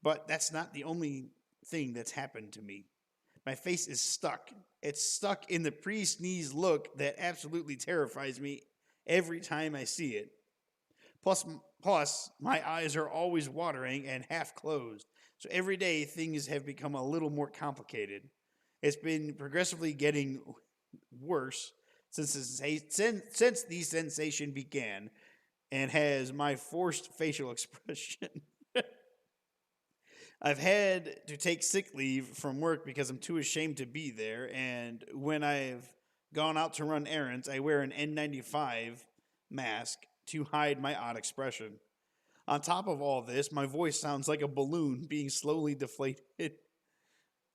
but that's not the only thing that's happened to me. My face is stuck. It's stuck in the pre sneeze look that absolutely terrifies me every time I see it. Plus, my eyes are always watering and half closed, so every day things have become a little more complicated. It's been progressively getting worse since the sensation began, and has my forced facial expression. I've had to take sick leave from work because I'm too ashamed to be there, and when I've gone out to run errands, I wear an N95 mask to hide my odd expression. On top of all this, my voice sounds like a balloon being slowly deflated.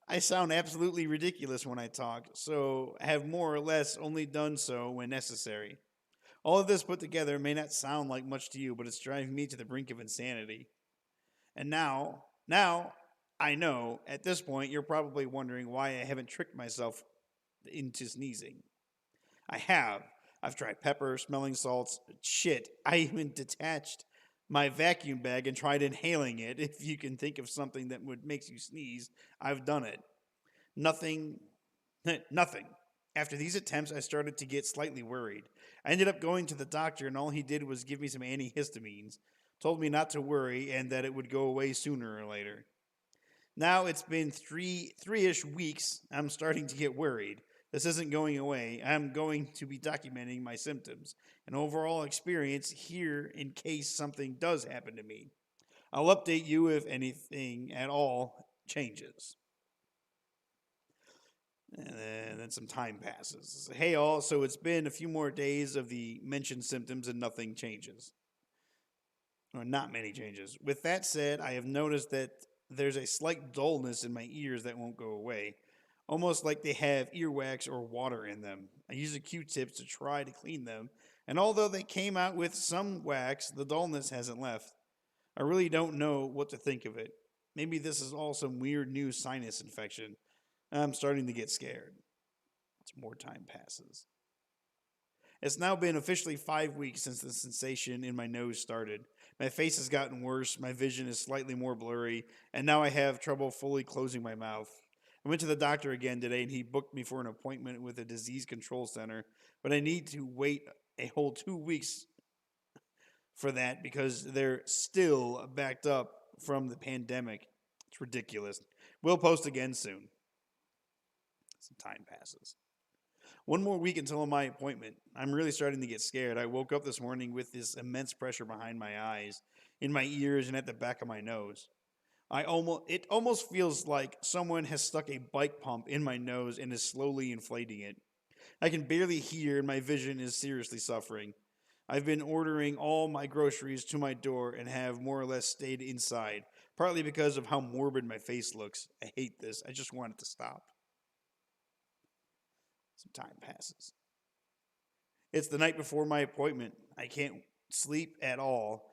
I sound absolutely ridiculous when I talk, so have more or less only done so when necessary. All of this put together may not sound like much to you, but it's driving me to the brink of insanity. And now, I know at this point you're probably wondering why I haven't tricked myself into sneezing. I have. I've tried pepper, smelling salts, shit. I even detached my vacuum bag and tried inhaling it. If you can think of something that would make you sneeze, I've done it. Nothing. Nothing. After these attempts, I started to get slightly worried. I ended up going to the doctor, and all he did was give me some antihistamines, told me not to worry, and that it would go away sooner or later. Now it's been three-ish weeks. I'm starting to get worried. This isn't going away. I'm going to be documenting my symptoms and overall experience here in case something does happen to me. I'll update you if anything at all changes. And then some time passes. Hey, all, so it's been a few more days of the mentioned symptoms and nothing changes. Or not many changes. With that said, I have noticed that there's a slight dullness in my ears that won't go away. Almost like they have earwax or water in them. I use a Q-tip to try to clean them, and although they came out with some wax, the dullness hasn't left. I really don't know what to think of it. Maybe this is all some weird new sinus infection. I'm starting to get scared. As more time passes. It's now been officially 5 weeks since the sensation in my nose started. My face has gotten worse, my vision is slightly more blurry, and now I have trouble fully closing my mouth. I went to the doctor again today and he booked me for an appointment with a disease control center, but I need to wait a whole 2 weeks for that because they're still backed up from the pandemic. It's ridiculous. We'll post again soon. Some time passes. One more week until my appointment. I'm really starting to get scared. I woke up this morning with this immense pressure behind my eyes, in my ears, and at the back of my nose. It almost feels like someone has stuck a bike pump in my nose and is slowly inflating it. I can barely hear and my vision is seriously suffering. I've been ordering all my groceries to my door and have more or less stayed inside, partly because of how morbid my face looks. I hate this. I just want it to stop. Some time passes. It's the night before my appointment. I can't sleep at all.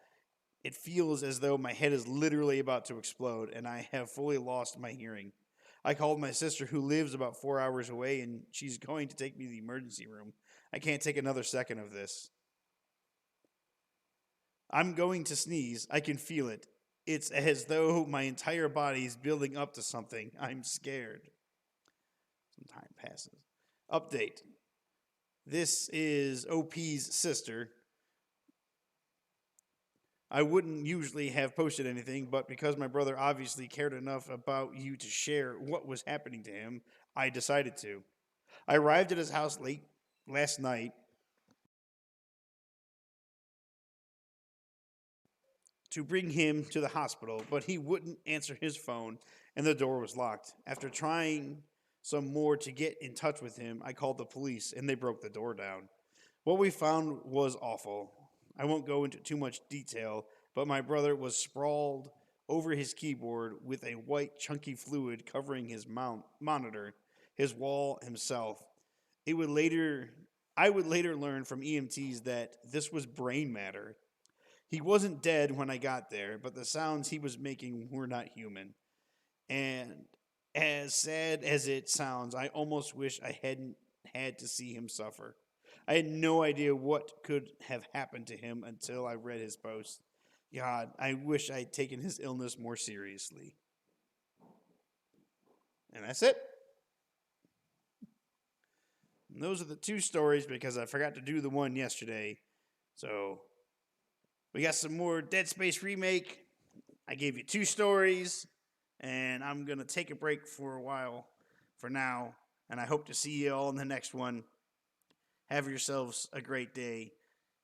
It feels as though my head is literally about to explode, and I have fully lost my hearing. I called my sister, who lives about 4 hours away, and she's going to take me to the emergency room. I can't take another second of this. I'm going to sneeze. I can feel it. It's as though my entire body is building up to something. I'm scared. Some time passes. Update. This is OP's sister. I wouldn't usually have posted anything, but because my brother obviously cared enough about you to share what was happening to him, I decided to. I arrived at his house late last night to bring him to the hospital, but he wouldn't answer his phone and the door was locked. After trying some more to get in touch with him, I called the police and they broke the door down. What we found was awful. I won't go into too much detail, but my brother was sprawled over his keyboard with a white chunky fluid covering his monitor, his wall himself. It would later I would later learn from EMTs that this was brain matter. He wasn't dead when I got there, but the sounds he was making were not human. And as sad as it sounds, I almost wish I hadn't had to see him suffer. I had no idea what could have happened to him until I read his post. God, I wish I had taken his illness more seriously. And that's it. And those are the two stories because I forgot to do the one yesterday. So we got some more Dead Space Remake. I gave you two stories. And I'm going to take a break for a while for now. And I hope to see you all in the next one. Have yourselves a great day.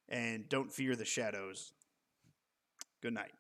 And don't fear the shadows. Good night.